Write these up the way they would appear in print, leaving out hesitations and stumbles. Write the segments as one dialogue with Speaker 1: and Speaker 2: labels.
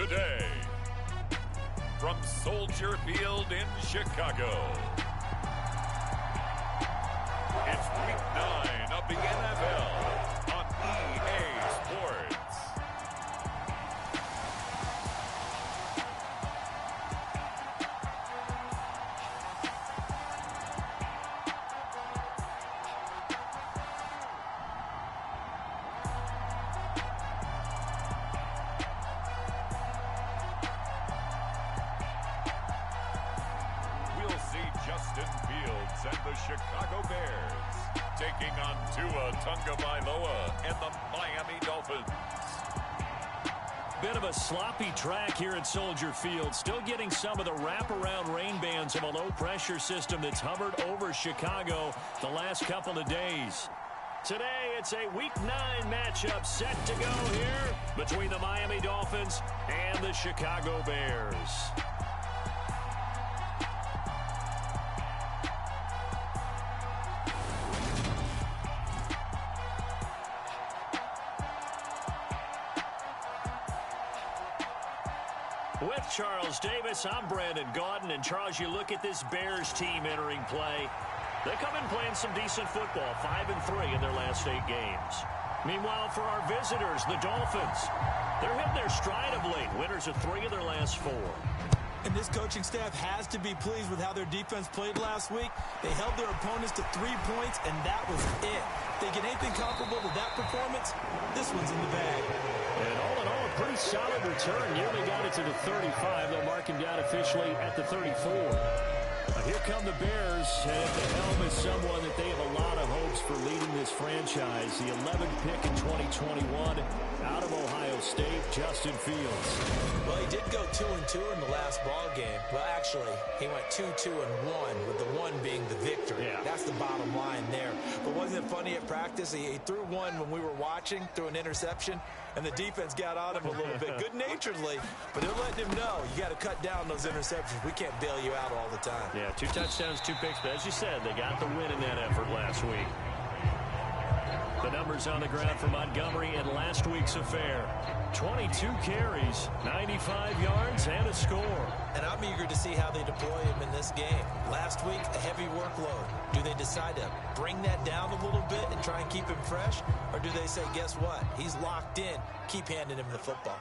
Speaker 1: today. From Soldier Field in Chicago, it's Week 9 of the NFL on EA Sports. Justin Fields and the Chicago Bears taking on Tua Tagovailoa and the Miami Dolphins.
Speaker 2: Bit of a sloppy track here at Soldier Field. Still getting some of the wraparound rain bands of a low-pressure system that's hovered over Chicago the last couple of days. Today, it's a Week 9 matchup set to go here between the Miami Dolphins and the Chicago Bears. With Charles Davis, I'm Brandon Gaudin. And Charles, you look at this Bears team entering play. They come in playing some decent football, 5-3 in their last 8 games. Meanwhile, for our visitors, the Dolphins, they're hitting their stride of late. Winners of 3 of their last 4.
Speaker 3: And this coaching staff has to be pleased with how their defense played last week. They held their opponents to 3 points, and that was it. Thinking anything comparable to that performance, this one's in the bag.
Speaker 2: And all in all, a pretty solid return. Nearly got it to the 35. They'll mark him down officially at the 34. Here come the Bears, and at the helm is someone that they have a lot of hopes for leading this franchise. The 11th pick in 2021 out of Ohio State, Justin Fields.
Speaker 3: Well, he did go 2-2 in the last ball game. Well, actually, he went 2-2-1, with the 1 being the victory.
Speaker 2: Yeah.
Speaker 3: That's the bottom line there. But wasn't it funny at practice? He threw one when we were watching, threw an interception, and the defense got on him a little bit, good-naturedly. But they're letting him know, you got to cut down those interceptions. We can't bail you out all the time.
Speaker 2: Yeah, 2 touchdowns, 2 picks. But as you said, they got the win in that effort last week. The numbers on the ground for Montgomery in last week's affair. 22 carries, 95 yards, and a score.
Speaker 3: And I'm eager to see how they deploy him in this game. Last week, a heavy workload. Do they decide to bring that down a little bit and try and keep him fresh? Or do they say, guess what? He's locked in. Keep handing him the football.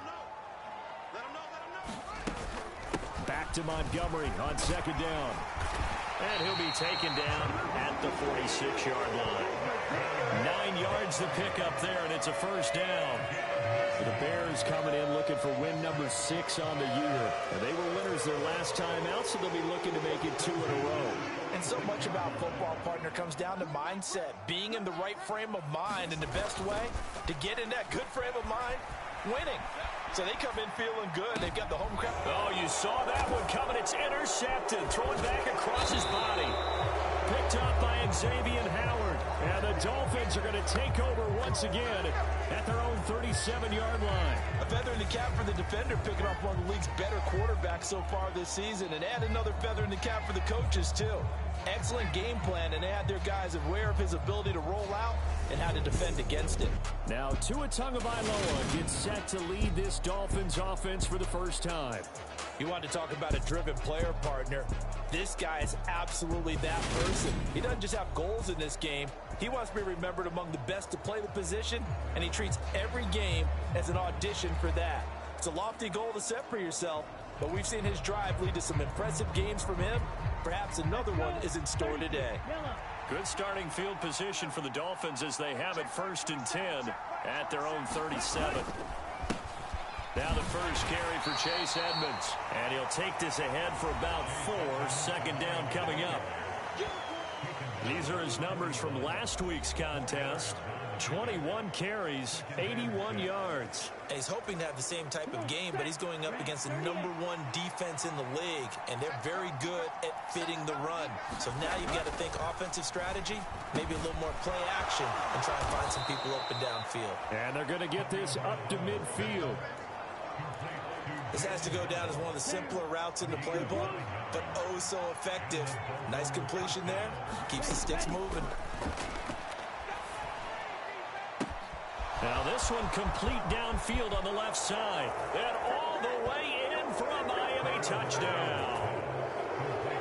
Speaker 2: Back to Montgomery on 2nd down. And he'll be taken down at the 46-yard line. 9 yards to pick up there, and it's a 1st down. The Bears coming in looking for win number 6 on the year. And they were winners their last time out, so they'll be looking to make it 2 in a row.
Speaker 3: And so much about football, partner, comes down to mindset. Being in the right frame of mind, and the best way to get in that good frame of mind, winning. So they come in feeling good. They've got the home crowd.
Speaker 2: Oh, you saw that one coming. It's intercepted. Thrown back across his body. Picked up by Xavier Howard. And the Dolphins are going to take over once again at their own 37-yard line.
Speaker 3: A feather in the cap for the defender, picking up one of the league's better quarterbacks so far this season. And add another feather in the cap for the coaches, too. Excellent game plan, and they had their guys aware of his ability to roll out and how to defend against it.
Speaker 2: Now, Tua Tagovailoa gets set to lead this Dolphins offense for the first time.
Speaker 3: You want to talk about a driven player, partner. This guy is absolutely that person. He doesn't just have goals in this game. He wants to be remembered among the best to play the position, and he treats every game as an audition for that. It's a lofty goal to set for yourself, but we've seen his drive lead to some impressive games from him. Perhaps another one is in store today.
Speaker 2: Good starting field position for the Dolphins as they have it 1st and 10 at their own 37. Now the first carry for Chase Edmonds. And he'll take this ahead for about 4. 2nd down coming up. These are his numbers from last week's contest. 21 carries, 81 yards.
Speaker 3: And he's hoping to have the same type of game, but he's going up against the #1 defense in the league, and they're very good at fitting the run. So now you've got to think offensive strategy, maybe a little more play action, and try and find some people open downfield.
Speaker 2: And they're going to get this up to midfield.
Speaker 3: This has to go down as one of the simpler routes in the playbook, but oh so effective. Nice completion there. Keeps the sticks moving.
Speaker 2: Now this one complete downfield on the left side. And all the way touchdown.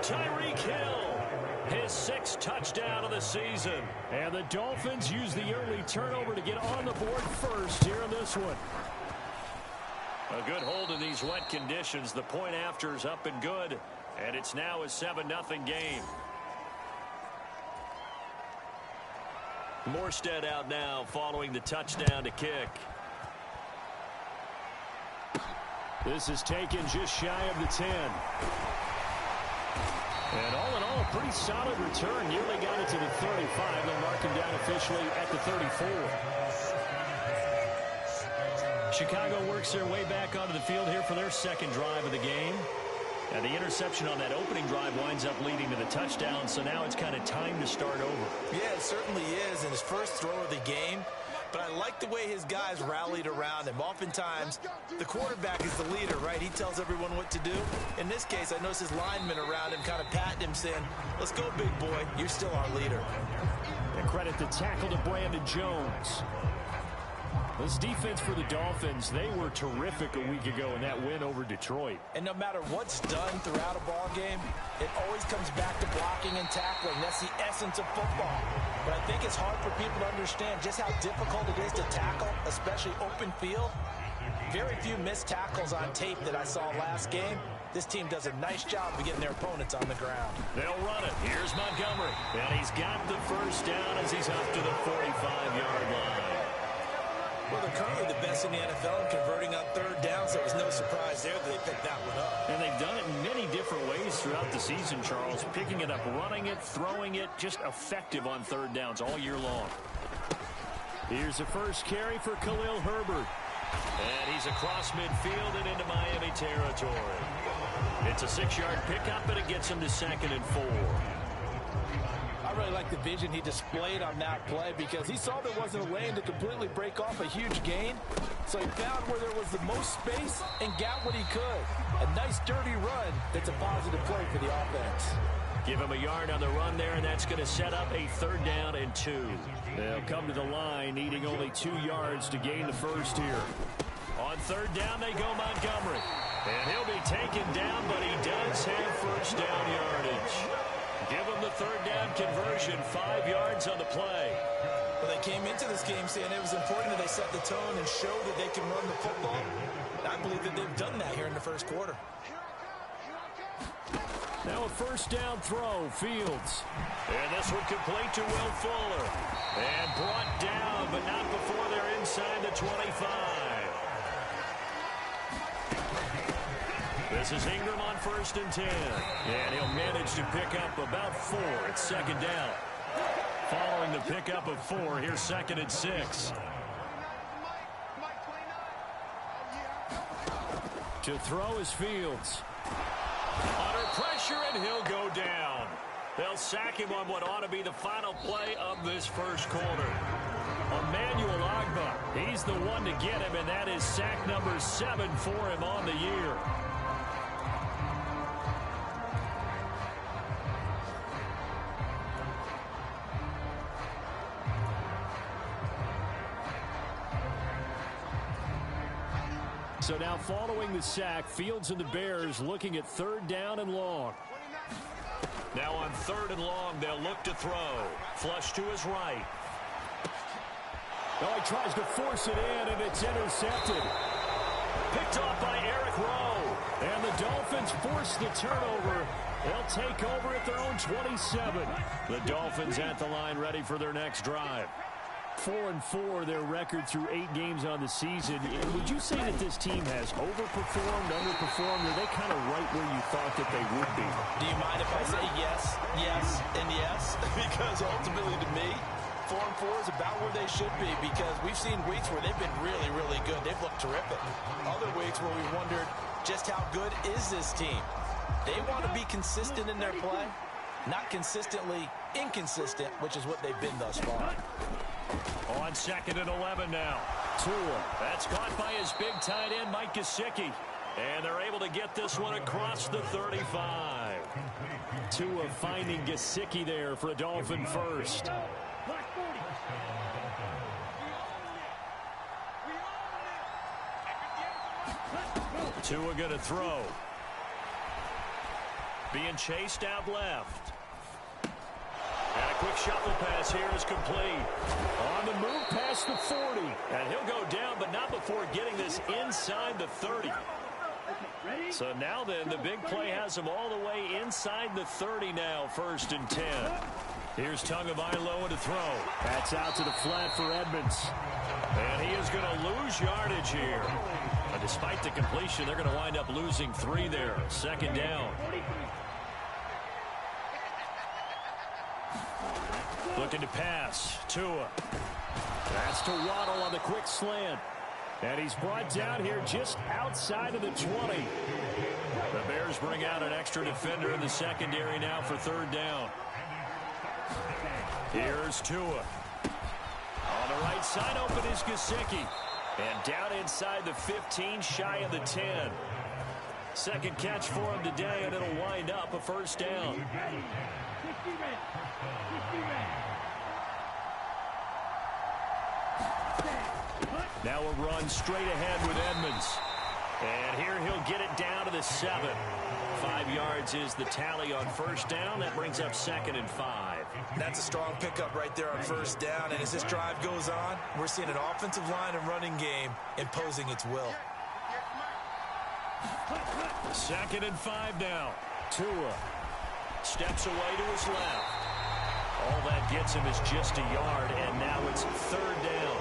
Speaker 2: Tyreek Hill, his 6th touchdown of the season. And the Dolphins use the early turnover to get on the board first here in this one. A good hold in these wet conditions. The point after is up and good. And it's now a 7-0 game. Morstead out now following the touchdown to kick. This is taken just shy of the 10. And all in all, a pretty solid return. Nearly got it to the 35. They'll mark him down officially at the 34. Chicago works their way back onto the field here for their 2nd drive of the game. And the interception on that opening drive winds up leading to the touchdown, so now it's kind of time to start over.
Speaker 3: Yeah, it certainly is in his first throw of the game. But I like the way his guys rallied around him. Oftentimes, the quarterback is the leader, right? He tells everyone what to do. In this case, I noticed his linemen around him kind of patting him, saying, let's go, big boy. You're still our leader.
Speaker 2: And credit the tackle to Brandon Jones. This defense for the Dolphins, they were terrific a week ago in that win over Detroit.
Speaker 3: And no matter what's done throughout a ball game, it always comes back to blocking and tackling. That's the essence of football. But I think it's hard for people to understand just how difficult it is to tackle, especially open field. Very few missed tackles on tape that I saw last game. This team does a nice job of getting their opponents on the ground.
Speaker 2: They'll run it. Here's Montgomery. And he's got the first down as he's up to the 45-yard line.
Speaker 3: Well, they're currently the best in the NFL in converting on 3rd down, so it was no surprise there that they picked that one up.
Speaker 2: And they've done it in many different ways throughout the season, Charles. Picking it up, running it, throwing it, just effective on 3rd downs all year long. Here's the first carry for Khalil Herbert. And he's across midfield and into Miami territory. It's a 6-yard pickup, and it gets him to 2nd and 4.
Speaker 3: I really like the vision he displayed on that play because he saw there wasn't a lane to completely break off a huge gain. So he found where there was the most space and got what he could. A nice dirty run that's a positive play for the offense.
Speaker 2: Give him a yard on the run there, and that's going to set up a 3rd down and 2. They'll come to the line needing only 2 yards to gain the first here. On 3rd down, they go Montgomery. And he'll be taken down, but he does have first down yardage. Give him the 3rd down conversion, 5 yards on the play.
Speaker 3: Well, they came into this game saying it was important that they set the tone and show that they can run the football. I believe that they've done that here in the first quarter.
Speaker 2: Now a first down throw, Fields. And this one complete to Will Fuller. And brought down, but not before they're inside the 25. This is Ingram on 1st and 10. And he'll manage to pick up about 4. It's 2nd down. Following the pickup of 4, here's 2nd and 6. To throw is Fields. Under pressure, and he'll go down. They'll sack him on what ought to be the final play of this first quarter. Emmanuel Ogbah, he's the one to get him, and that is sack number 7 for him on the year. So now following the sack, Fields and the Bears looking at 3rd down and long. Now on 3rd and long, they'll look to throw. Flush to his right. Oh, he tries to force it in, and it's intercepted. Picked off by Eric Rowe. And the Dolphins force the turnover. They'll take over at their own 27. The Dolphins at the line ready for their next drive. 4-4, their record through 8 games on the season. Would you say that this team has overperformed, underperformed, or are they kind of right where you thought that they would be?
Speaker 3: Do you mind if I say yes, yes, and yes? Because ultimately to me, 4-4 is about where they should be because we've seen weeks where they've been really, really good. They've looked terrific. Other weeks where we wondered just how good is this team. They want to be consistent in their play, not consistently inconsistent, which is what they've been thus far.
Speaker 2: On 2nd and 11 now. Tua. That's caught by his big tight end, Mike Gesicki. And they're able to get this one across the 35. Tua finding Gesicki there for a Dolphin first. Tua going to throw. Being chased out left. And a quick shuffle pass here is complete. On the move past the 40. And he'll go down, but not before getting this inside the 30. So now then, the big play has him all the way inside the 30 now, 1st and 10. Here's Tagovailoa to throw. That's out to the flat for Edmonds. And he is going to lose yardage here. And despite the completion, they're going to wind up losing 3 there. 2nd down. Looking to pass. Tua. That's to Waddle on the quick slant. And he's brought down here just outside of the 20. The Bears bring out an extra defender in the secondary now for 3rd down. Here's Tua. On the right side, open is Gesicki. And down inside the 15, shy of the 10. 2nd catch for him today, and it'll wind up a 1st down. Now a run straight ahead with Edmonds. And here he'll get it down to the 7. 5 yards is the tally on 1st down. That brings up 2nd and 5.
Speaker 3: That's a strong pickup right there on 1st down. And as this drive goes on, we're seeing an offensive line and running game imposing its will.
Speaker 2: 2nd and 5 now. Tua steps away to his left. All that gets him is just a yard, and now it's 3rd down.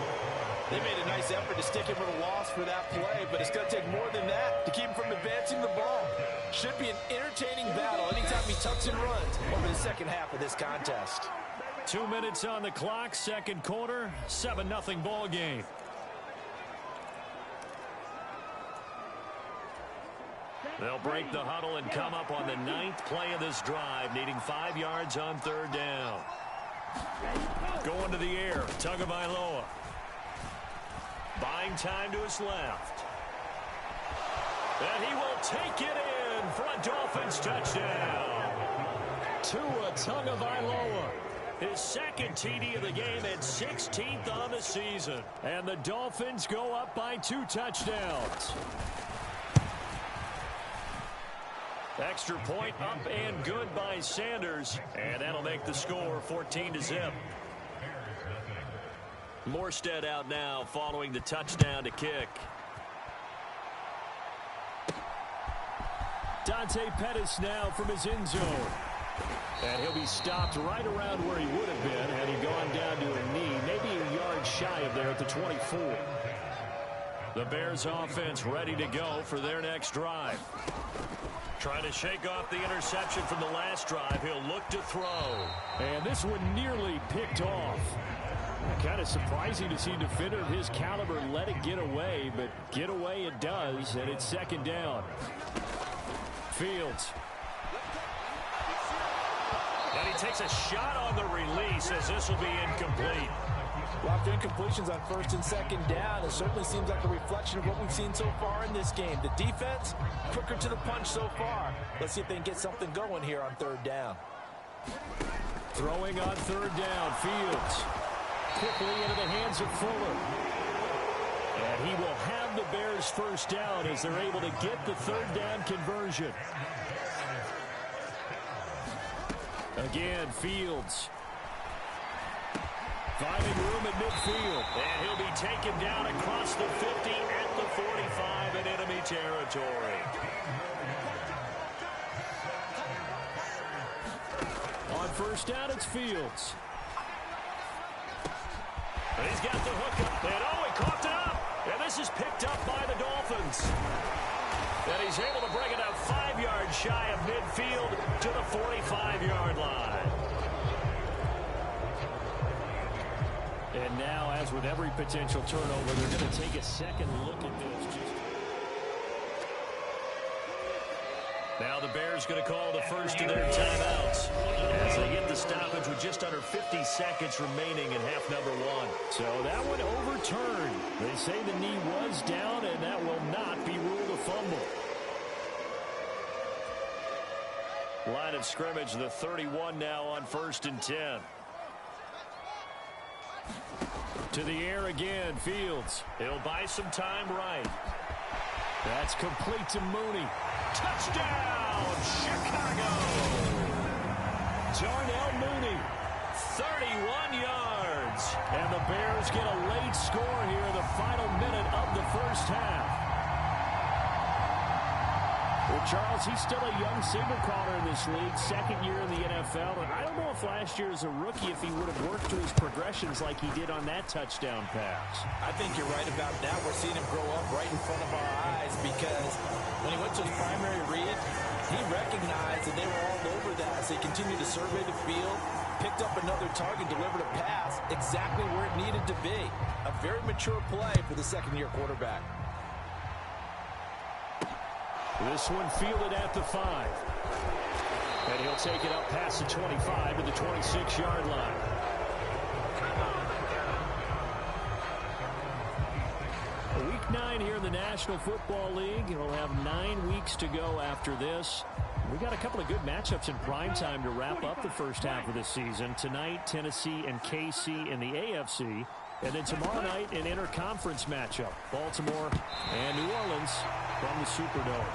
Speaker 3: They made a nice effort to stick him with a loss for that play, but it's going to take more than that to keep him from advancing the ball. Should be an entertaining battle anytime he tucks and runs over the 2nd half of this contest.
Speaker 2: 2 minutes on the clock, 2nd quarter, 7-0 ball game. They'll break the huddle and come up on the 9th play of this drive, needing 5 yards on 3rd down. Going to the air, Tagovailoa. Buying time to his left. And he will take it in for a Dolphins touchdown. Tua Tagovailoa. His 2nd TD of the game and 16th on the season. And the Dolphins go up by 2 touchdowns. Extra point up and good by Sanders. And that'll make the score 14-0. Morstead out now following the touchdown to kick. Dante Pettis now from his end zone. And he'll be stopped right around where he would have been had he gone down to a knee, maybe a yard shy of there at the 24. The Bears offense ready to go for their next drive. Trying to shake off the interception from the last drive. He'll look to throw. And this one nearly picked off. Kind of surprising to see a defender of his caliber let it get away, but get away it does, and it's 2nd down. Fields. And he takes a shot on the release as this will be incomplete.
Speaker 3: Well, after incompletions on 1st and 2nd down, it certainly seems like a reflection of what we've seen so far in this game. The defense, quicker to the punch so far. Let's see if they can get something going here on 3rd down.
Speaker 2: Throwing on 3rd down, Fields. Quickly into the hands of Fuller. And he will have the Bears 1st down as they're able to get the 3rd down conversion. Again, Fields. Finding room at midfield. And he'll be taken down across the 50 at the 45 in enemy territory. On 1st down, it's Fields. And he's got the hook up. And he coughed it up. And this is picked up by the Dolphins. And he's able to bring it up 5 yards shy of midfield to the 45-yard line. And now, as with every potential turnover, they're going to take a second look at this. Now the Bears going to call the first of their timeouts as they get the stoppage with just under 50 seconds remaining in half number 1. So that one overturned. They say the knee was down, and that will not be ruled a fumble. Line of scrimmage, the 31 now on 1st and 10. To the air again, Fields. He'll buy some time right. That's complete to Mooney. Touchdown, Chicago! Darnell Mooney, 31 yards. And the Bears get a late score here in the final minute of the first half. Well, Charles, he's still a young signal caller in this league, second year in the NFL. And I don't know if last year as a rookie, if he would have worked through his progressions like he did on that touchdown pass.
Speaker 3: I think you're right about that. We're seeing him grow up right in front of our eyes because when he went to his primary read, he recognized that they were all over that. So he continued to survey the field, picked up another target, delivered a pass exactly where it needed to be. A very mature play for the second-year quarterback.
Speaker 2: This one fielded at the 5. And he'll take it up past the 25 to the 26-yard line. Week 9 here in the National Football League. We'll have 9 weeks to go after this. We got a couple of good matchups in prime time to wrap up the first half of this season. Tonight, Tennessee and KC in the AFC. And then tomorrow night, an interconference matchup. Baltimore and New Orleans from the Superdome.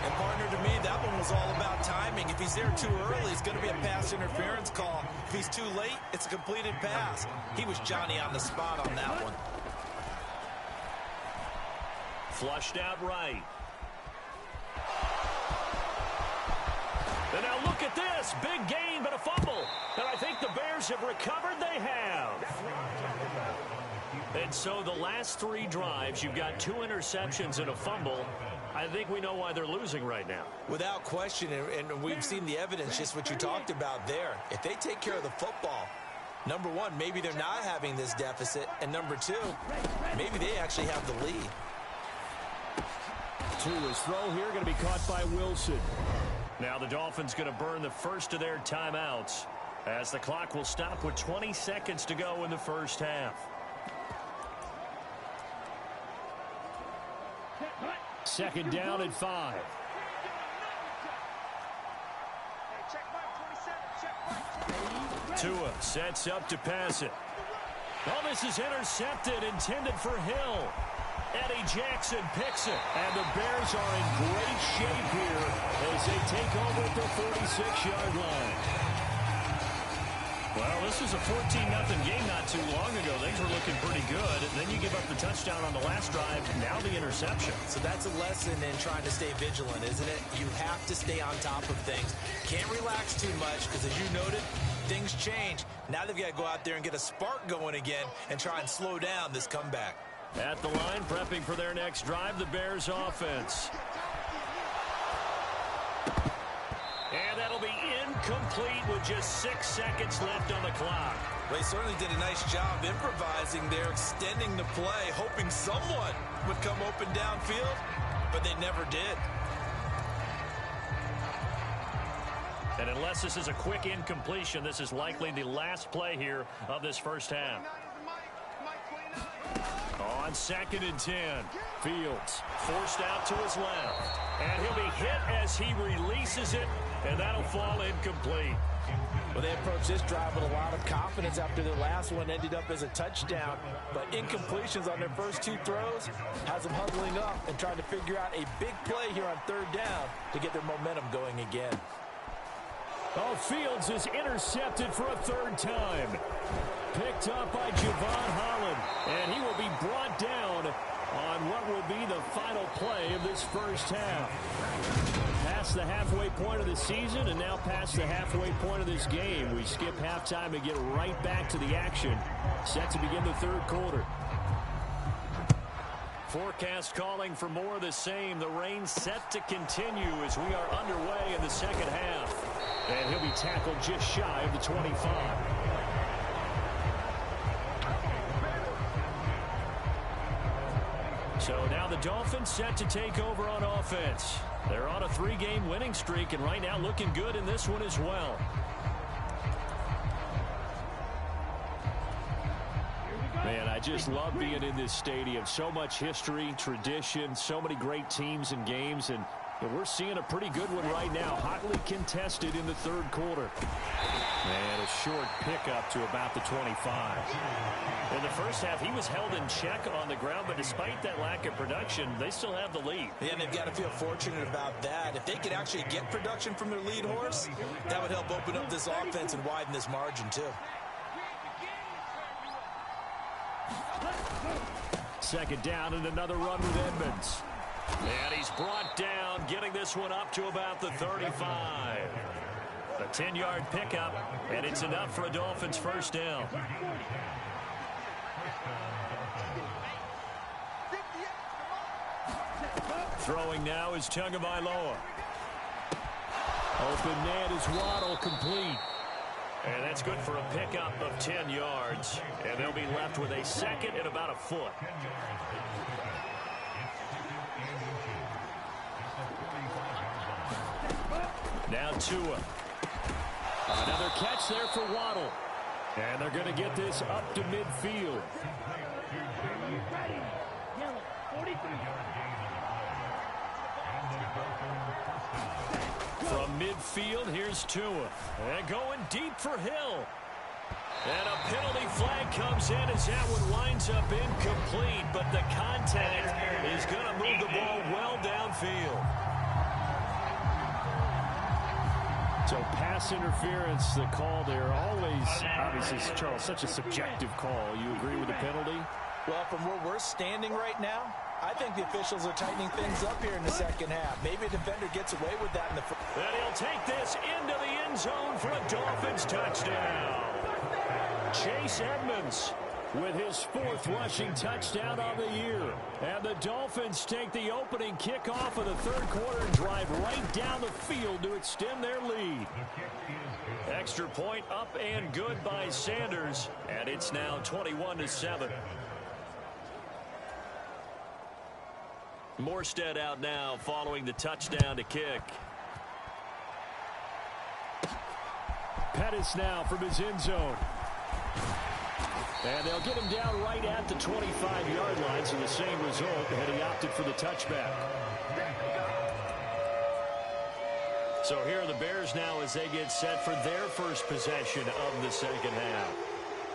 Speaker 3: And partner, to me, that one was all about timing. If he's there too early, it's going to be a pass interference call. If he's too late, it's a completed pass. He was Johnny on the spot on that one.
Speaker 2: Flushed out right. And now look at this. Big gain, but a fumble. And I think the Bears have recovered. They have. And so the last 3 drives, you've got 2 interceptions and a fumble. I think we know why they're losing right now.
Speaker 3: Without question, and we've seen the evidence, just what you talked about there. If they take care of the football, number one, maybe they're not having this deficit. And number 2, maybe they actually have the lead.
Speaker 2: To his throw here, going to be caught by Wilson. Now the Dolphins going to burn the first of their timeouts as the clock will stop with 20 seconds to go in the first half. Second down at 5. Tua sets up to pass it. Oh, this is intercepted, intended for Hill. Eddie Jackson picks it. And the Bears are in great shape here as they take over at the 46-yard line. Well, this was a 14-0 game not too long ago. Things were looking pretty good. And then you give up the touchdown on the last drive. Now the interception.
Speaker 3: So that's a lesson in trying to stay vigilant, isn't it? You have to stay on top of things. Can't relax too much because, as you noted, things change. Now they've got to go out there and get a spark going again and try and slow down this comeback.
Speaker 2: At the line, prepping for their next drive, the Bears offense. And that'll be incomplete with just 6 seconds left on the clock.
Speaker 3: Well, he certainly did a nice job improvising there, extending the play, hoping someone would come open downfield, but they never did.
Speaker 2: And unless this is a quick incompletion, this is likely the last play here of this first half. On 2nd and 10, Fields forced out to his left. And he'll be hit as he releases it, and that'll fall incomplete.
Speaker 3: Well, they approached this drive with a lot of confidence after their last one ended up as a touchdown. But incompletions on their first 2 throws has them huddling up and trying to figure out a big play here on 3rd down to get their momentum going again.
Speaker 2: Oh, Fields is intercepted for a 3rd time. Picked up by Javon Holland, and he will be brought down on what will be the final play of this first half. Past the halfway point of the season and now past the halfway point of this game. We skip halftime and get right back to the action. Set to begin the 3rd quarter. Forecast calling for more of the same. The rain set to continue as we are underway in the second half. And he'll be tackled just shy of the 25. So now the Dolphins set to take over on offense. They're on a 3-game winning streak and right now looking good in this one as well. Man, I just love being in this stadium. So much history, tradition, so many great teams and games. And And we're seeing a pretty good one right now. Hotly contested in the third quarter. And a short pickup to about the 25. In the first half, he was held in check on the ground, but despite that lack of production, they still have the lead.
Speaker 3: Yeah, and they've got to feel fortunate about that. If they could actually get production from their lead horse, that would help open up this offense and widen this margin, too.
Speaker 2: Second down and another run with Edmonds. And he's brought down, getting this one up to about the 35. A 10-yard pickup, and it's enough for a Dolphins first down. Throwing now is Tagovailoa. Open man is Waddle, complete. And that's good for a pickup of 10 yards. And they'll be left with a second and about a foot. Now Tua. Another catch there for Waddle. And they're going to get this up to midfield. From midfield, here's Tua. And going deep for Hill. And a penalty flag comes in as that one winds up incomplete. But the contact is going to move the ball well downfield. So pass interference, the call there, always, obviously, Charles, such a subjective call. You agree with the penalty?
Speaker 3: Well, from where we're standing right now, I think the officials are tightening things up here in the second half. Maybe a defender gets away with that in the first.
Speaker 2: And he'll take this into the end zone for a Dolphins touchdown. Chase Edmonds with his fourth rushing touchdown of the year. And the Dolphins take the opening kickoff of the third quarter and drive right down the field to extend their lead. Extra point up and good by Sanders. And it's now 21-7. Morstead out now following the touchdown to kick. Pettis now from his end zone. And they'll get him down right at the 25-yard line, so the same result, and he opted for the touchback. So here are the Bears now as they get set for their first possession of the second half.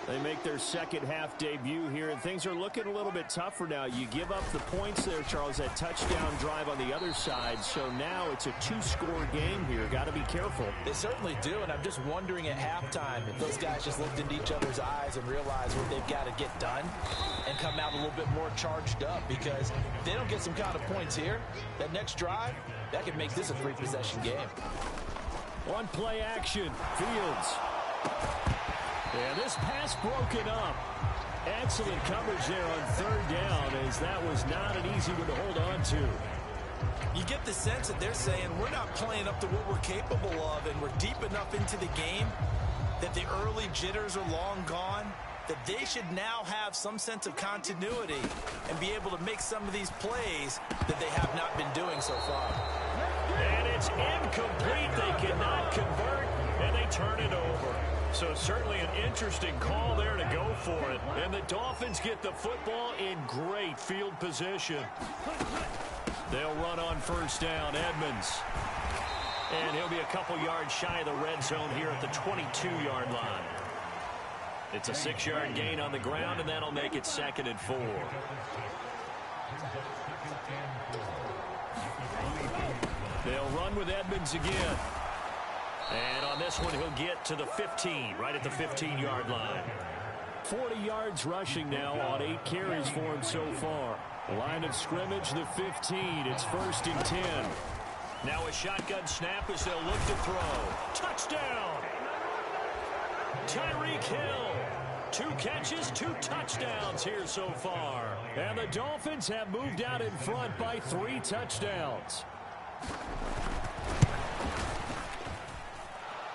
Speaker 2: They make their second half debut here, and things are looking a little bit tougher now. You give up the points there, Charles, that touchdown drive on the other side. So now it's a two-score game here. Got to be careful.
Speaker 3: They certainly do, and I'm just wondering at halftime if those guys just looked into each other's eyes and realized what they've got to get done and come out a little bit more charged up, because if they don't get some kind of points here, that next drive, that could make this a three-possession game.
Speaker 2: One play action. Fields. And this pass broken up. Excellent coverage there on third down, as that was not an easy one to hold on to.
Speaker 3: You get the sense that they're saying we're not playing up to what we're capable of, and we're deep enough into the game that the early jitters are long gone, that they should now have some sense of continuity and be able to make some of these plays that they have not been doing so far.
Speaker 2: And it's incomplete. They cannot convert, and they turn it over. So certainly an interesting call there to go for it. And the Dolphins get the football in great field position. They'll run on first down. Edmonds. And he'll be a couple yards shy of the red zone here at the 22-yard line. It's a 6-yard gain on the ground, and that'll make it 2nd and 4. They'll run with Edmonds again. And on this one, he'll get to the 15, right at the 15-yard line. 40 yards rushing now on 8 carries for him so far. Line of scrimmage, the 15. It's 1st and 10. Now a shotgun snap as they'll look to throw. Touchdown! Tyreek Hill. 2 catches, 2 touchdowns here so far. And the Dolphins have moved out in front by 3 touchdowns.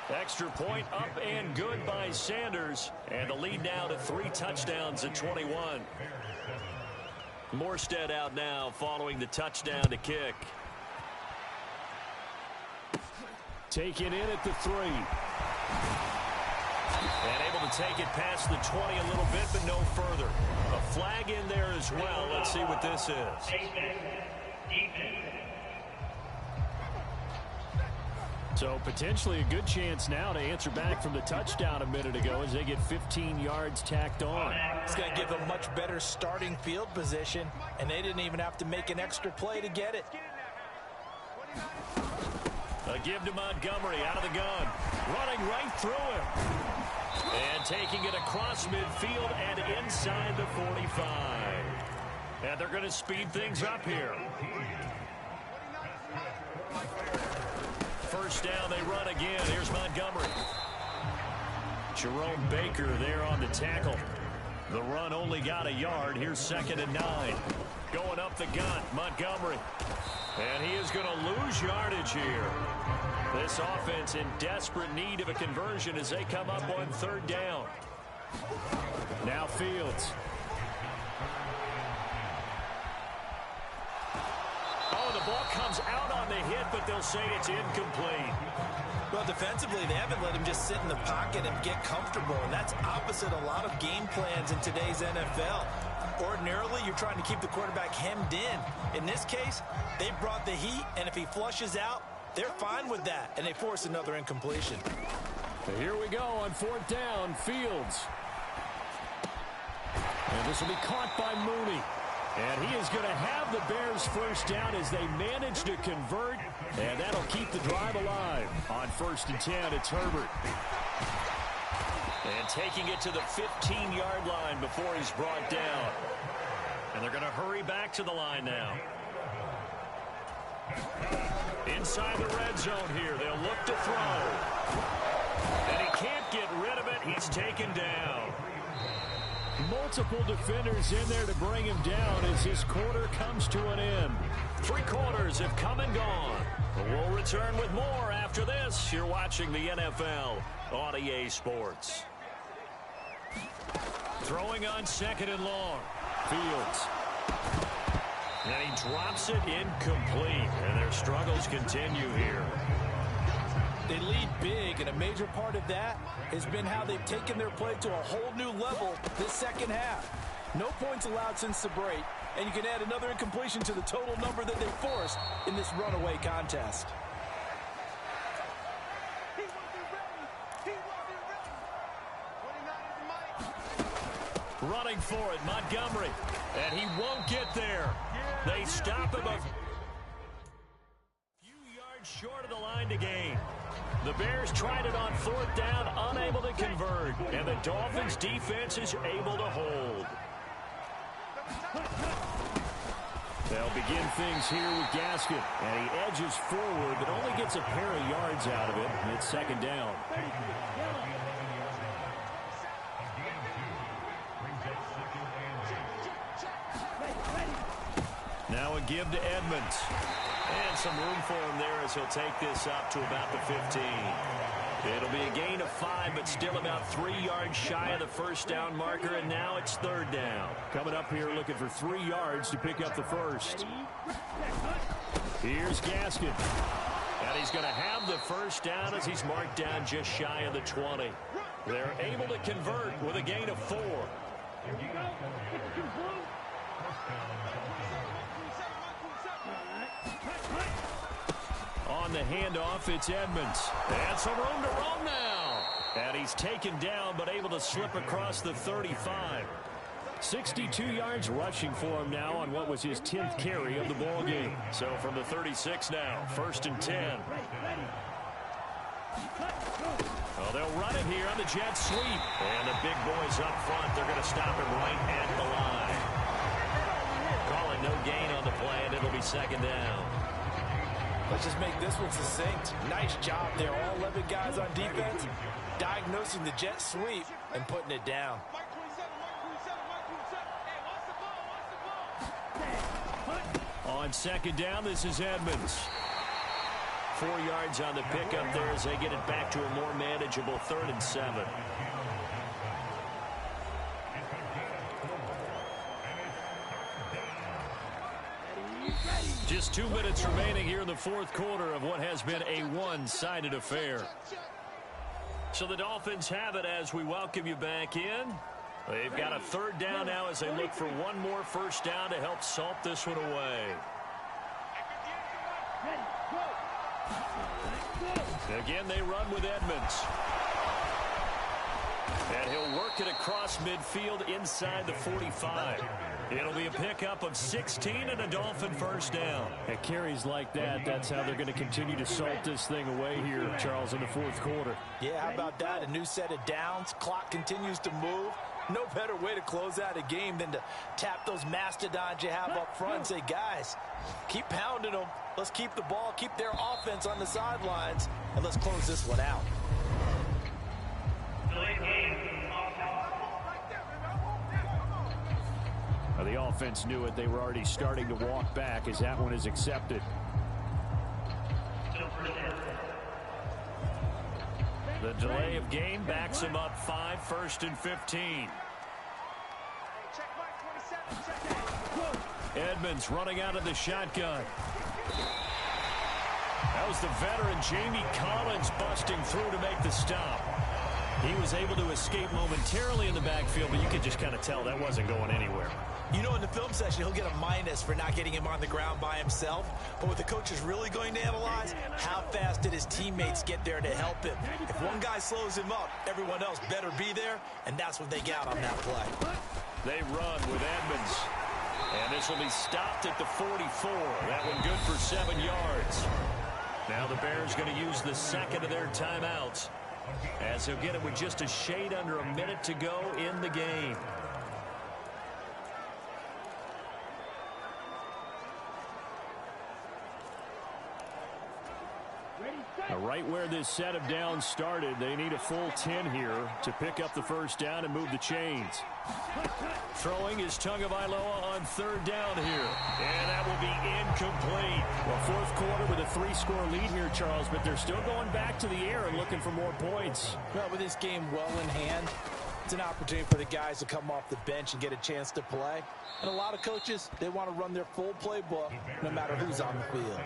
Speaker 2: Extra point up and good by Sanders. And the lead now to 3 touchdowns at 21. Morstead out now following the touchdown to kick. Taken in at the 3. And able to take it past the 20 a little bit, but no further. A flag in there as well. Let's see what this is. So potentially a good chance now to answer back from the touchdown a minute ago as they get 15 yards tacked on.
Speaker 3: It's going to give them much better starting field position, and they didn't even have to make an extra play to get it.
Speaker 2: A give to Montgomery out of the gun. Running right through him. And taking it across midfield and inside the 45. And they're going to speed things up here. First down, they run again. Here's Montgomery. Jerome Baker there on the tackle. The run only got a yard. Here's 2nd and 9. Going up the gut, Montgomery. And he is going to lose yardage here. This offense in desperate need of a conversion as they come up on 3rd down. Now Fields. Oh, the ball comes out on the hit, but they'll say it's incomplete.
Speaker 3: Well, defensively, they haven't let him just sit in the pocket and get comfortable, and that's opposite a lot of game plans in today's NFL. Ordinarily, you're trying to keep the quarterback hemmed in. In this case, they brought the heat, and if he flushes out, they're fine with that, and they force another incompletion.
Speaker 2: So here we go on 4th down, Fields. And this will be caught by Mooney. And he is going to have the Bears first down as they manage to convert, and that'll keep the drive alive. On 1st and 10, it's Herbert. And taking it to the 15-yard line before he's brought down. And they're going to hurry back to the line now. Inside the red zone here, they'll look to throw. And he can't get rid of it. He's taken down. Multiple defenders in there to bring him down as this quarter comes to an end. 3 quarters have come and gone. We'll return with more after this. You're watching the NFL on EA Sports. Throwing on 2nd and long. Fields. And he drops it incomplete. And their struggles continue here.
Speaker 3: They lead big, and a major part of that has been how they've taken their play to a whole new level this second half. No points allowed since the break, and you can add another incompletion to the total number that they forced in this runaway contest.
Speaker 2: Running for it, Montgomery. And he won't get there. They stop him a few yards short of the line to gain. The Bears tried it on 4th down, unable to convert. And the Dolphins' defense is able to hold. They'll begin things here with Gaskin. And he edges forward, but only gets a pair of yards out of it. It's 2nd down. Now a give to Edmonds. And some room for him there as he'll take this up to about the 15. It'll be a gain of 5, but still about 3 yards shy of the first down marker, and now it's 3rd down. Coming up here looking for 3 yards to pick up the first. Here's Gaskin. And he's going to have the first down as he's marked down just shy of the 20. They're able to convert with a gain of 4. On the handoff, it's Edmonds. And some room to roam now. And he's taken down, but able to slip across the 35. 62 yards rushing for him now on what was his 10th carry of the ball game. So from the 36 now, 1st and 10. Oh, they'll run it here on the jet sweep. And the big boys up front, they're going to stop him right at the line. Calling no gain on the play, and it'll be 2nd down.
Speaker 3: Let's just make this one succinct. Nice job there. All 11 guys on defense diagnosing the jet sweep and putting it down.
Speaker 2: On 2nd down, this is Edmonds. 4 yards on the pickup there as they get it back to a more manageable 3rd and 7. Just 2 minutes remaining here in the 4th quarter of what has been a one-sided affair. So the Dolphins have it as we welcome you back in. They've got a 3rd down now as they look for one more first down to help salt this one away. Again, they run with Edmonds. And he'll work it across midfield inside the 45. It'll be a pickup of 16 and a Dolphin first down.
Speaker 4: At carries like that, that's how they're going to continue to salt this thing away here, Charles, in the fourth quarter.
Speaker 3: Yeah, how about that? A new set of downs. Clock continues to move. No better way to close out a game than to tap those mastodons you have up front and say, guys, keep pounding them. Let's keep the ball, keep their offense on the sidelines, and let's close this one out.
Speaker 4: Now, the offense knew it. They were already starting to walk back as that one is accepted.
Speaker 2: The delay of game backs him up 5, 1st and 15. Edmonds running out of the shotgun. That was the veteran Jamie Collins busting through to make the stop. He was able to escape momentarily in the backfield, but you could just kind of tell that wasn't going anywhere.
Speaker 3: You know, in the film session, he'll get a minus for not getting him on the ground by himself. But what the coach is really going to analyze, how fast did his teammates get there to help him? If one guy slows him up, everyone else better be there, and that's what they got on that play.
Speaker 2: They run with Edmonds. And this will be stopped at the 44. That one good for 7 yards. Now the Bears going to use the second of their timeouts, as he'll get it with just a shade under a minute to go in the game.
Speaker 4: Now, right where this set of downs started, they need a full 10 here to pick up the first down and move the chains.
Speaker 2: Throwing is Tagovailoa on 3rd down here. And that will be incomplete.
Speaker 4: Well, fourth quarter with a 3-score lead here, Charles, but they're still going back to the air and looking for more points.
Speaker 3: Well, with this game well in hand, it's an opportunity for the guys to come off the bench and get a chance to play. And a lot of coaches, they want to run their full playbook no matter who's on the field.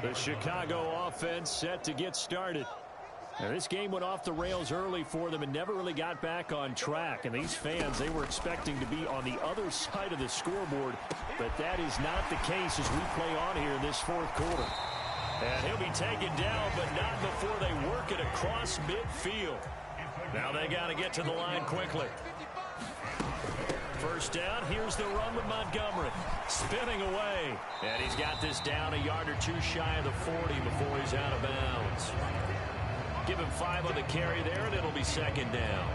Speaker 4: The Chicago offense set to get started. Now, this game went off the rails early for them and never really got back on track. And these fans, they were expecting to be on the other side of the scoreboard. But that is not the case as we play on here in this fourth quarter.
Speaker 2: And he'll be taken down, but not before they work it across midfield. Now they got to get to the line quickly. First down, here's the run with Montgomery. Spinning away. And he's got this down a yard or two shy of the 40 before he's out of bounds. Give him 5 on the carry there, and it'll be 2nd down.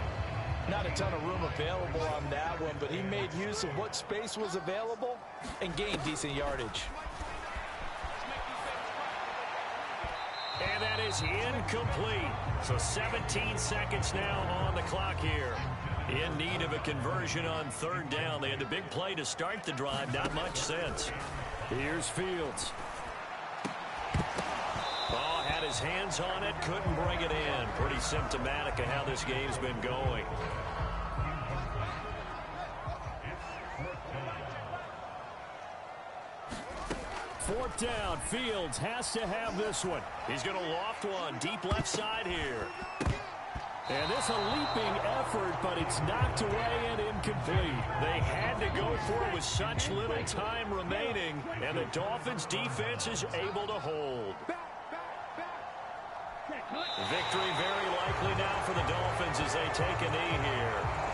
Speaker 3: Not a ton of room available on that one, but he made use of what space was available and gained decent yardage.
Speaker 2: And that is incomplete. So 17 seconds now on the clock here. In need of a conversion on 3rd down. They had the big play to start the drive. Not much sense.
Speaker 4: Here's Fields.
Speaker 2: Oh, had his hands on it. Couldn't bring it in. Pretty symptomatic of how this game's been going.
Speaker 4: Fourth down. Fields has to have this one.
Speaker 2: He's going to loft one deep left side here.
Speaker 4: And this a leaping effort, but it's knocked away and incomplete.
Speaker 2: They had to go for it with such little time remaining, and the Dolphins' defense is able to hold. Victory very likely now for the Dolphins as they take a knee here.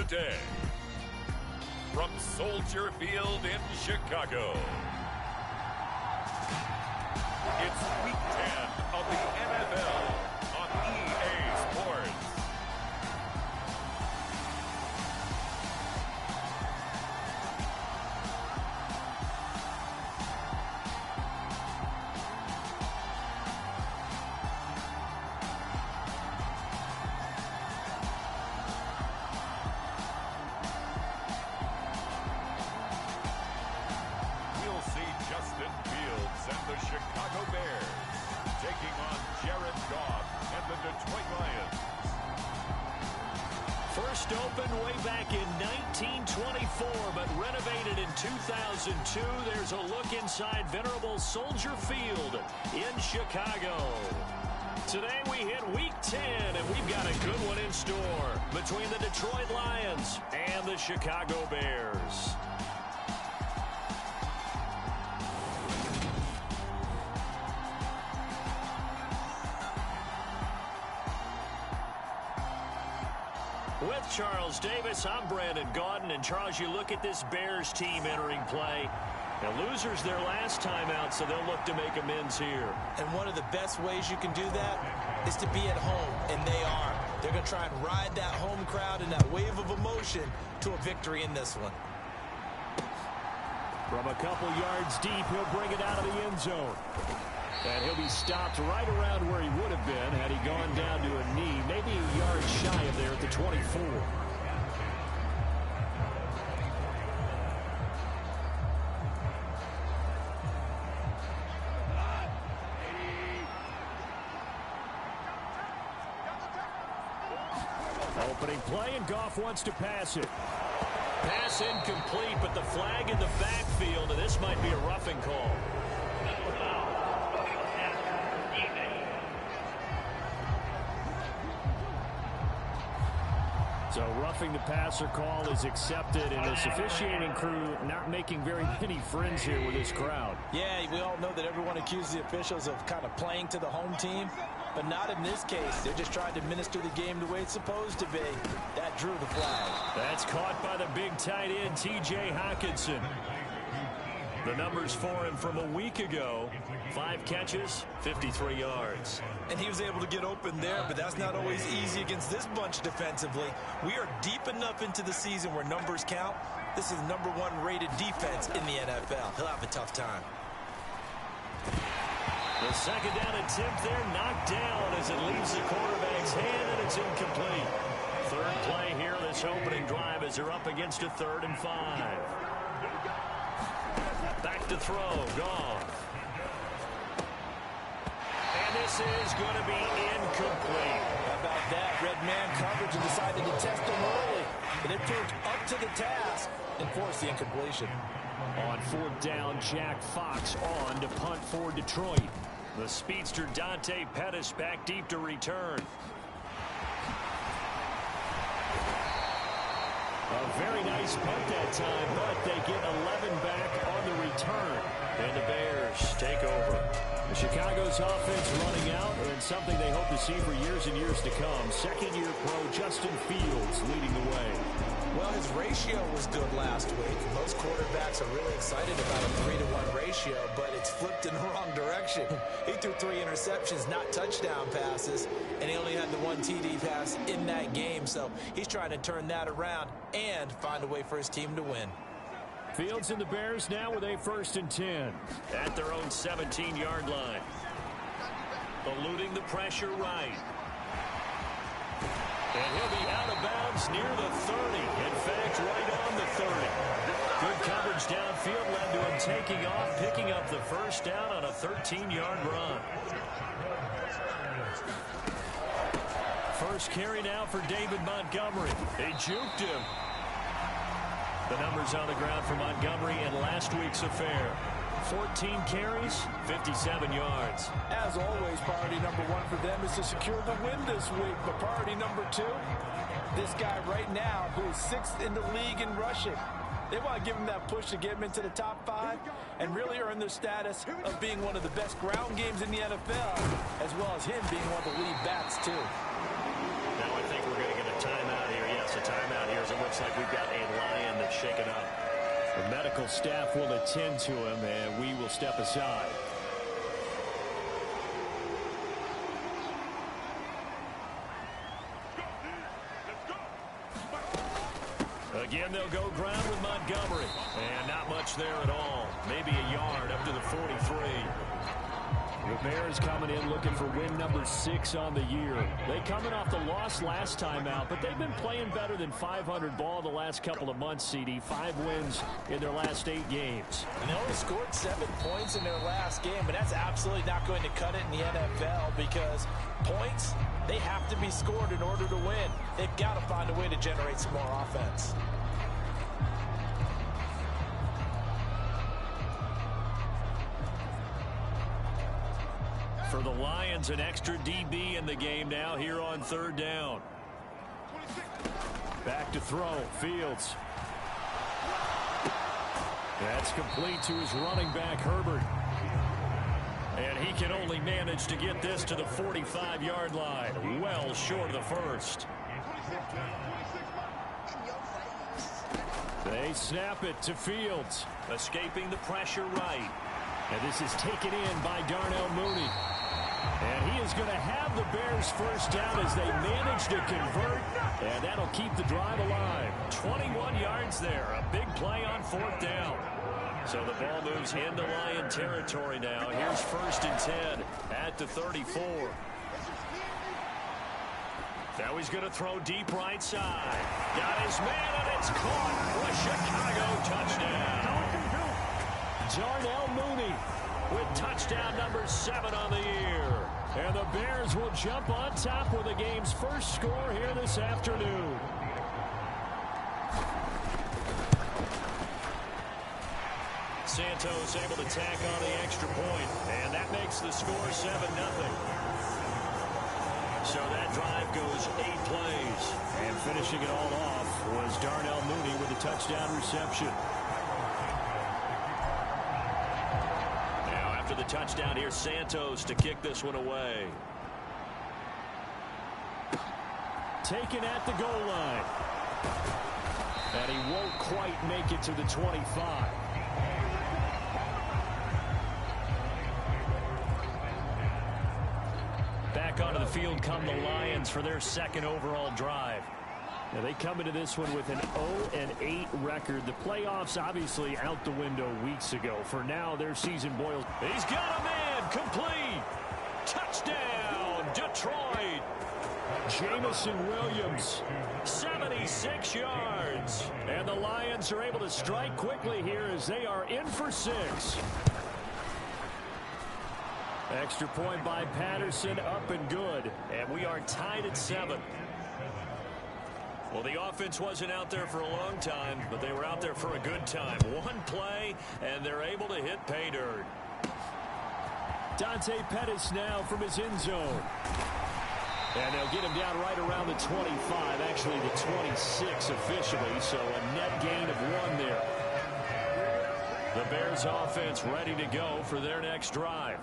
Speaker 1: day. From Soldier Field in Chicago, it's Week 10 of the NFL on EA Sports.
Speaker 4: First opened way back in 1924, but renovated in 2002. There's a look inside venerable Soldier Field in Chicago. Today we hit Week 10, and we've got a good one in store between the Detroit Lions and the Chicago Bears. With Charles Davis, I'm Brandon Gaudin. And Charles, you look at this Bears team entering play. The losers their last time out, so they'll look to make amends here.
Speaker 3: And one of the best ways you can do that is to be at home, and they are. They're going to try and ride that home crowd and that wave of emotion to a victory in this one.
Speaker 4: From a couple yards deep, he'll bring it out of the end zone. And he'll be stopped right around where he would have been had he gone down to a knee, maybe a yard shy of there at the 24. Opening play, and Goff wants to pass it. Pass incomplete, but the flag in the backfield, and this might be a roughing call. So roughing the passer call is accepted, and this officiating crew not making very many friends here with this crowd.
Speaker 3: Yeah, we all know that everyone accuses the officials of kind of playing to the home team, but not in this case. They're just trying to administer the game the way it's supposed to be. That drew the flag.
Speaker 4: That's caught by the big tight end, T.J. Hockenson. The numbers for him from a week ago: 5 catches, 53 yards.
Speaker 3: And he was able to get open there, but that's not always easy against this bunch defensively. We are deep enough into the season where numbers count. This is #1 rated defense in the NFL. He'll have a tough time.
Speaker 4: The second down attempt there knocked down as it leaves the quarterback's hand, and it's incomplete. Third play here this opening drive as they're up against a 3rd and 5. Back to throw, Goff. And this is going to be incomplete.
Speaker 3: How about that? Red man coverage and decided to test him early. But it proved up to the task and forced the incompletion.
Speaker 4: On 4th down, Jack Fox on to punt for Detroit. The speedster Dante Pettis back deep to return. A very nice punt that time, but they get 11 back on the return. And the Bears take over. The Chicago's offense running out, and something they hope to see for years and years to come. Second-year pro Justin Fields leading the way.
Speaker 3: Well, his ratio was good last week. Most quarterbacks are really excited about a 3-to-1 ratio, but it's flipped in the wrong direction. He threw 3 interceptions, not touchdown passes, and he only had the 1 TD pass in that game. So he's trying to turn that around and find a way for his team to win.
Speaker 4: Fields and the Bears now with a 1st and 10. At their own 17-yard line. Eluding the pressure right. And he'll be out of bounds near the 30. In fact, right on the 30. Good coverage downfield led to him taking off, picking up the 1st down on a 13-yard run. First carry now for David Montgomery. They juked him. The numbers on the ground for Montgomery in last week's affair. 14 carries, 57 yards.
Speaker 3: As always, priority #1 for them is to secure the win this week. But priority #2, this guy right now who is 6th in the league in rushing. They want to give him that push to get him into the top 5 and really earn their status of being one of the best ground games in the NFL, as well as him being one of the lead backs, too.
Speaker 4: Now I think we're going to get a timeout here. Yes, a timeout here, in which
Speaker 2: looks like we've got a Lion that's shaken up.
Speaker 4: The medical staff will attend to him, and we will step aside. Again, they'll go ground with Montgomery. And not much there at all. Maybe a yard up to the 43. The Bears coming in looking for win number 6 on the year. They coming off the loss last time out, but they've been playing better than 500 ball the last couple of months, CD. 5 wins in their last 8 games.
Speaker 3: And they only scored 7 points in their last game, but that's absolutely not going to cut it in the NFL because points, they have to be scored in order to win. They've got to find a way to generate some more offense.
Speaker 4: For the Lions, an extra DB in the game now here on 3rd down. Back to throw. Fields. That's complete to his running back, Herbert. And he can only manage to get this to the 45-yard line. Well short of the first. They snap it to Fields.
Speaker 2: Escaping the pressure right.
Speaker 4: And this is taken in by Darnell Mooney. And he is going to have the Bears first down as they manage to convert. And that'll keep the drive alive.
Speaker 2: 21 yards there. A big play on 4th down. So the ball moves into Lion territory now. Here's 1st and 10 at the 34. Now he's going to throw deep right side. Got his man, and it's caught for a Chicago touchdown.
Speaker 4: Darnell Mooney with touchdown number 7 on the year. And the Bears will jump on top with the game's first score here this afternoon.
Speaker 2: Santos able to tack on the extra point, and that makes the score 7-0. So that drive goes 8 plays.
Speaker 4: And finishing it all off was Darnell Mooney with a touchdown reception.
Speaker 2: Now after the touchdown, here's Santos to kick this one away.
Speaker 4: Taken at the goal line. And he won't quite make it to the 25. Back onto the field come the Lions for their 2nd overall drive. Now they come into this one with an 0-8 record. The playoffs obviously out the window weeks ago. For now, their season boils.
Speaker 2: He's got a man. Complete. Touchdown, Detroit.
Speaker 4: Jamison Williams,
Speaker 2: 76 yards.
Speaker 4: And the Lions are able to strike quickly here as they are in for 6. Extra point by Patterson, up and good.
Speaker 2: And we are tied at 7. Well, the offense wasn't out there for a long time, but they were out there for a good time. One play, and they're able to hit pay dirt.
Speaker 4: Dante Pettis now from his end zone. And they'll get him down right around the 25, actually the 26 officially, so a net gain of 1 there. The Bears offense ready to go for their next drive.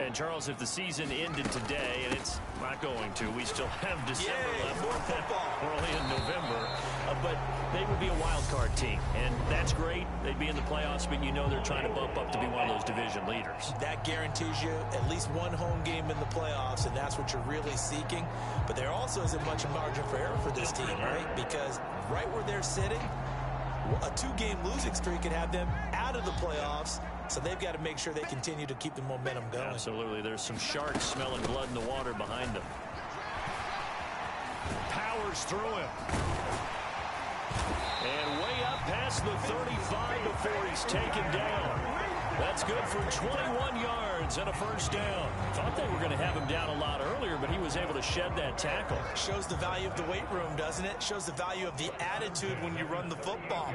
Speaker 2: And, Charles, if the season ended today, and it's not going to, we still have December left.
Speaker 3: More football.
Speaker 2: We're only in November. But they would be a wild card team, and that's great. They'd be in the playoffs, but you know they're trying to bump up to be one of those division leaders.
Speaker 3: That guarantees you at least one home game in the playoffs, and that's what you're really seeking. But there also isn't much margin for error for this team, right? Because right where they're sitting, a 2-game losing streak could have them out of the playoffs. So they've got to make sure they continue to keep the momentum going.
Speaker 2: Absolutely. There's some sharks smelling blood in the water behind them.
Speaker 4: Powers through him. And way up past the 35 before he's taken down. That's good for 21 yards and a first down.
Speaker 2: Thought they were going to have him down a lot earlier, but he was able to shed that tackle.
Speaker 3: Shows the value of the weight room, doesn't it? Shows the value of the attitude when you run the football.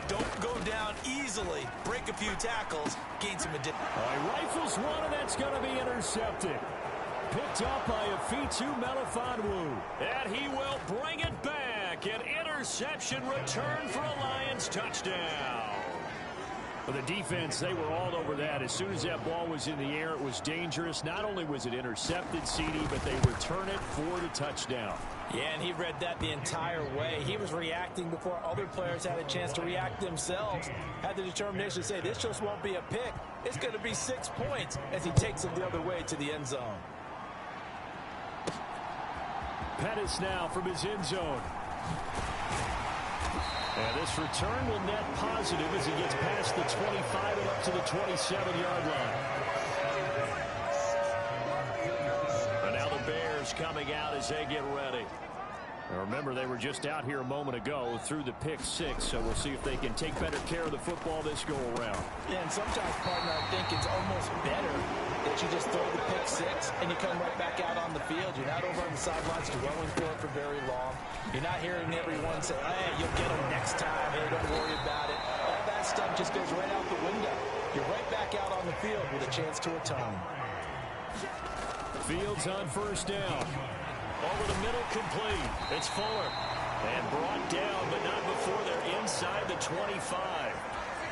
Speaker 3: Don't go down easily. Break a few tackles. Gain some additional.
Speaker 4: Rifles one, and that's going to be intercepted. Picked up by Afitu Melifonwu.
Speaker 2: And he will bring it back. An interception return for a Lions touchdown.
Speaker 4: Well, the defense, they were all over that. As soon as that ball was in the air, it was dangerous. Not only was it intercepted, CD, but they return it for the touchdown.
Speaker 3: Yeah, and he read that the entire way. He was reacting before other players had a chance to react themselves. Had the determination to say, this just won't be a pick. It's going to be 6 points as he takes it the other way to the end zone.
Speaker 4: Pettis now from his end zone. And this return will net positive as he gets past the 25 and up to the 27-yard line. And now the Bears coming out as they get ready. Now remember, they were just out here a moment ago through the pick 6, so we'll see if they can take better care of the football this go-around.
Speaker 3: Yeah, and sometimes, partner, I think it's almost better that you just throw the pick 6 and you come right back out on the field. You're not over on the sidelines dwelling for it for very long. You're not hearing everyone say, hey, you'll get them next time. Hey, don't worry about it. All that stuff just goes right out the window. You're right back out on the field with a chance to atone.
Speaker 4: Fields on first down. Over the middle, complete. It's Fuller. And brought down, but not before they're inside the 25.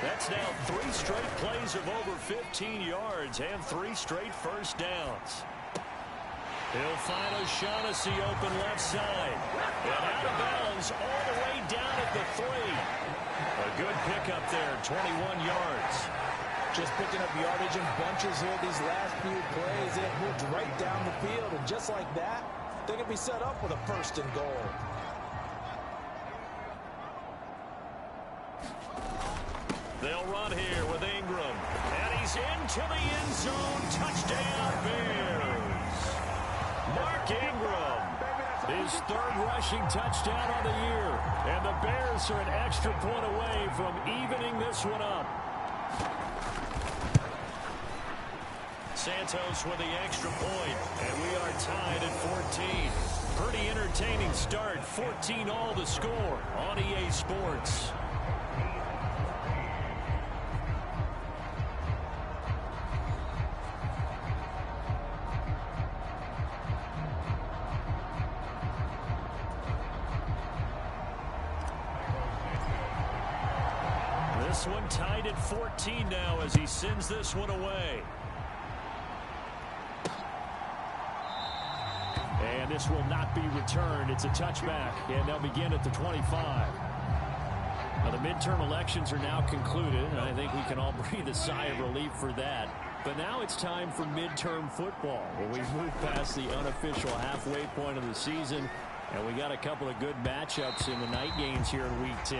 Speaker 4: That's now 3 straight plays of over 15 yards and 3 straight first downs. He'll find O'Shaughnessy open left side. And out of bounds all the way down at the 3. A good pickup there, 21 yards.
Speaker 3: Just picking up yardage in bunches here these last few plays. It moved right down the field, and just like that, they can be set up with a 1st and goal.
Speaker 2: They'll run here with Ingram. And he's into the end zone. Touchdown, Bears. Mark Ingram.
Speaker 4: His 3rd rushing touchdown on the year. And the Bears are an extra point away from evening this one up.
Speaker 2: Santos with the extra point, and we are tied at 14. Pretty entertaining start. 14 all the score on EA Sports. This one tied at 14 now as he sends this one away.
Speaker 4: And this will not be returned. It's a touchback, and they'll begin at the 25. Now, the midterm elections are now concluded, and I think we can all breathe a sigh of relief for that. But now it's time for midterm football, where we move past the unofficial halfway point of the season, and we got a couple of good matchups in the night games here in Week 10.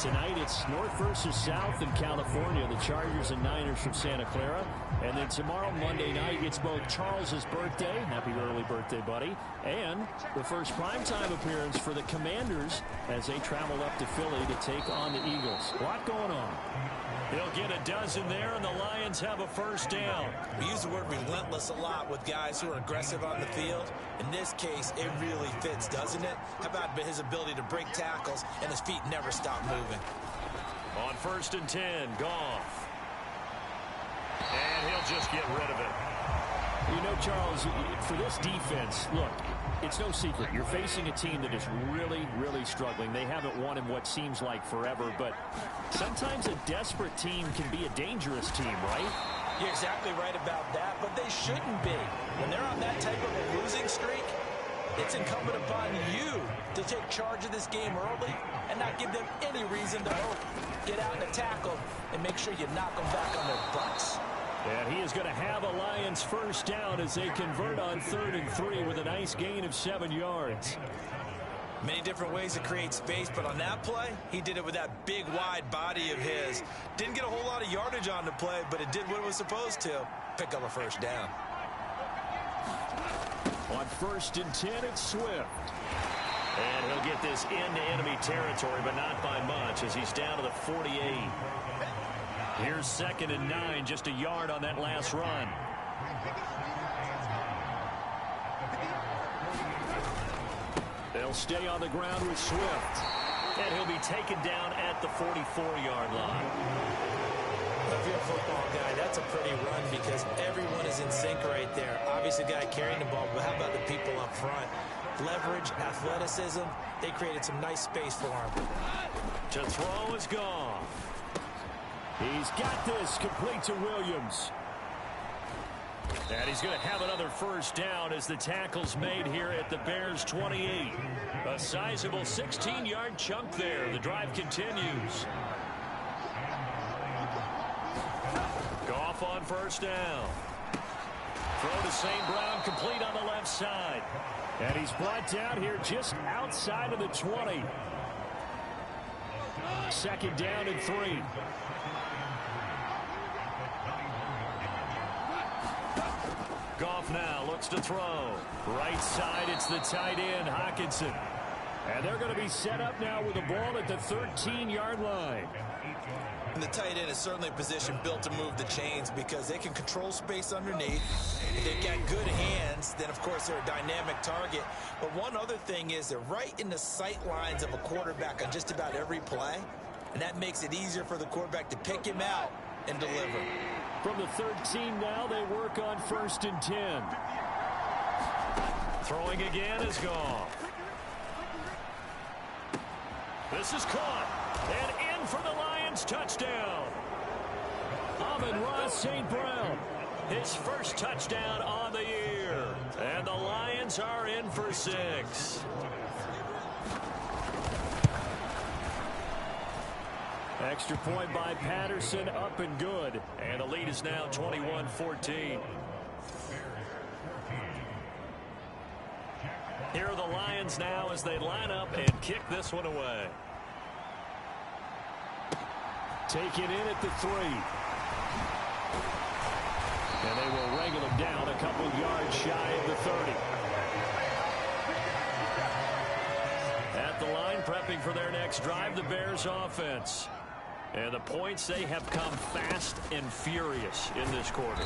Speaker 4: Tonight it's North versus South in California, the Chargers and Niners from Santa Clara. And then tomorrow, Monday night, it's both Charles's birthday, happy early birthday, buddy, and the first primetime appearance for the Commanders as they travel up to Philly to take on the Eagles. A lot going on.
Speaker 2: He'll get a dozen there, and the Lions have a 1st down.
Speaker 3: We use the word relentless a lot with guys who are aggressive on the field. In this case, it really fits, doesn't it? How about his ability to break tackles and his feet never stop moving?
Speaker 2: On 1st and 10, Goff. And he'll just get rid of it.
Speaker 4: You know, Charles, for this defense, look, it's no secret. You're facing a team that is really, really struggling. They haven't won in what seems like forever, but sometimes a desperate team can be a dangerous team, right?
Speaker 3: You're exactly right about that, but they shouldn't be. When they're on that type of a losing streak, it's incumbent upon you to take charge of this game early and not give them any reason to hope. Get out and tackle and make sure you knock them back on their butts.
Speaker 4: And he is going to have a Lions 1st down as they convert on 3rd and 3 with a nice gain of 7 yards.
Speaker 3: Many different ways to create space, but on that play, he did it with that big, wide body of his. Didn't get a whole lot of yardage on the play, but it did what it was supposed to. Pick up a 1st down.
Speaker 4: On 1st and 10, it's Swift.
Speaker 2: And he'll get this into enemy territory, but not by much as he's down to the 48. Here's 2nd and 9, just a yard on that last run.
Speaker 4: They'll stay on the ground with Swift.
Speaker 2: And he'll be taken down at the 44-yard line.
Speaker 3: If you're a football guy, that's a pretty run because everyone is in sync right there. Obviously, the guy carrying the ball, but how about the people up front? Leverage, athleticism, they created some nice space for him.
Speaker 2: To throw is Goff.
Speaker 4: He's got this complete to Williams. And he's going to have another first down as the tackle's made here at the Bears' 28. A sizable 16-yard chunk there. The drive continues. Goff on first down. Throw to St. Brown, complete on the left side. And he's brought down here just outside of the 20. Second down and 3. Goff now looks to throw. Right side, it's the tight end, Hockenson. And they're going to be set up now with the ball at the 13-yard line.
Speaker 3: And the tight end is certainly a position built to move the chains because they can control space underneath. They've got good hands. Then, of course, they're a dynamic target. But one other thing is they're right in the sight lines of a quarterback on just about every play. And that makes it easier for the quarterback to pick him out and deliver.
Speaker 4: From the 13 now, they work on first and 10. Throwing again is Goff. This is caught. And in for the Lions touchdown. Amon-Ra St. Brown. His first touchdown on the year. And the Lions are in for 6. Extra point by Patterson, up and good. And the lead is now 21-14. Here are the Lions now as they line up and kick this one away. Take it in at the 3. And they will wrangle him down a couple of yards shy of the 30. At the line, prepping for their next drive, the Bears offense. And the points, they have come fast and furious in this quarter.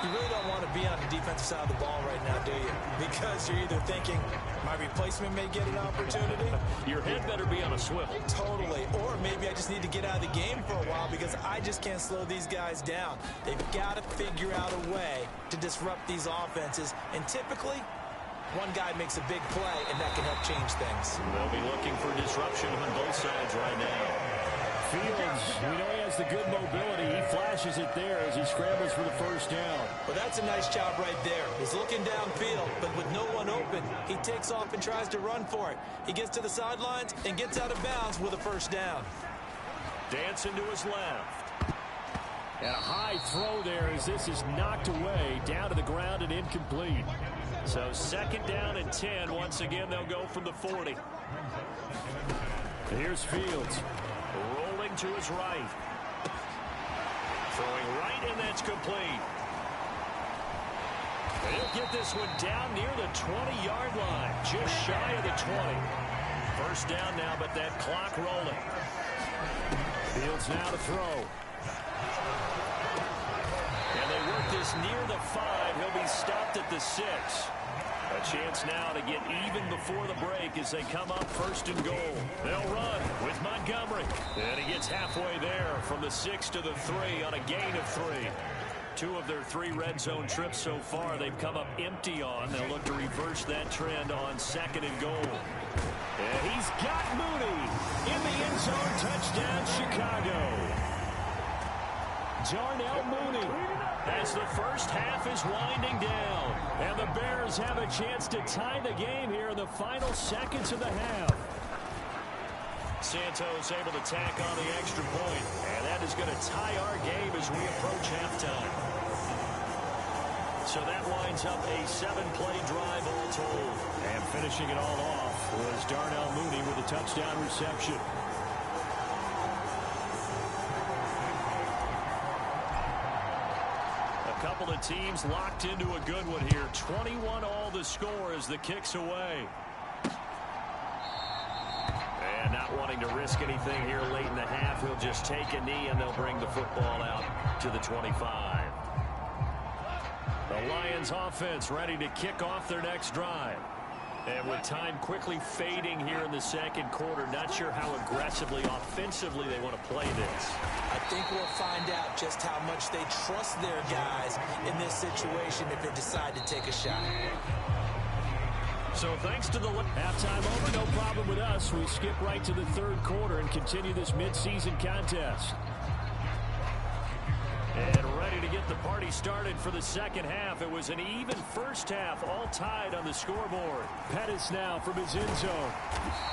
Speaker 3: You really don't want to be on the defensive side of the ball right now, do you? Because you're either thinking, my replacement may get an opportunity.
Speaker 4: Your head better be on a swivel.
Speaker 3: Totally. Or maybe I just need to get out of the game for a while because I just can't slow these guys down. They've got to figure out a way to disrupt these offenses. And typically, one guy makes a big play, and that can help change things.
Speaker 4: They'll be looking for disruption on both sides right now. Fields, we know he has the good mobility. He flashes it there as he scrambles for the first down.
Speaker 3: Well, that's a nice job right there. He's looking downfield, but with no one open, he takes off and tries to run for it. He gets to the sidelines and gets out of bounds with a first down.
Speaker 4: Dancing to his left. And a high throw there as this is knocked away, down to the ground and incomplete. So second down and 10. Once again, they'll go from the 40. Here's Fields. Rolling to his right. Throwing right, and that's complete. And he'll get this one down near the 20-yard line, just shy of the 20. First down now, but that clock rolling. Fields now to throw. And they work this near the 5. He'll be stopped at the 6. A chance now to get even before the break as they come up first and goal. They'll run with Montgomery. And he gets halfway there from the 6 to the 3 on a gain of 3. 2 of their 3 red zone trips so far they've come up empty on. They'll look to reverse that trend on second and goal. And he's got Mooney in the end zone. Touchdown, Chicago. Darnell Mooney as the first half is winding down. And the Bears have a chance to tie the game here in the final seconds of the half. Santos able to tack on the extra point. And that is going to tie our game as we approach halftime. So that winds up a 7-play drive all told. And finishing it all off was Darnell Mooney with a touchdown reception. A couple of teams locked into a good one here. 21 all the score as the kick's away. And not wanting to risk anything here late in the half, he'll just take a knee and they'll bring the football out to the 25. The Lions offense ready to kick off their next drive. And with time quickly fading here in the second quarter, not sure how aggressively, offensively they want to play this.
Speaker 3: I think we'll find out just how much they trust their guys in this situation if they decide to take a shot.
Speaker 4: So thanks to the halftime over, no problem with us. We skip right to the third quarter and continue this midseason contest. get the party started for the second half. It was an even first half, all tied on the scoreboard. Pettis now from his end zone.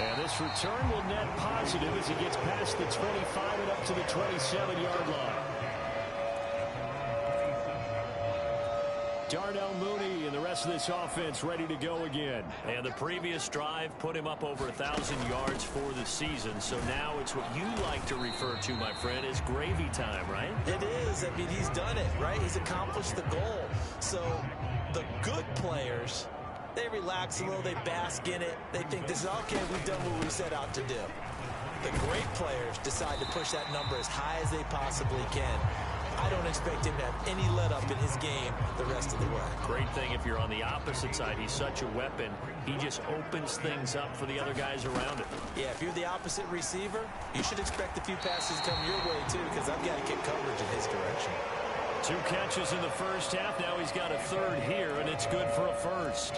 Speaker 4: And this return will net positive as he gets past the 25 and up to the 27-yard line. Darnell Mooney and the rest of this offense ready to go again.
Speaker 2: And the previous drive put him up over 1,000 yards for the season. So now it's what you like to refer to, my friend, as gravy time, right?
Speaker 3: It is. I mean, he's done it, right? He's accomplished the goal. So the good players, they relax a little, they bask in it. They think this is okay, we've done what we set out to do. The great players decide to push that number as high as they possibly can. I don't expect him to have any let-up in his game the rest of the way.
Speaker 2: Great thing if you're on the opposite side. He's such a weapon. He just opens things up for the other guys around him.
Speaker 3: Yeah, if you're the opposite receiver, you should expect a few passes come your way, too, because I've got to get coverage in his direction.
Speaker 2: 2 catches in the first half. Now he's got a third here, and it's good for a first.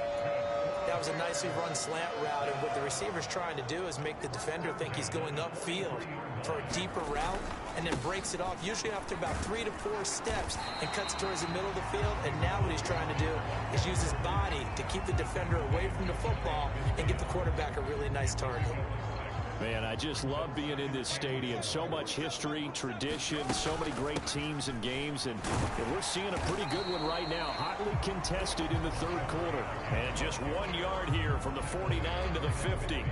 Speaker 3: That was a nicely run slant route, and what the receiver's trying to do is make the defender think he's going upfield for a deeper route, and then breaks it off, usually after about 3 to 4 steps, and cuts towards the middle of the field. And now what he's trying to do is use his body to keep the defender away from the football and give the quarterback a really nice target.
Speaker 4: Man, I just love being in this stadium. So much history, tradition, so many great teams and games, and we're seeing a pretty good one right now. Hotly contested in the third quarter.
Speaker 2: And just 1 yard here from the 49 to the 50.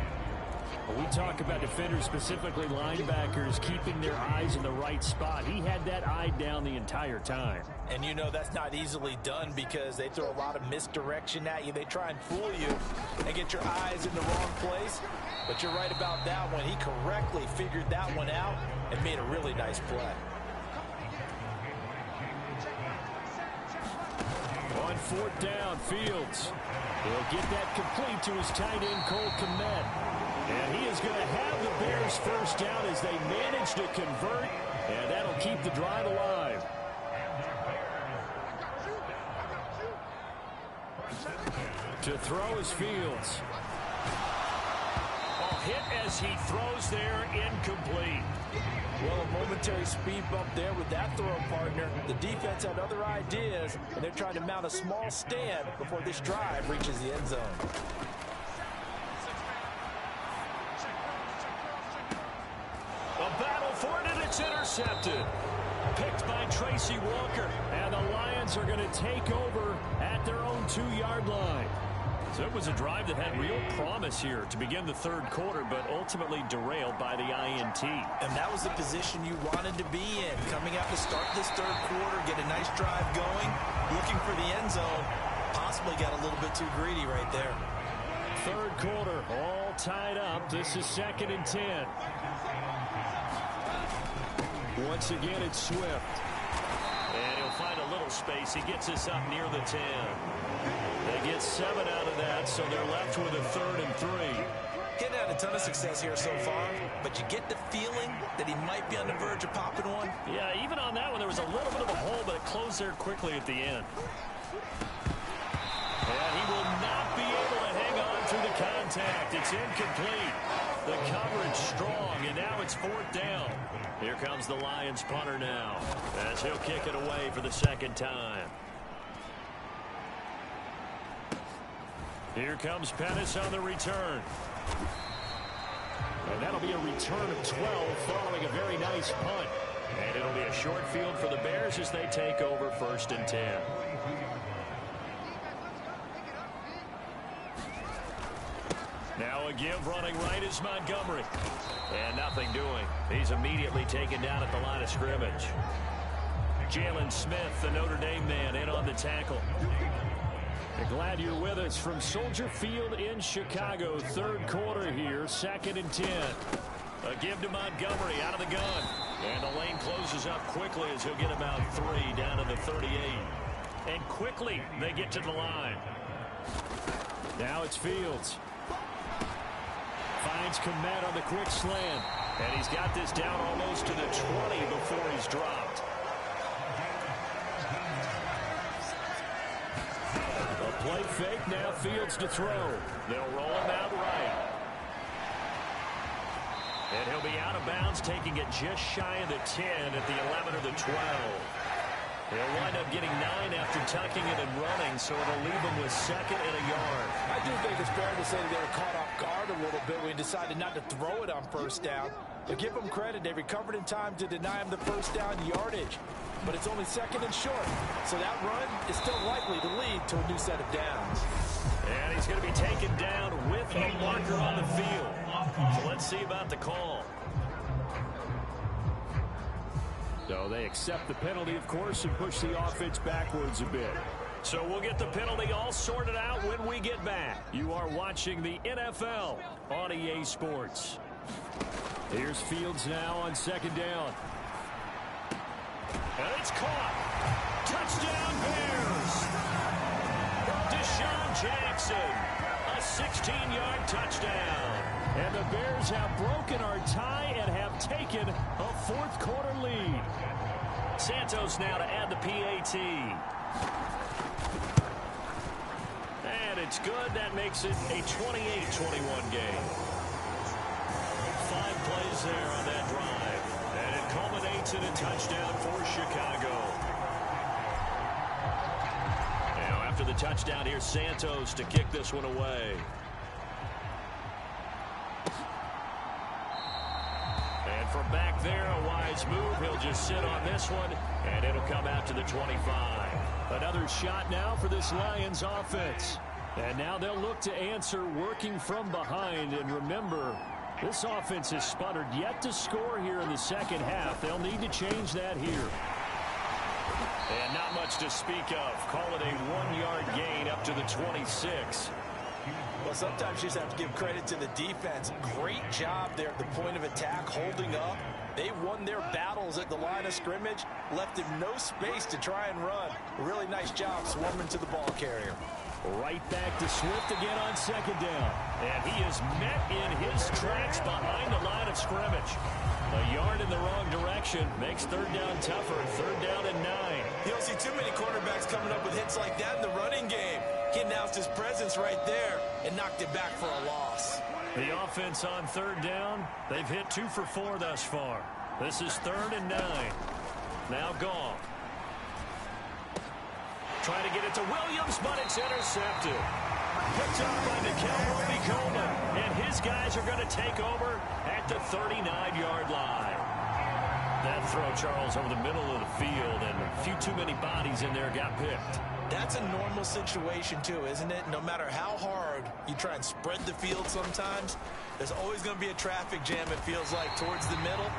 Speaker 4: When we talk about defenders, specifically linebackers, keeping their eyes in the right spot, he had that eye down the entire time.
Speaker 3: And you know that's not easily done because they throw a lot of misdirection at you. They try and fool you and get your eyes in the wrong place. But you're right about that one. He correctly figured that one out and made a really nice play.
Speaker 4: On 4th down, Fields. He'll get that complete to his tight end, Cole Kmet. And he is going to have the Bears first down as they manage to convert, and that'll keep the drive alive. To throw is Fields.
Speaker 2: Hit as he throws there, incomplete.
Speaker 3: Well, a momentary speed bump there with that throw partner. The defense had other ideas, and they're trying to mount a small stand before this drive reaches the end zone.
Speaker 2: A battle for it, and it's intercepted.
Speaker 4: Picked by Tracy Walker. And the Lions are going to take over at their own 2-yard line.
Speaker 2: So it was a drive that had real promise here to begin the third quarter, but ultimately derailed by the INT.
Speaker 3: And that was the position you wanted to be in. Coming out to start this third quarter, get a nice drive going, looking for the end zone. Possibly got a little bit too greedy right there.
Speaker 4: Third quarter, all tied up. This is 2nd and 10. Once again, it's Swift.
Speaker 2: And he'll find a little space. He gets us up near the 10. They get 7 out of that, so they're left with a 3rd and 3.
Speaker 3: Getting had a ton of success here so far, but you get the feeling that he might be on the verge of popping one.
Speaker 2: Yeah, even on that one, there was a little bit of a hole, but it closed there quickly at the end. And he will not be able to hang on through the contact. It's incomplete. The coverage strong, and now it's 4th down. Here comes the Lions punter now, as he'll kick it away for the 2nd time.
Speaker 4: Here comes Pettis on the return. And that'll be a return of 12 following a very nice punt.
Speaker 2: And it'll be a short field for the Bears as they take over 1st and 10.
Speaker 4: Now a give running right is Montgomery.
Speaker 2: And nothing doing. He's immediately taken down at the line of scrimmage.
Speaker 4: Jalen Smith, the Notre Dame man, in on the tackle. Glad you're with us from Soldier Field in Chicago. Third quarter here, 2nd and 10.
Speaker 2: A give to Montgomery out of the gun. And the lane closes up quickly as he'll get about 3 down to the 38.
Speaker 4: And quickly they get to the line. Now it's Fields. Finds Kmet on the quick slant.
Speaker 2: And he's got this down almost to the 20 before he's dropped.
Speaker 4: Play fake, now Fields to throw.
Speaker 2: They'll roll him out right. And he'll be out of bounds, taking it just shy of the 10 at the 11 or the 12.
Speaker 4: He'll wind up getting 9 after tucking it and running, so it'll leave him with 2nd and a yard.
Speaker 3: I do think it's fair to say that they were caught off guard a little bit when he decided not to throw it on first down. But give them credit, they recovered in time to deny him the first down yardage. But it's only 2nd and short, so that run is still likely to lead to a new set of downs.
Speaker 4: And he's going to be taken down with a marker on the field. So let's see about the call. So they accept the penalty, of course, and push the offense backwards a bit. So we'll get the penalty all sorted out when we get back. You are watching the NFL on EA Sports. Here's Fields now on 2nd down. And it's caught. Touchdown, Bears. Deshaun Jackson, a 16-yard touchdown. And the Bears have broken our tie and have taken a 4th quarter lead. Santos now to add the PAT. And it's good. That makes it a 28-21 game. 5 plays there on that drive. And it culminates in a touchdown for Chicago. Now after the touchdown, here's Santos to kick this one away. And from back there, a wise move. He'll just sit on this one, and it'll come out to the 25. Another shot now for this Lions offense. And now they'll look to answer working from behind. And remember, this offense has sputtered yet to score here in the second half. They'll need to change that here. And not much to speak of. Call it a 1-yard gain up to the 26.
Speaker 3: Well, sometimes you just have to give credit to the defense. Great job there at the point of attack, holding up. They won their battles at the line of scrimmage, left him no space to try and run. Really nice job swarming to the ball carrier.
Speaker 4: Right back to Swift again on 2nd down. And he is met in his tracks behind the line of scrimmage. A yard in the wrong direction makes 3rd down tougher. 3rd down and 9.
Speaker 3: You don't see too many quarterbacks coming up with hits like that in the running game. He announced his presence right there and knocked it back for a loss.
Speaker 4: The offense on 3rd down, they've hit 2 for 4 thus far. This is 3rd and 9. Now Goff. Trying to get it to Williams, but it's intercepted. Picked up by Nikel Roby-Coleman, and his guys are going to take over at the 39-yard line. That throw, Charles, over the middle of the field, and a few too many bodies in there got picked.
Speaker 3: That's a normal situation, too, isn't it? No matter how hard you try and spread the field sometimes, there's always going to be a traffic jam, it feels like, towards the middle.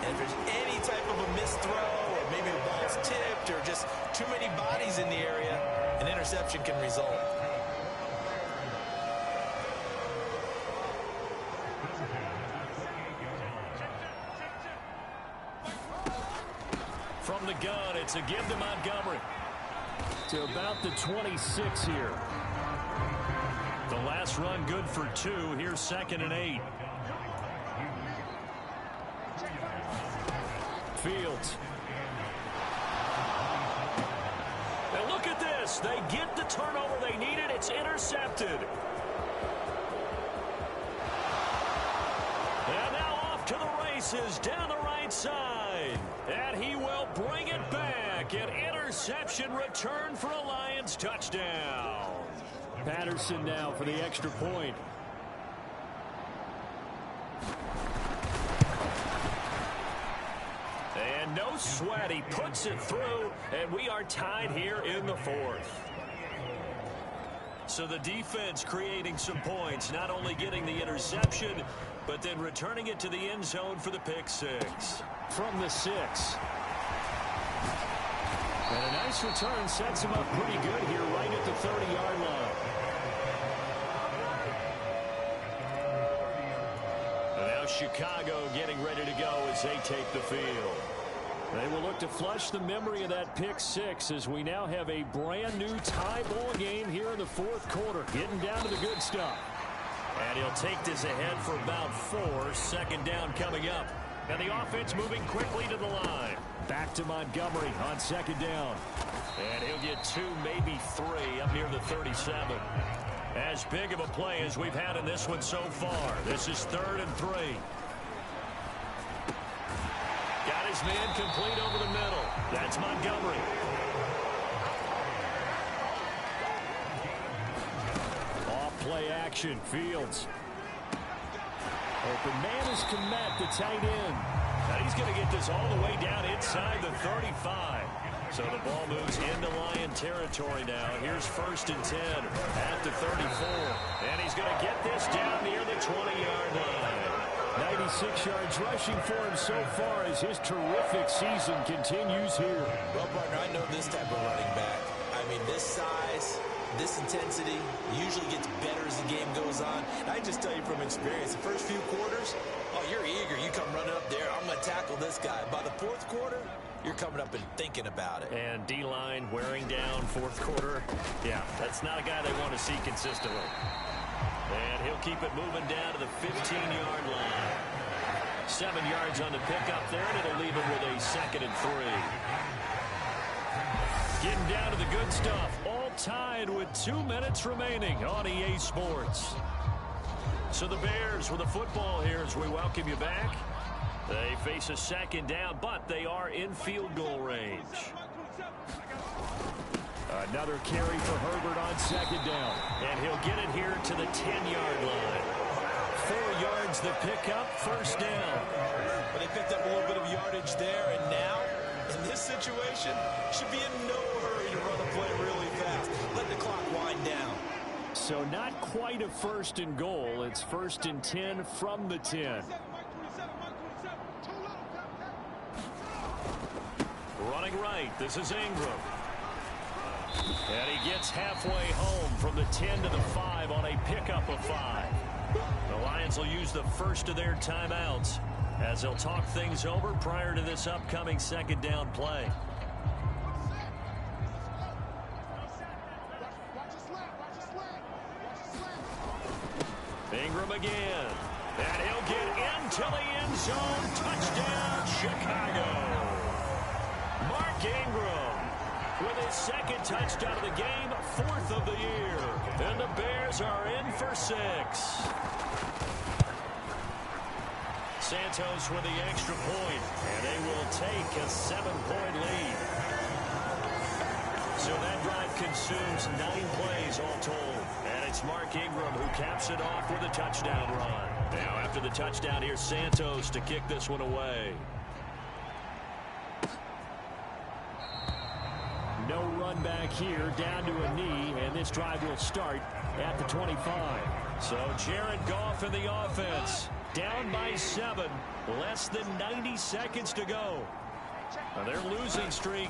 Speaker 3: And if there's any type of a missed throw, or maybe the ball's tipped, or just too many bodies in the area, an interception can result.
Speaker 4: From the gun, it's a give to Montgomery. To about the 26 here. The last run good for 2. Here's 2nd and 8. Fields. And look at this. They get the turnover they needed. It's intercepted. And now off to the races down the right side. And he will bring it back. An interception return for a Lions touchdown. Patterson now for the extra point. And no sweat. He puts it through, and we are tied here in the 4th. So the defense creating some points, not only getting the interception, but then returning it to the end zone for the pick 6. From the 6. And a nice return sets him up pretty good here right at the 30-yard line. And now Chicago getting ready to go as they take the field. They will look to flush the memory of that pick 6 as we now have a brand new tie ball game here in the 4th quarter. Getting down to the good stuff. And he'll take this ahead for about 4. 2nd down coming up. And the offense moving quickly to the line. Back to Montgomery on 2nd down. And he'll get 2, maybe 3 up near the 37. As big of a play as we've had in this one so far. This is 3rd and 3. Got his man complete over the middle. That's Montgomery. play action. Fields. Open man is Komet, the tight end.
Speaker 2: Now he's going to get this all the way down inside the 35. So the ball moves into Lion territory now. Here's 1st and 10 at the 34. And he's going to get this down near the 20-yard line.
Speaker 4: 96 yards rushing for him so far as his terrific season continues here.
Speaker 3: Well, partner, I know this type of running back. I mean, this size, this intensity usually gets better as the game goes on. And I just tell you from experience, the first few quarters, oh, you're eager. You come running up there. I'm going to tackle this guy. By the 4th quarter, you're coming up and thinking about it.
Speaker 2: And D-line wearing down 4th quarter. Yeah, that's not a guy they want to see consistently. And he'll keep it moving down to the 15-yard line. 7 yards on the pickup there, and it'll leave him with a 2nd and 3. Getting down to the good stuff. All tied with 2 minutes remaining on EA Sports. So the Bears with the football here as we welcome you back. They face a 2nd down, but they are in field goal range.
Speaker 4: Another carry for Herbert on 2nd down.
Speaker 2: And he'll get it here to the 10-yard line. 4 yards the pickup, 1st down.
Speaker 3: But they picked up a little bit of yardage there, and now, in this situation, should be in no hurry to run a play really fast. Let the clock wind down.
Speaker 4: So not quite a 1st and goal. It's 1st and 10 from the 10.
Speaker 2: Running right, this is Ingram. And he gets halfway home from the 10 to the 5 on a pickup of 5. The Lions will use the first of their timeouts as they'll talk things over prior to this upcoming 2nd down play. Ingram again. And he'll get into the end zone. Touchdown, Chicago. Mark Ingram with his 2nd touchdown of the game, 4th of the year. And the Bears are in for 6. Santos with the extra point, and they will take a 7-point lead. So that drive consumes 9 plays all told. And it's Mark Ingram who caps it off with a touchdown run. Now after the touchdown, here's Santos to kick this one away.
Speaker 4: No run back here, down to a knee, and this drive will start at the 25.
Speaker 2: So Jared Goff in the offense, down by 7, less than 90 seconds to go. Now their losing streak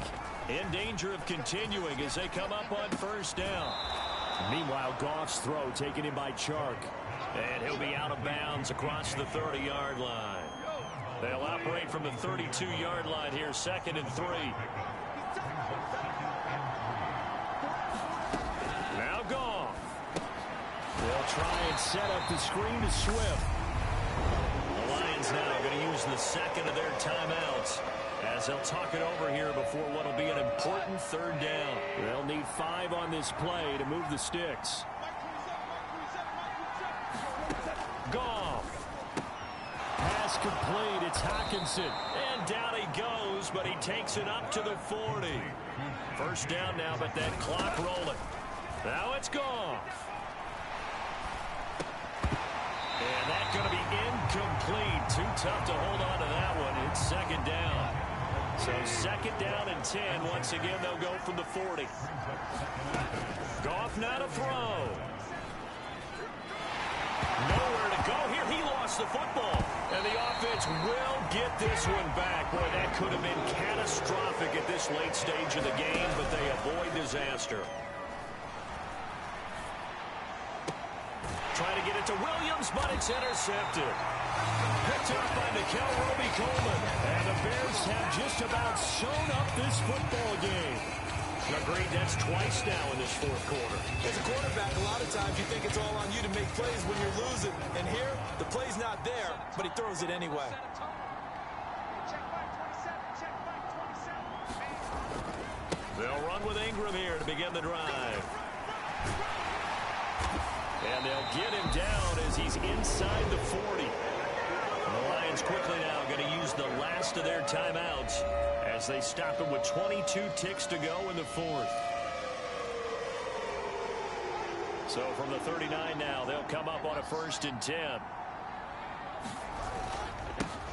Speaker 2: in danger of continuing as they come up on 1st down.
Speaker 4: Meanwhile, Goff's throw taken in by Chark.
Speaker 2: And he'll be out of bounds across the 30-yard line. They'll operate from the 32-yard line here, 2nd and 3. Now Goff.
Speaker 4: They'll try and set up the screen to Swift.
Speaker 2: The Lions now going to use the 2nd of their timeouts as they'll talk it over here before what will be an important 3rd down.
Speaker 4: They'll need 5 on this play to move the sticks.
Speaker 2: Goff.
Speaker 4: Pass complete. It's Hockenson.
Speaker 2: And down he goes, but he takes it up to the 40. 1st down now, but that clock rolling. Now it's Goff. And that's going to be incomplete. Too tough to hold on to that one. It's 2nd down. So 2nd down and 10. Once again, they'll go from the 40. Goff now to throw. Nowhere to go here. He lost the football. And the offense will get this one back. Boy, that could have been catastrophic at this late stage of the game, but they avoid disaster. Trying to get it to Williams, but it's intercepted. Picked up by Nikel Roby-Coleman. And the Bears have just about sewn up this football game. Agreed, that's twice now in this 4th quarter.
Speaker 3: As a quarterback, a lot of times you think it's all on you to make plays when you're losing. And here, the play's not there, but he throws it anyway.
Speaker 2: They'll run with Ingram here to begin the drive. And they'll get him down as he's inside the 40. And the Lions quickly now going to use the last of their timeouts as they stop him with 22 ticks to go in the 4th. So from the 39 now, they'll come up on a 1st and 10.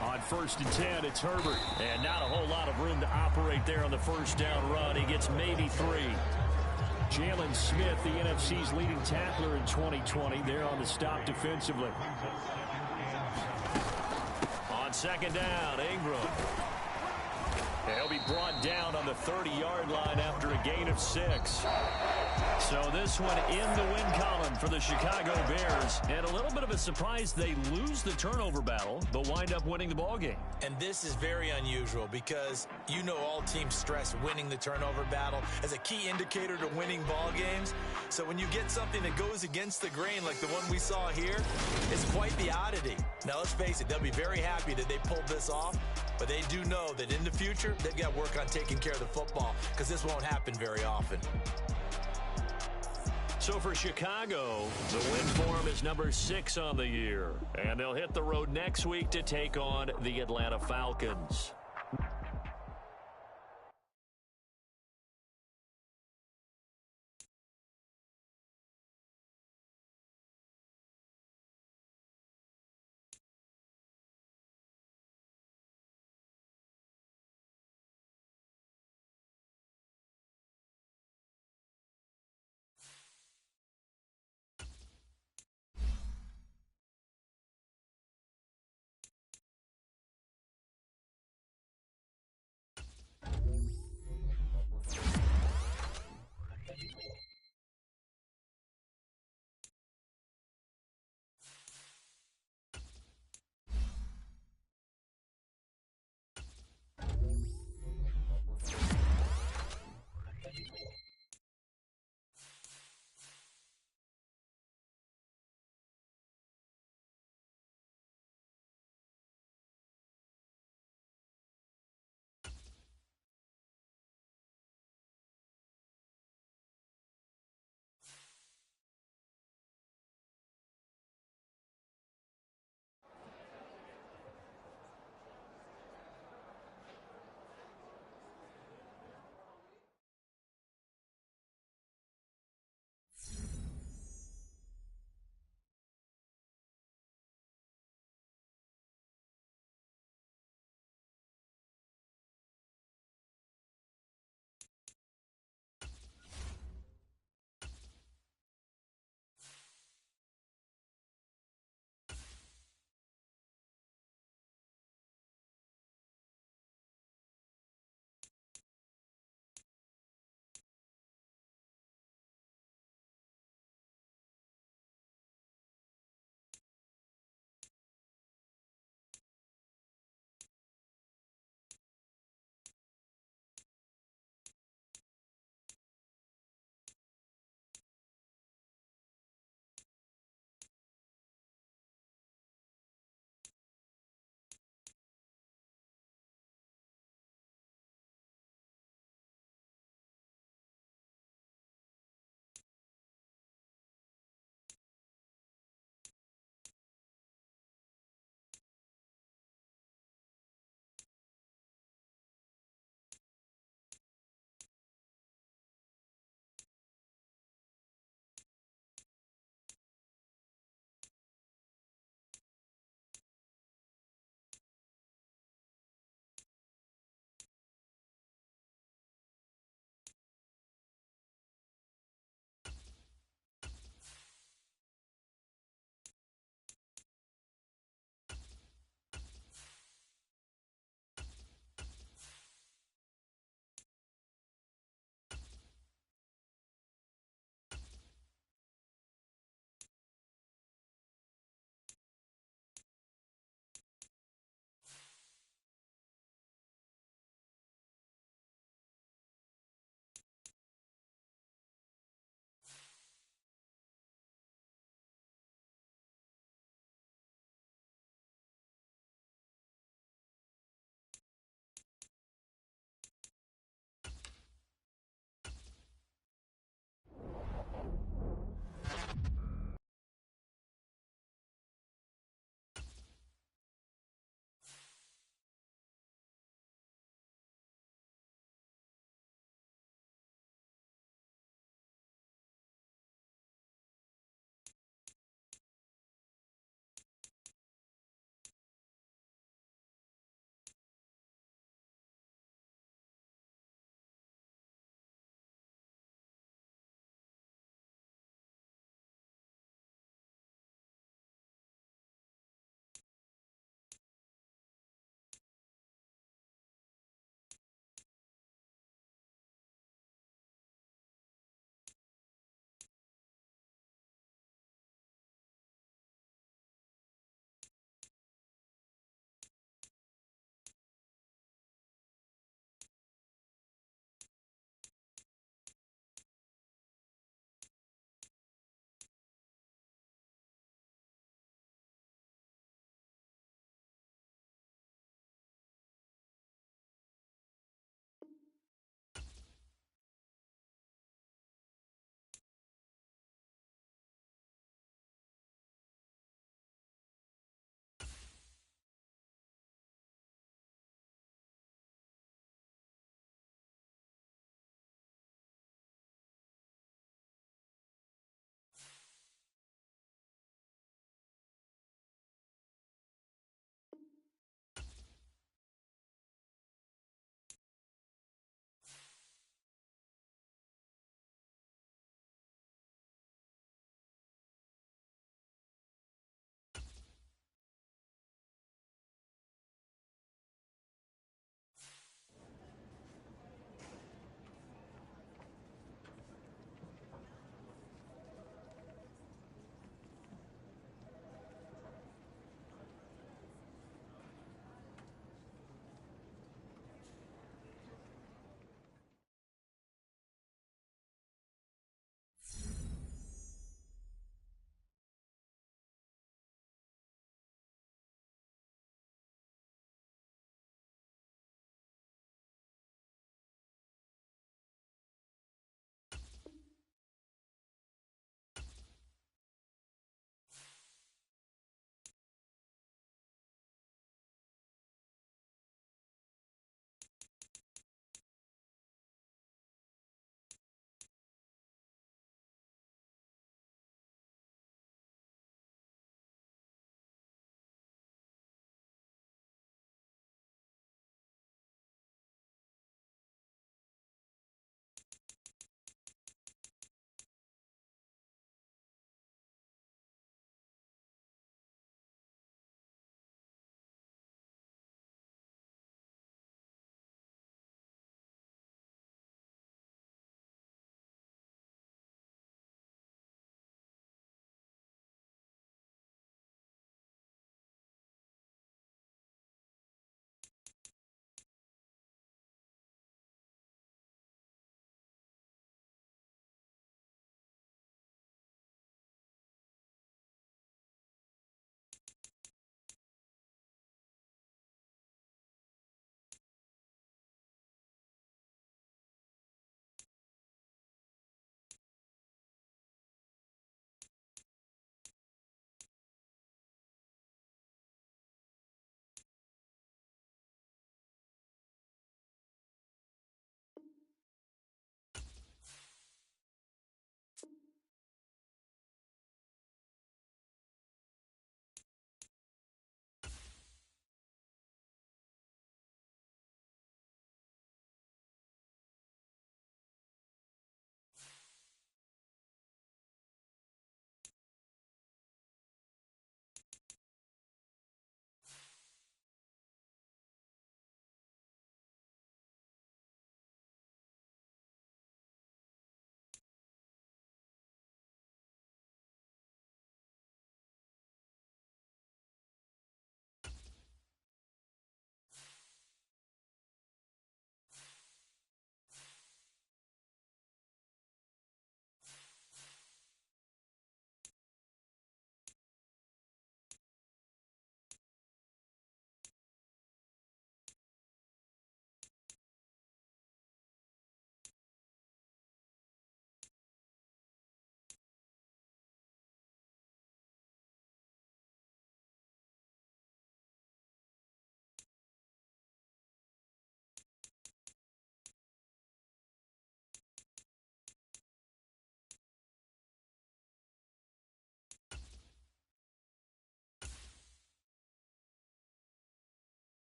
Speaker 2: On 1st and 10, it's Herbert. And not a whole lot of room to operate there on the first down run. He gets maybe 3. Jalen Smith, the NFC's leading tackler in 2020, there on the stop defensively. On 2nd down, Ingram. He'll be brought down on the 30-yard line after a gain of 6. So this one in the win column for the Chicago Bears. And a little bit of a surprise, they lose the turnover battle, but wind up winning the ballgame.
Speaker 3: And this is very unusual because you know all teams stress winning the turnover battle as a key indicator to winning ball games. So when you get something that goes against the grain like the one we saw here, it's quite the oddity. Now let's face it, they'll be very happy that they pulled this off, but they do know that in the future, they've got to work on taking care of the football because this won't happen very often.
Speaker 2: So for Chicago, the win for them is number 6 on the year. And they'll hit the road next week to take on the Atlanta Falcons.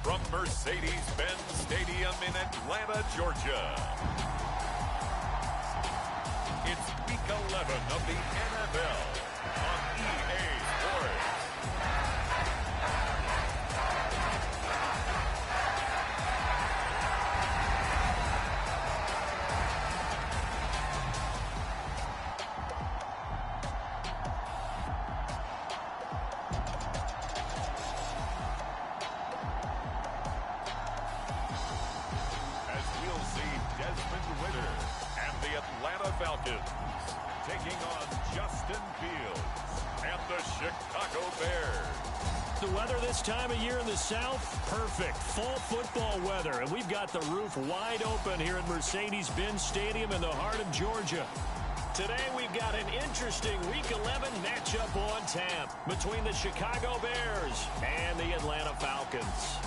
Speaker 1: from Mercedes-Benz Stadium in Atlanta, Georgia. It's Week 11 of the NFL on EA Sports. Taking on Justin Fields and the Chicago Bears.
Speaker 4: The weather this time of year in the South, perfect. Fall football weather, and we've got the roof wide open here at Mercedes-Benz Stadium in the heart of Georgia. Today we've got an interesting Week 11 matchup on tap between the Chicago Bears and the Atlanta Falcons.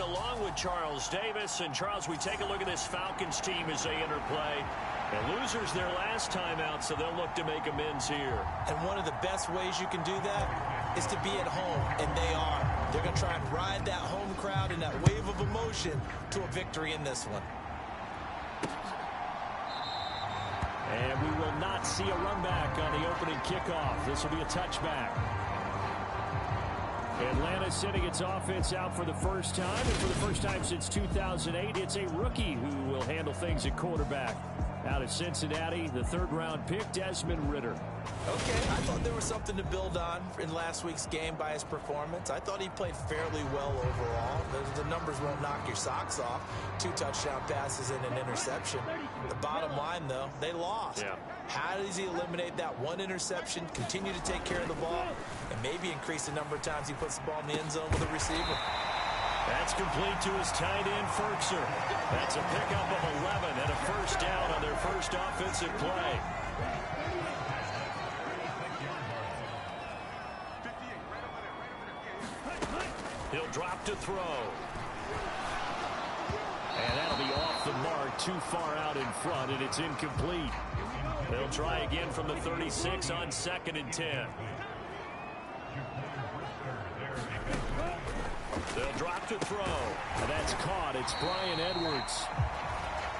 Speaker 4: Along with Charles Davis. And Charles, we take a look at this Falcons team as they enter play. And losers their last time out, so they'll look to make amends here.
Speaker 3: And one of the best ways you can do that is to be at home, and they are. They're going to try and ride that home crowd and that wave of emotion to a victory in this one.
Speaker 4: And we will not see a run back on the opening kickoff. This will be a touchback. Atlanta sending its offense out for the first time, and for the first time since 2008, it's a rookie who will handle things at quarterback. Out of Cincinnati, the third-round pick, Desmond Ridder.
Speaker 3: Okay, I thought there was something to build on in last week's game by his performance. I thought he played fairly well overall. The numbers won't knock your socks off. 2 touchdown passes and an interception. The bottom line, though, they lost. Yeah. How does he eliminate that one interception, continue to take care of the ball, and maybe increase the number of times he puts the ball in the end zone with a receiver?
Speaker 4: That's complete to his tight end, Ferkser. That's a pickup of 11 and a first down on their first offensive play. He'll drop to throw. And that'll be off the mark, too far out in front, and it's incomplete. They'll try again from the 36 on 2nd and 10. They'll drop to throw. And that's caught. It's Bryan Edwards.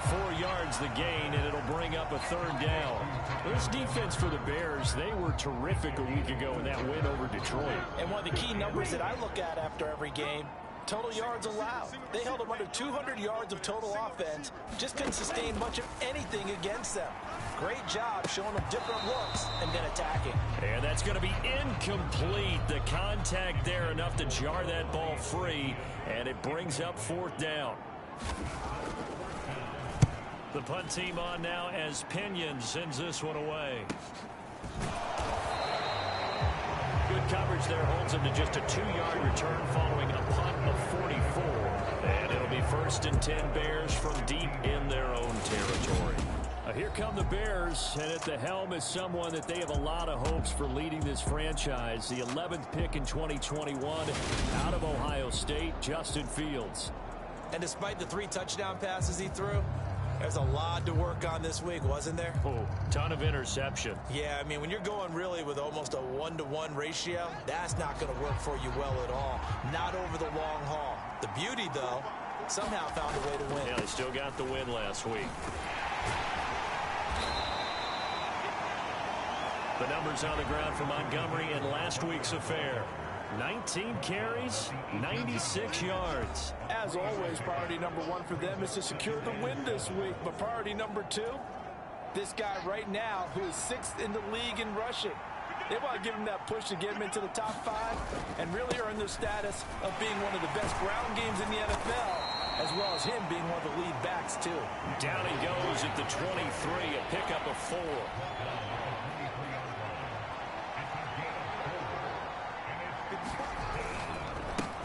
Speaker 4: 4 yards the gain, and it'll bring up a third down. This defense for the Bears, they were terrific a week ago in that win over Detroit.
Speaker 3: And one of the key numbers that I look at after every game, total yards allowed. They held them under 200 yards of total offense. Just couldn't sustain much of anything against them. Great job showing them different looks and then attacking.
Speaker 4: And that's going to be incomplete. The contact there enough to jar that ball free, and it brings up 4th down. The punt team on now as Pinion sends this one away. Good coverage there holds him to just a 2-yard return following a punt of 44. And it'll be 1st and 10 Bears from deep in their own territory. Here come the Bears, and at the helm is someone that they have a lot of hopes for leading this franchise. The 11th pick in 2021 out of Ohio State, Justin Fields.
Speaker 3: And despite the 3 touchdown passes he threw, there's a lot to work on this week, wasn't there?
Speaker 4: Oh, ton of interception.
Speaker 3: Yeah, I mean, when you're going really with almost a 1-to-1 ratio, that's not going to work for you well at all. Not over the long haul. The beauty, though, somehow found a way to win.
Speaker 4: Yeah, they still got the win last week. The numbers on the ground for Montgomery in last week's affair. 19 carries, 96 yards.
Speaker 3: As always, priority number 1 for them is to secure the win this week. But priority number 2, this guy right now who is 6th in the league in rushing. They want to give him that push to get him into the top 5 and really earn their status of being one of the best ground games in the NFL, as well as him being one of the lead backs, too.
Speaker 4: Down he goes at the 23, a pickup of 4.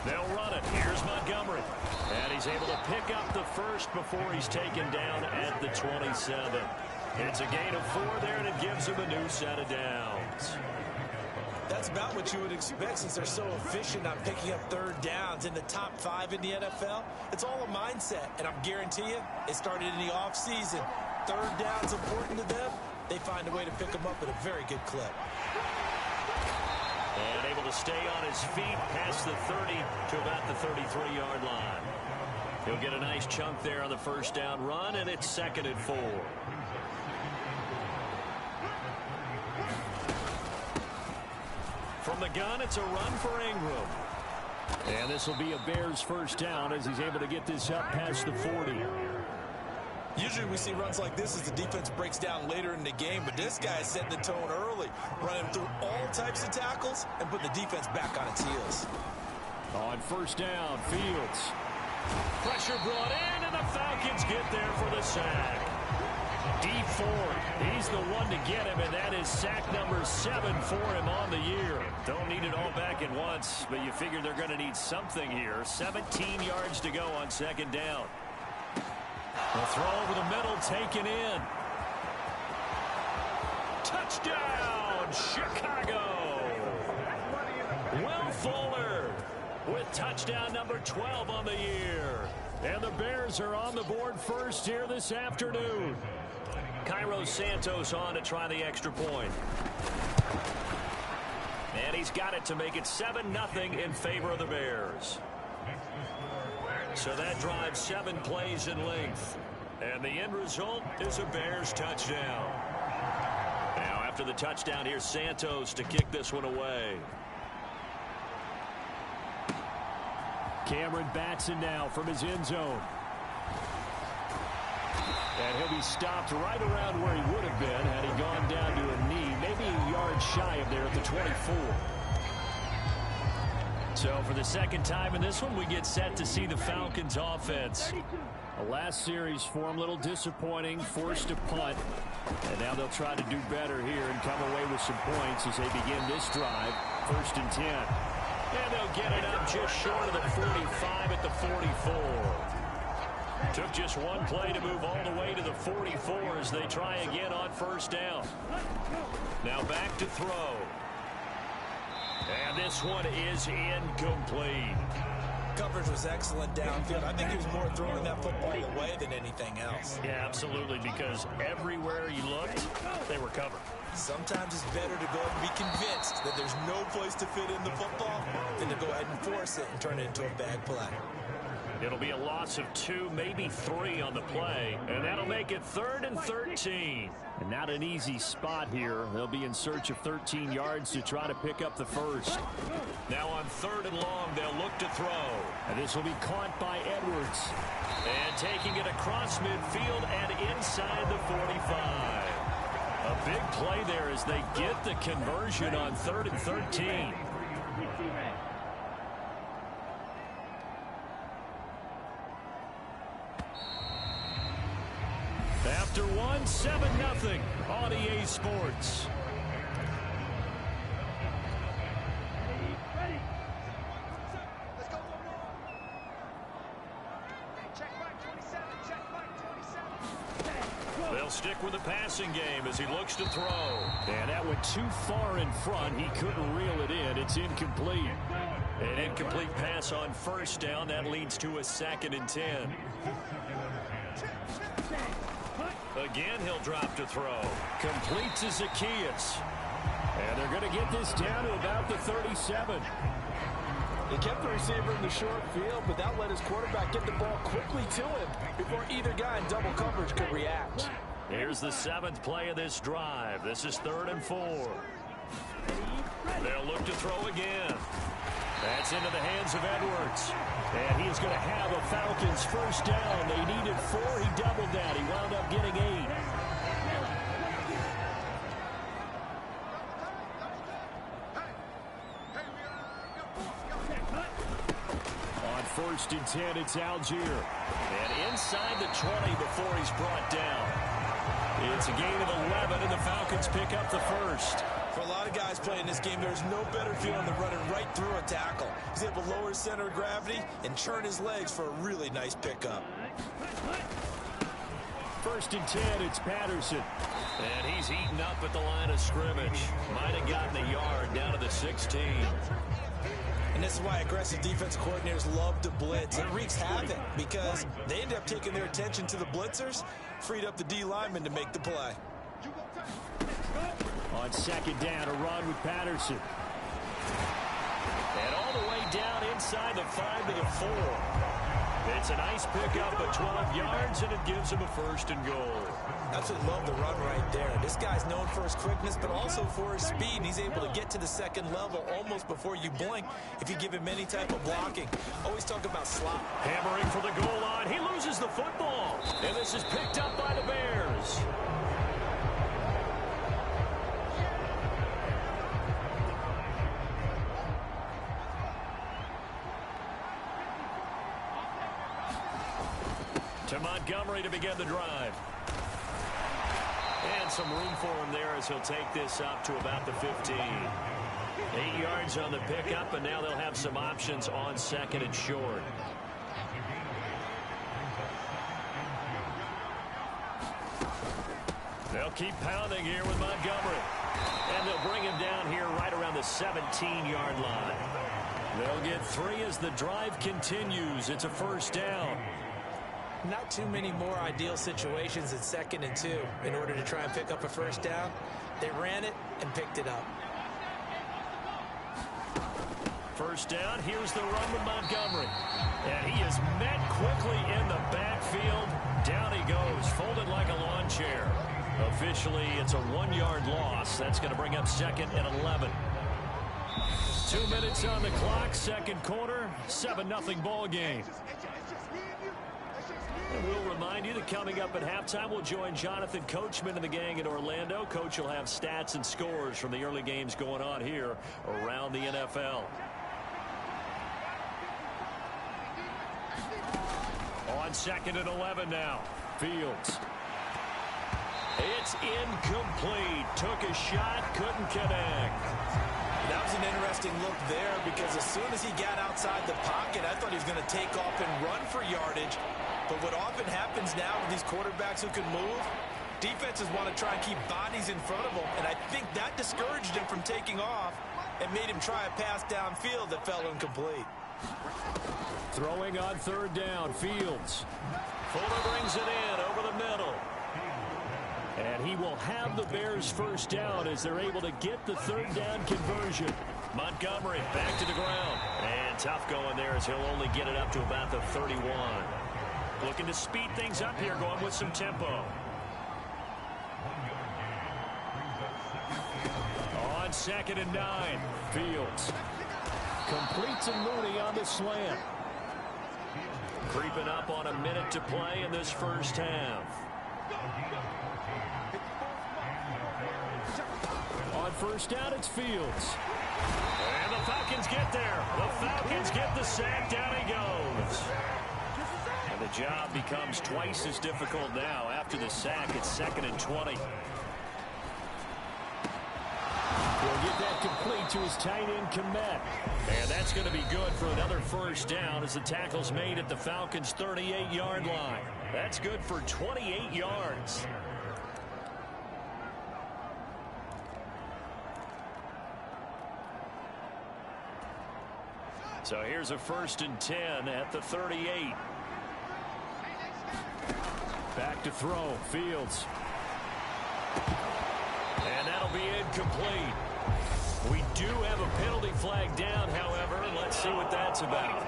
Speaker 4: They'll run it. Here's Montgomery. And he's able to pick up the first before he's taken down at the 27. It's a gain of 4 there, and it gives him a new set of downs.
Speaker 3: That's That's about what you would expect since they're so efficient on picking up third downs in the top 5 in the NFL. It's all a mindset, and I'm guarantee you it started in the offseason. Third down's important to them. They find a way to pick them up at a very good clip.
Speaker 2: And able to stay on his feet past the 30 to about the 33-yard line. He'll get a nice chunk there on the first down run, and it's 2nd and 4. From the gun, it's a run for Ingram. And this will be a Bears first down as he's able to get this up past the 40.
Speaker 3: Usually we see runs like this as the defense breaks down later in the game, but this guy is setting the tone early, running through all types of tackles and putting the defense back on its heels.
Speaker 4: On first down, Fields.
Speaker 2: Pressure brought in, and the Falcons get there for the sack. Deep Ford, he's the one to get him, and that is sack number 7 for him on the year. Don't need it all back at once, but you figure they're going to need something here. 17 yards to go on 2nd down. The throw over the middle, taken in. Touchdown, Chicago! Will Fuller with touchdown number 12 on the year. And the Bears are on the board first here this afternoon. Cairo Santos on to try the extra point. And he's got it to make it 7-0 in favor of the Bears. So that drives 7 plays in length. And the end result is a Bears touchdown. Now after the touchdown, here's Santos to kick this one away.
Speaker 4: Cameron Batson now from his end zone. And he'll be stopped right around where he would have been had he gone down to a knee, maybe a yard shy of there at the 24. So for the second time in this one, we get set to see the Falcons offense. The last series for him, a little disappointing, forced a punt. And now they'll try to do better here and come away with some points as they begin this drive. 1st and 10. And they'll get it up just short of the 45 at the 44. Took just one play to move all the way to the 44 as they try again on 1st down. Now back to throw. And this one is incomplete.
Speaker 3: Coverage was excellent downfield. I think he was more throwing that football away than anything else.
Speaker 2: Yeah, absolutely, because everywhere he looked, they were covered.
Speaker 3: Sometimes it's better to go and be convinced that there's no place to fit in the football than to go ahead and force it and turn it into a bad play.
Speaker 2: It'll be a loss of 2, maybe 3 on the play, and that'll make it 3rd and 13.
Speaker 4: And not an easy spot here. They'll be in search of 13 yards to try to pick up the first.
Speaker 2: Now on 3rd and long, they'll look to throw.
Speaker 4: And this will be caught by Edwards.
Speaker 2: And taking it across midfield and inside the 45. A big play there as they get the conversion on 3rd and 13. After one, 7-0 on EA Sports. They'll stick with the passing game as he looks to throw.
Speaker 4: And that went too far in front. He couldn't reel it in. It's incomplete.
Speaker 2: An incomplete pass on 1st down. That leads to a 2nd and 10. Again, he'll drop to throw.
Speaker 4: Complete to Zacchaeus. And they're going to get this down to about the 37.
Speaker 3: He kept the receiver in the short field, but that let his quarterback get the ball quickly to him before either guy in double coverage could react.
Speaker 2: Here's the 7th play of this drive. This is 3rd and 4. They'll look to throw again. That's into the hands of Edwards.
Speaker 4: And he's going to have a Falcons first down. They needed 4. He doubled that. He wound up getting 8. On 1st and 10, it's Algier.
Speaker 2: And inside the 20 before he's brought down.
Speaker 4: It's a gain of 11, and the Falcons pick up the first.
Speaker 3: For a lot of guys playing this game, there's no better feeling than running right through a tackle. He's able to lower his center of gravity and churn his legs for a really nice pickup.
Speaker 4: 1st and 10, it's Patterson.
Speaker 2: And he's eaten up at the line of scrimmage. Might have gotten a yard down to the 16.
Speaker 3: And this is why aggressive defensive coordinators love to blitz. It wreaks havoc because they end up taking their attention to the blitzers, freed up the D lineman to make the play.
Speaker 4: On second down, a run with Patterson.
Speaker 2: And all the way down inside the 5 to the 4. It's a nice pickup of 12 yards, and it gives him a first and goal.
Speaker 3: Absolutely love the run right there. This guy's known for his quickness, but also for his speed. And he's able to get to the second level almost before you blink if you give him any type of blocking. Always talk about slot.
Speaker 2: Hammering for the goal line. He loses the football. And this is picked up by the Bears. To Montgomery to begin the drive. And some room for him there as he'll take this up to about the 15. 8 yards on the pickup, and now they'll have some options on second and short. They'll keep pounding here with Montgomery. And they'll bring him down here right around the 17-yard line. They'll get 3 as the drive continues. It's a first down.
Speaker 3: Not too many more ideal situations in 2nd and 2 in order to try and pick up a first down. They ran it and picked it up.
Speaker 2: First down, here's the run with Montgomery. And he is met quickly in the backfield. Down he goes, folded like a lawn chair. Officially, it's a 1-yard loss. That's going to bring up 2nd and 11. 2 minutes on the clock, second quarter, 7-0 ball game. And we'll remind you that coming up at halftime, we'll join Jonathan Coachman and the gang in Orlando. Coach will have stats and scores from the early games going on here around the NFL. On 2nd and 11 now. Fields. It's incomplete. Took a shot, couldn't connect.
Speaker 3: That was an interesting look there because as soon as he got outside the pocket, I thought he was going to take off and run for yardage. But what often happens now with these quarterbacks who can move, defenses want to try and keep bodies in front of them, and I think that discouraged him from taking off and made him try a pass downfield that fell incomplete.
Speaker 4: Throwing on 3rd down, Fields.
Speaker 2: Fuller brings it in over the middle.
Speaker 4: And he will have the Bears first down as they're able to get the 3rd down conversion.
Speaker 2: Montgomery back to the ground. And tough going there as he'll only get it up to about the 31. Looking to speed things up here, going with some tempo. On 2nd and 9, Fields.
Speaker 4: Complete to Mooney on the slant.
Speaker 2: Creeping up on a minute to play in this first half.
Speaker 4: On first down, it's Fields.
Speaker 2: And the Falcons get there. The Falcons get the sack. Down he goes. And the job becomes twice as difficult now after the sack. It's 2nd and 20.
Speaker 4: He'll get that complete to his tight end, Komet.
Speaker 2: And that's going to be good for another first down as the tackle's made at the Falcons' 38-yard line. That's good for 28 yards. So here's a 1st and 10 at the 38.
Speaker 4: Back to throw, Fields.
Speaker 2: And that'll be incomplete. We do have a penalty flag down, however. Let's see what that's about.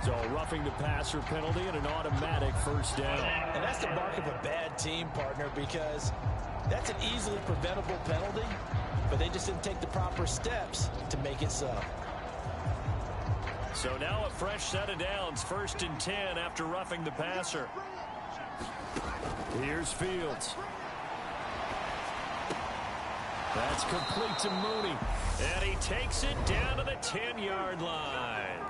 Speaker 4: So roughing the passer penalty and an automatic first down.
Speaker 3: And that's the mark of a bad team, partner, because that's an easily preventable penalty, but they just didn't take the proper steps to make it so.
Speaker 2: So now a fresh set of downs, 1st and 10 after roughing the passer.
Speaker 4: Here's Fields. That's complete to Mooney.
Speaker 2: And he takes it down to the 10-yard line.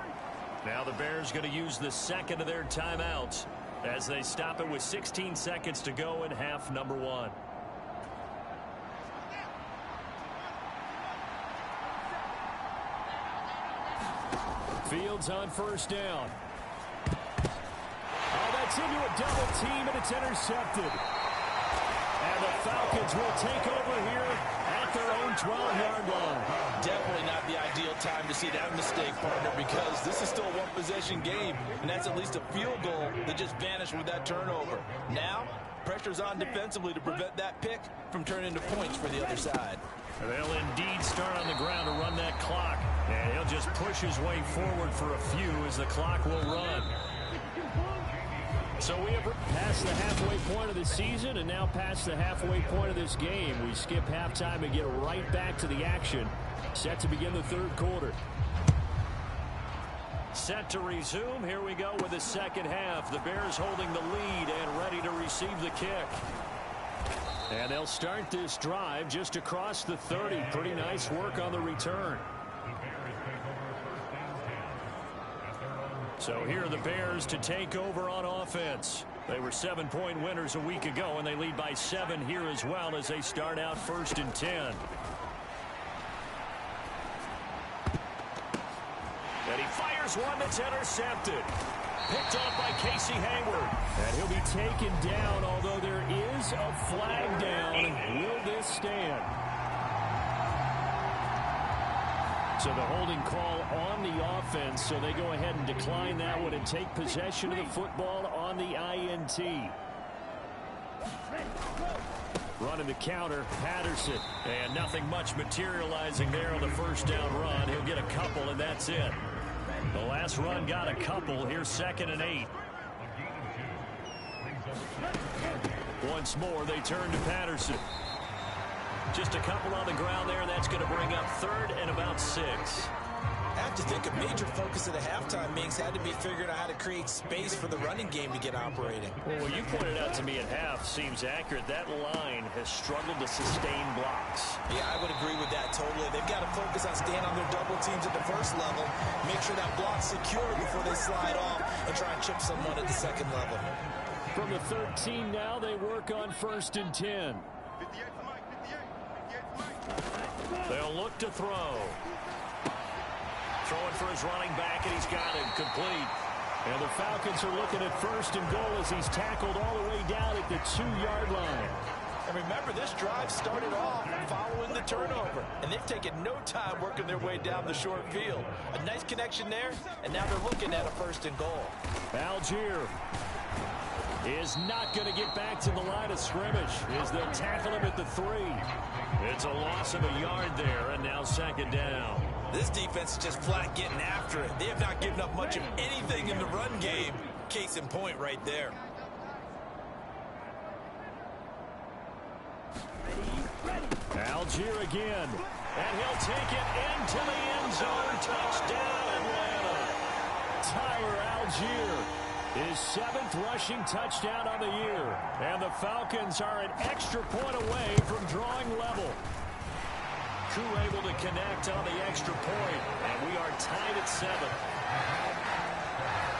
Speaker 2: Now the Bears going to use the second of their timeouts as they stop it with 16 seconds to go in half number 1.
Speaker 4: Fields on first down. Oh, that's Gets into a double team, and it's intercepted. And the Falcons will take over here at their own 12-yard line.
Speaker 3: Definitely not the ideal time to see that mistake, partner, because this is still a one-possession game, and that's at least a field goal that just vanished with that turnover. Now, pressure's on defensively to prevent that pick from turning into points for the other side.
Speaker 4: They'll indeed start on the ground to run that clock. And he'll just push his way forward for a few as the clock will run. So we have passed the halfway point of the season and now past the halfway point of this game. We skip halftime and get right back to the action. Set to begin the third quarter. Set to resume. Here we go with the second half. The Bears holding the lead and ready to receive the kick. And they'll start this drive just across the 30. Pretty nice work on the return. So here are the Bears to take over on offense. They were 7-point winners a week ago, and they lead by 7 here as well as they start out 1st and 10. And he fires one that's intercepted. Picked off by Casey Hayward. And he'll be taken down, although there is a flag down. Will this stand? So the holding call on the offense, so they go ahead and decline that one and take possession of the football on the INT. Running the counter, Patterson. And nothing much materializing there on the first down run. He'll get a couple, and that's it. The last run got a couple. Here's 2nd and 8. Once more, they turn to Patterson. Just a couple on the ground there. That's going to bring up 3rd and about 6.
Speaker 3: I have to think a major focus of the halftime meetings had to be figuring out how to create space for the running game to get operating.
Speaker 4: Well, what you pointed out to me at half seems accurate. That line has struggled to sustain blocks.
Speaker 3: Yeah, I would agree with that totally. They've got to focus on staying on their double teams at the first level, make sure that block's secure before they slide off, and try and chip someone at the second level.
Speaker 4: From the 13 now, they work on 1st and 10. They'll look to throw. Throwing for his running back, and he's got it complete. And the Falcons are looking at 1st and goal as he's tackled all the way down at the 2-yard line.
Speaker 3: And remember, this drive started off following the turnover, and they've taken no time working their way down the short field. A nice connection there, and now they're looking at a 1st and goal.
Speaker 4: Algier is not going to get back to the line of scrimmage as they'll tackle him at the 3. It's a loss of a yard there, and now 2nd down.
Speaker 3: This defense is just flat getting after it. They have not given up much of anything in the run game. Case in point right there.
Speaker 4: Algier again, and he'll take it into the end zone. Touchdown, Atlanta. Tyler Algier, his 7th rushing touchdown on the year. And the Falcons are an extra point away from drawing level. Crew able to connect on the extra point, and we are tied at 7.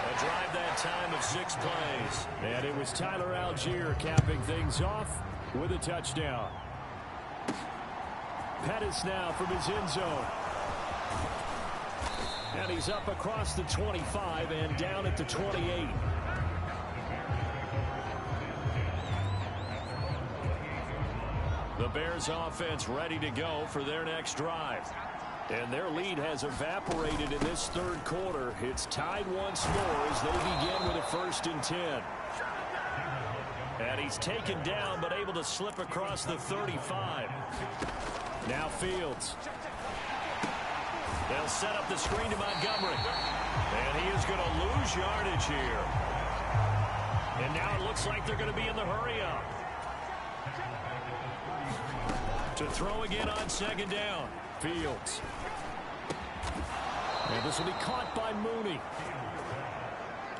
Speaker 4: A drive that time of 6 plays. And it was Tyler Algier capping things off with a touchdown. Pettis now from his end zone. And he's up across the 25 and down at the 28. The Bears offense ready to go for their next drive. And their lead has evaporated in this 3rd quarter. It's tied once more as they begin with a 1st and 10. And he's taken down but able to slip across the 35. Now Fields. They'll set up the screen to Montgomery. And he is going to lose yardage here. And now it looks like they're going to be in the hurry-up. To throw again on 2nd down. Fields. And this will be caught by Mooney.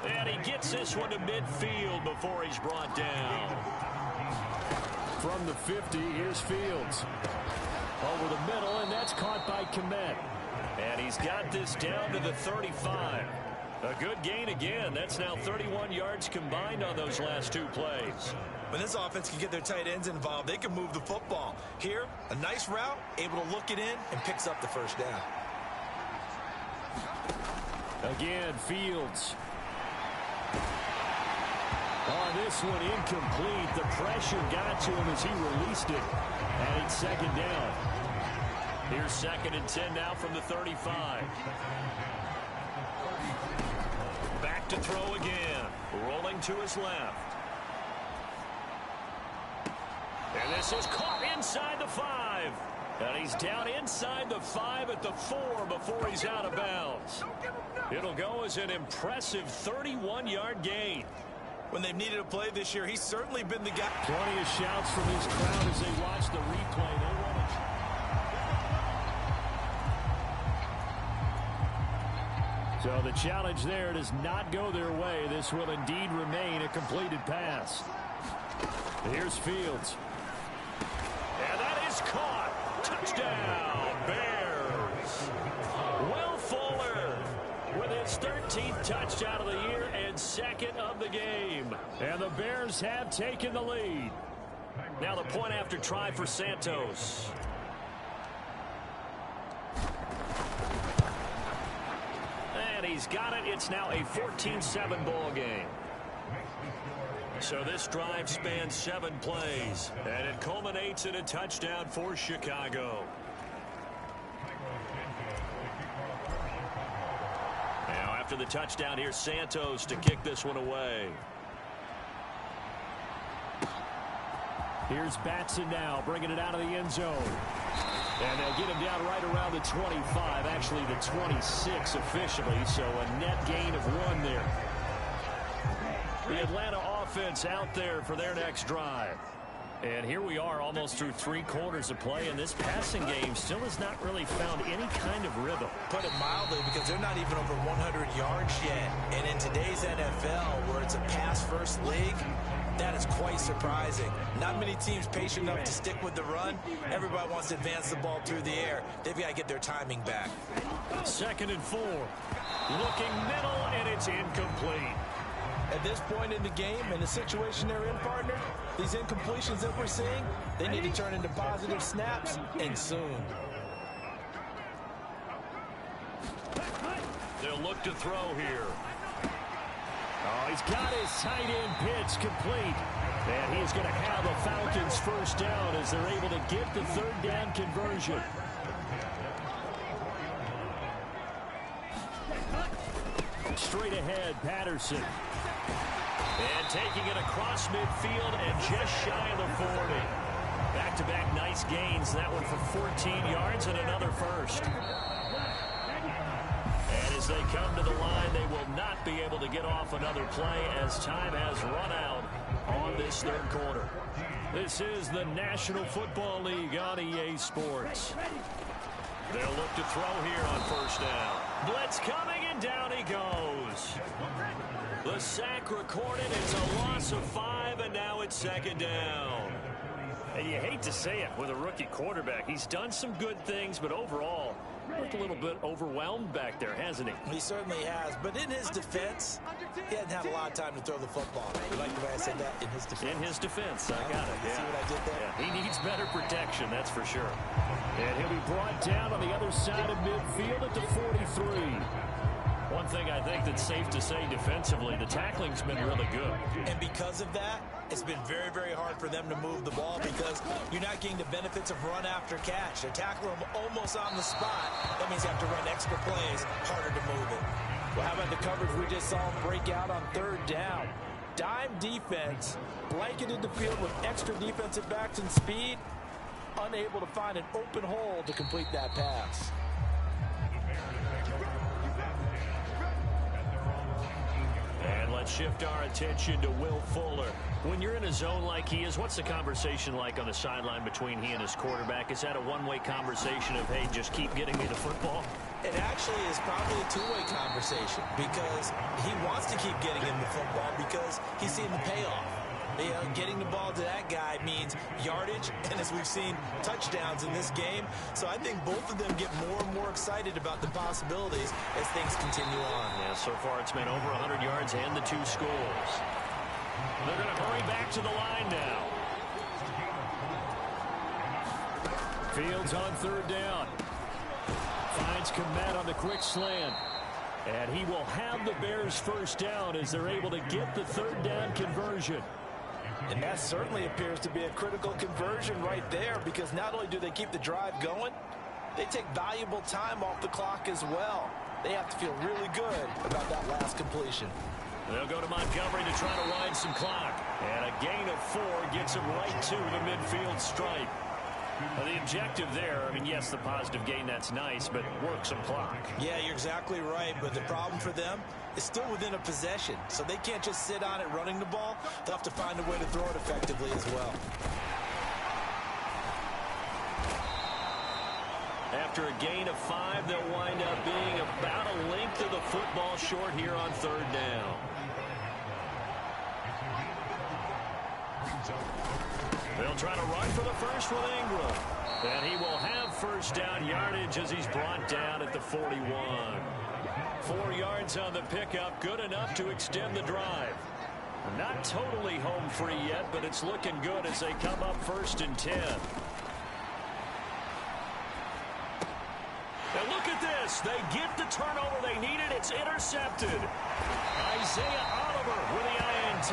Speaker 4: And he gets this one to midfield before he's brought down. From the 50, here's Fields. Over the middle, and that's caught by Kmet. And he's got this down to the 35. A good gain again. That's now 31 yards combined on those last 2 plays.
Speaker 3: When this offense can get their tight ends involved, they can move the football. Here, a nice route, able to look it in, and picks up the 1st down.
Speaker 4: Again, Fields. On this one, incomplete. The pressure got to him as he released it. And it's second down.
Speaker 2: Here's 2nd and 10 now from the 35. Back to throw again. Rolling to his left. And this is caught inside the 5. And he's down inside the 5 at the 4 before he's out of bounds. It'll go as an impressive 31-yard gain.
Speaker 3: When they've needed a play this year, he's certainly been the guy.
Speaker 4: Plenty of shouts from his crowd as they watch the replay. They want to... So the challenge there does not go their way. This will indeed remain a completed pass. Here's Fields.
Speaker 2: And that is caught. Touchdown, Bears. Will Fuller with his 13th touchdown of the year and 2nd of the game.
Speaker 4: And the Bears have taken the lead.
Speaker 2: Now the point after try for Santos. And he's got it. It's now a 14-7 ball game. So this drive spans 7 plays, and it culminates in a touchdown for Chicago. Now after the touchdown, here's Santos to kick this one away.
Speaker 4: Here's Batson now, bringing it out of the end zone. And they'll get him down right around the 25, actually the 26 officially, so a net gain of 1 there. The Atlanta offense out there for their next drive. And here we are almost through 3 quarters of play, and this passing game still has not really found any kind of rhythm.
Speaker 3: Put it mildly, because they're not even over 100 yards yet. And in today's NFL, where it's a pass-first league, that is quite surprising. Not many teams patient enough to stick with the run. Everybody wants to advance the ball through the air. They've got to get their timing back.
Speaker 2: 2nd and 4. Looking middle, and it's incomplete.
Speaker 3: At this point in the game, in the situation they're in, partner, these incompletions that we're seeing, they need to turn into positive snaps, and soon.
Speaker 2: They'll look to throw here.
Speaker 4: Oh, he's got his tight end pitch complete. And he's going to have a Falcons first down as they're able to get the 3rd down conversion. Straight ahead, Patterson.
Speaker 2: And taking it across midfield and just shy of the 40. Back-to-back nice gains. That one for 14 yards and another first. And as they come to the line, they will not be able to get off another play as time has run out on this 3rd quarter. This is the National Football League on EA Sports. They'll look to throw here on 1st down. Blitz coming, and down he goes. The sack recorded. It's a loss of 5, and now it's 2nd down.
Speaker 4: And you hate to say it with a rookie quarterback. He's done some good things, but overall, looked a little bit overwhelmed back there, hasn't he?
Speaker 3: He certainly has. But in his defense, he hadn't had a lot of time to throw the football. You like the way I said that? In his defense.
Speaker 4: In his defense. I got it.
Speaker 3: See what I did there?
Speaker 4: Yeah, he needs better protection, that's for sure. And he'll be brought down on the other side of midfield at the 43. One thing I think that's safe to say defensively, the tackling's been really good.
Speaker 3: And because of that, it's been very, very hard for them to move the ball because you're not getting the benefits of run after catch. They're tackling them almost on the spot. That means you have to run extra plays, harder to move it. Well, how about the coverage we just saw him break out on 3rd down? Dime defense, blanketed the field with extra defensive backs and speed, unable to find an open hole to complete that pass.
Speaker 2: And let's shift our attention to Will Fuller. When you're in a zone like he is, what's the conversation like on the sideline between he and his quarterback? Is that a one-way conversation of, hey, just keep getting me the football?
Speaker 3: It actually is probably a two-way conversation because he wants to keep getting him the football because he's seeing the payoff. You know, getting the ball to that guy means yardage, and as we've seen, touchdowns in this game. So I think both of them get more and more excited about the possibilities as things continue on.
Speaker 2: Yeah, so far it's been over 100 yards and the 2 scores. They're going to hurry back to the line now.
Speaker 4: Fields on 3rd down. Finds Komet on the quick slant. And he will have the Bears first down as they're able to get the third down conversion.
Speaker 3: And that certainly appears to be a critical conversion right there, because not only do they keep the drive going, they take valuable time off the clock as well. They have to feel really good about that last completion.
Speaker 4: They'll go to Montgomery to try to wind some clock. And a gain of 4 gets him right to the midfield stripe. Well, the objective there, I mean, yes, the positive gain, that's nice, but work some clock.
Speaker 3: Yeah, you're exactly right, but the problem for them is still within a possession, so they can't just sit on it running the ball. They'll have to find a way to throw it effectively as well.
Speaker 4: After a gain of 5, they'll wind up being about a length of the football short here on third down. They'll try to run for the first with Ingram. And he will have first down yardage as he's brought down at the 41. 4 yards on the pickup, good enough to extend the drive. Not totally home free yet, but it's looking good as they come up first and 10. And look at this. They get the turnover they needed. It's intercepted. Isaiah Oliver with the INT.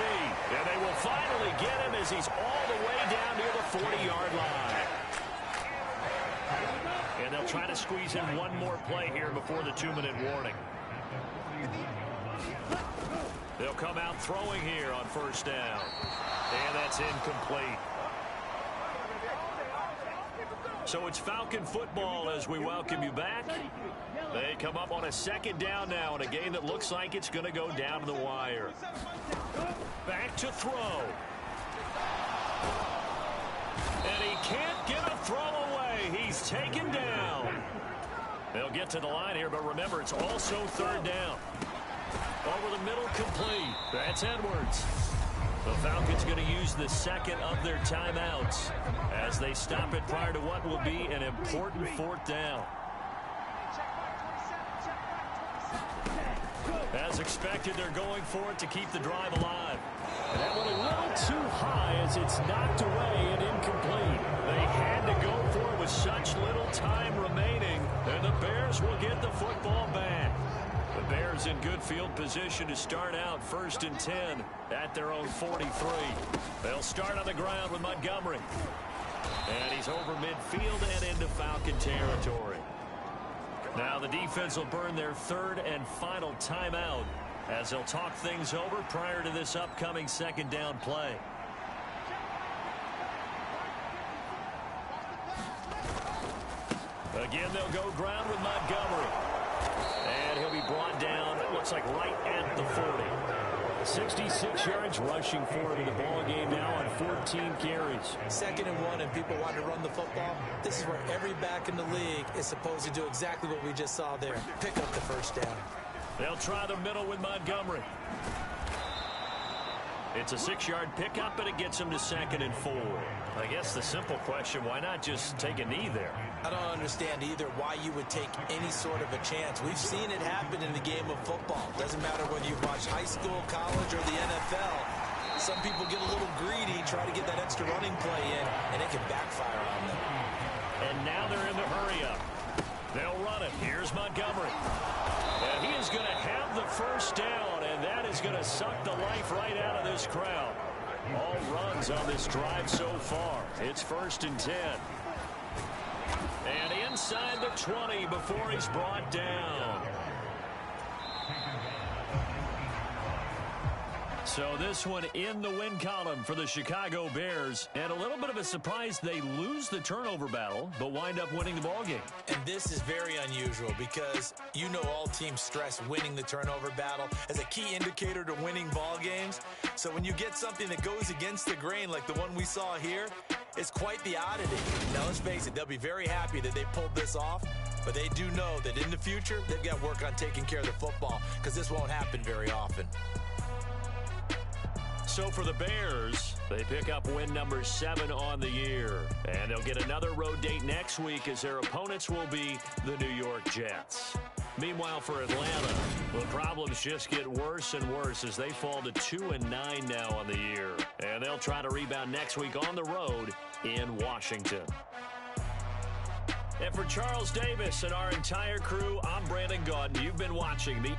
Speaker 4: And they will finally get him as he's all the way down near the 40-yard line. And they'll try to squeeze in one more play here before the 2-minute warning. They'll come out throwing here on first down. And that's incomplete. So it's Falcon football as we welcome you back. They come up on a second down now in a game that looks like it's going to go down to the wire. Back to throw. And he can't get a throw away. He's taken down. They'll get to the line here, but remember, it's also third down. Over the middle, complete. That's Edwards. The Falcons going to use the second of their timeouts as they stop it prior to what will be an important fourth down. As expected, they're going for it to keep the drive alive. And that went a little too high as it's knocked away and incomplete. They had to go for it with such little time remaining, and the Bears will get the football back. The Bears in good field position to start out first and 10 at their own 43. They'll start on the ground with Montgomery. And he's over midfield and into Falcon territory. Now the defense will burn their third and final timeout as they'll talk things over prior to this upcoming second down play. Again, they'll go ground with Montgomery. And he'll be brought down, it looks like right at the 40. 66 yards rushing for him in the ball game now on 14 carries. 2nd and 1, and people want to run the football. This is where every back in the league is supposed to do exactly what we just saw there. Pick up the first down. They'll try the middle with Montgomery. It's a 6-yard pickup, and it gets him to 2nd and 4. I guess the simple question, why not just take a knee there? I don't understand either why you would take any sort of a chance. We've seen it happen in the game of football. Doesn't matter whether you watch high school, college, or the NFL. Some people get a little greedy, try to get that extra running play in, and it can backfire on them. And now they're in the hurry-up. They'll run it. Here's Montgomery. And he is going to have the first down, and that is going to suck the life right out of this crowd. All runs on this drive so far. It's 1st and 10. And inside the 20 before he's brought down. So this one in the win column for the Chicago Bears. And a little bit of a surprise, they lose the turnover battle, but wind up winning the ball game. And this is very unusual because you know all teams stress winning the turnover battle as a key indicator to winning ball games. So when you get something that goes against the grain like the one we saw here, it's quite the oddity. Now let's face it, they'll be very happy that they pulled this off, but they do know that in the future, they've got to work on taking care of the football because this won't happen very often. So for the Bears, they pick up win number 7 on the year. And they'll get another road date next week as their opponents will be the New York Jets. Meanwhile, for Atlanta, the problems just get worse and worse as they fall to 2-9 now on the year. And they'll try to rebound next week on the road in Washington.
Speaker 2: And for Charles Davis and our entire crew, I'm Brandon Gaudin. You've been watching the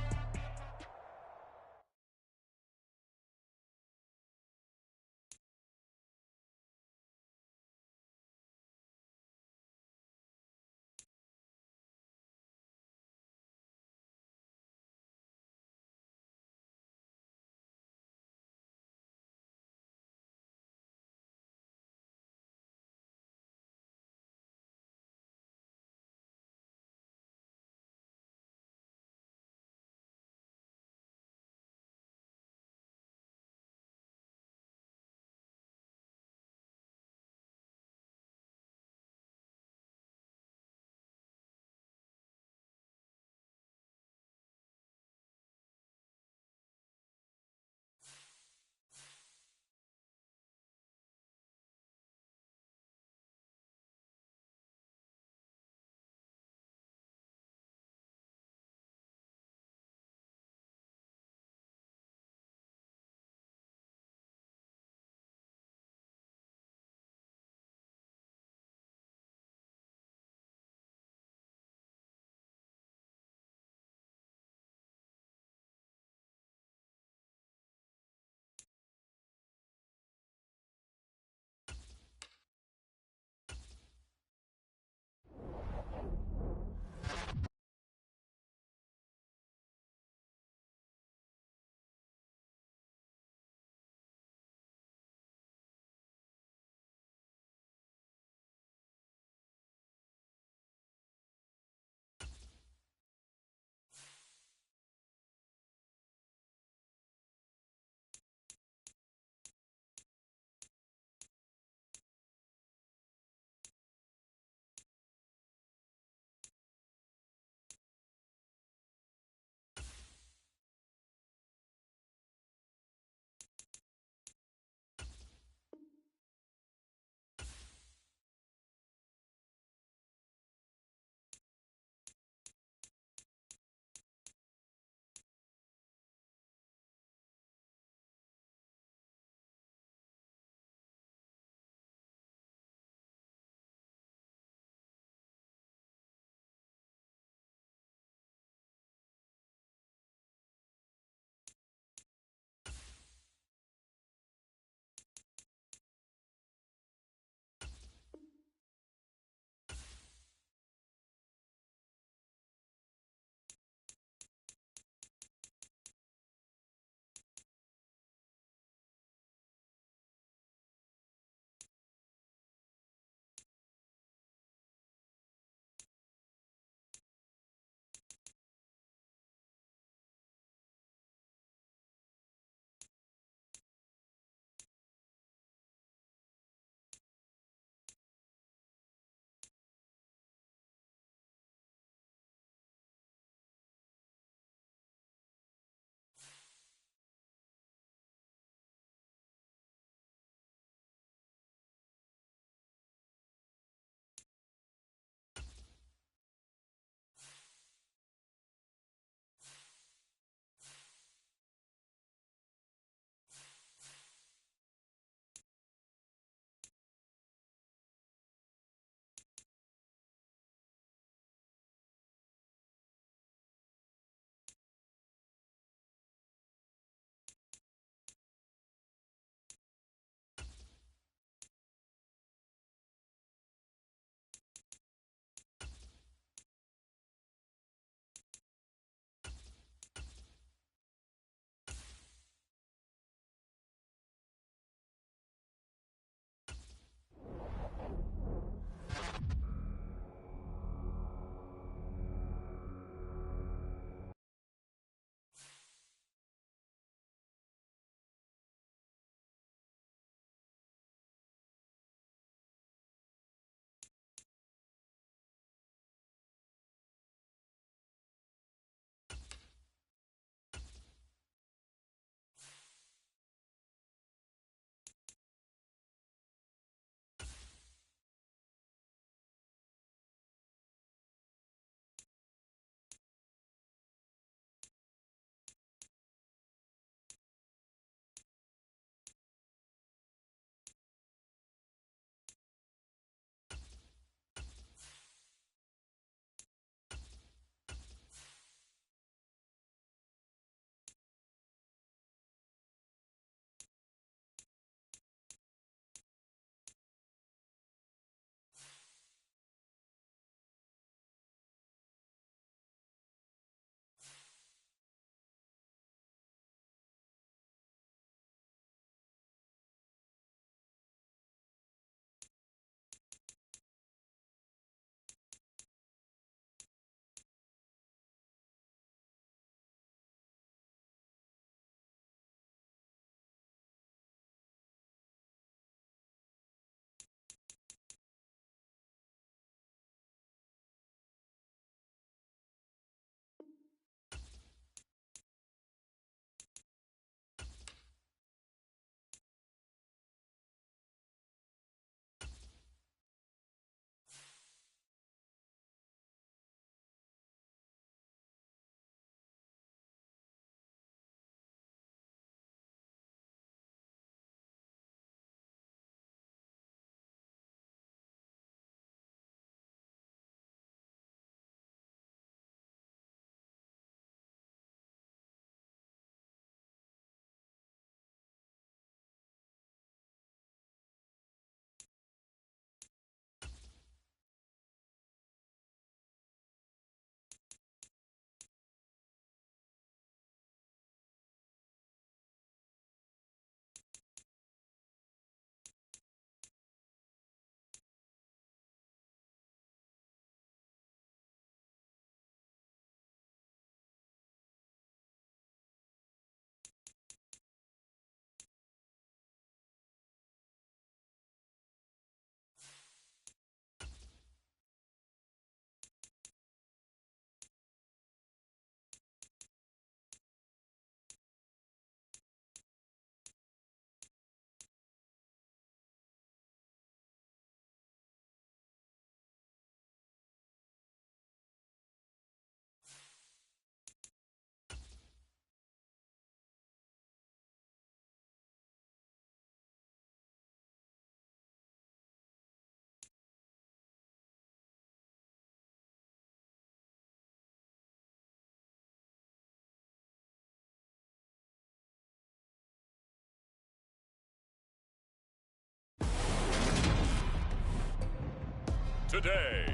Speaker 1: today.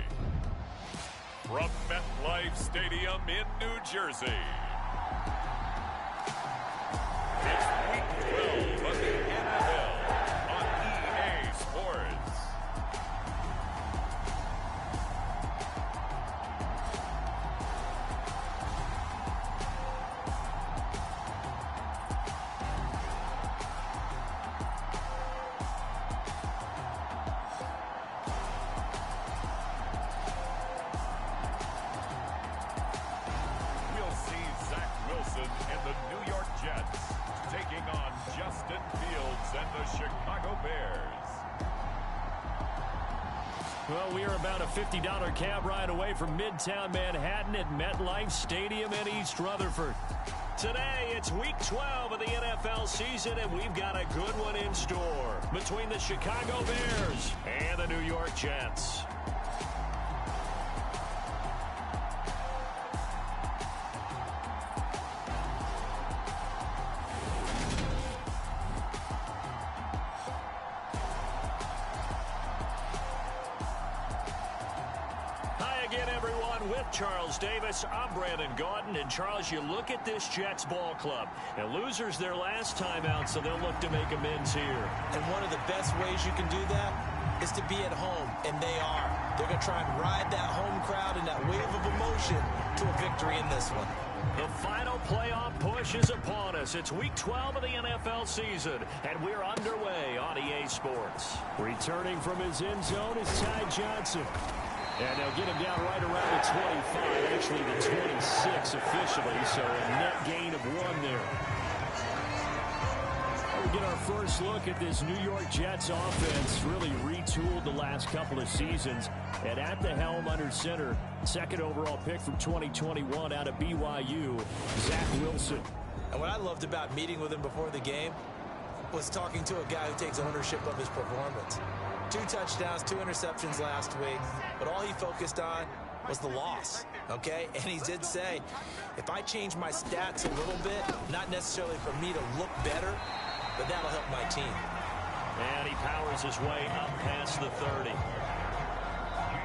Speaker 1: From MetLife Stadium in New Jersey, it's Week 12 of the NFL on EA Sports. And the New York Jets taking on Justin Fields and the Chicago Bears.
Speaker 4: Well, we are about a $50 cab ride away from Midtown Manhattan at MetLife Stadium in East Rutherford. Today, it's Week 12 of the NFL season, and we've got a good one in store between the Chicago Bears and the New York Jets. Charles Davis, I'm Brandon Gaudin, and Charles, you look at this Jets ball club, and losers their last time out, so they'll look to make amends here.
Speaker 3: And one of the best ways you can do that is to be at home, and they are. They're going to try and ride that home crowd and that wave of emotion to a victory in this one.
Speaker 4: The final playoff push is upon us. It's Week 12 of the NFL season, and we're underway on EA Sports. Returning from his end zone is Ty Johnson. And they'll get him down right around the 25, actually the 26 officially, so a net gain of 1 there. We get our first look at this New York Jets offense, really retooled the last couple of seasons. And at the helm under center, second overall pick from 2021 out of BYU, Zach Wilson.
Speaker 3: And what I loved about meeting with him before the game was talking to a guy who takes ownership of his performance. 2 touchdowns, 2 interceptions last week, but all he focused on was the loss, okay? And he did say, if I change my stats a little bit, not necessarily for me to look better, but that'll help my team.
Speaker 4: And he powers his way up past the 30.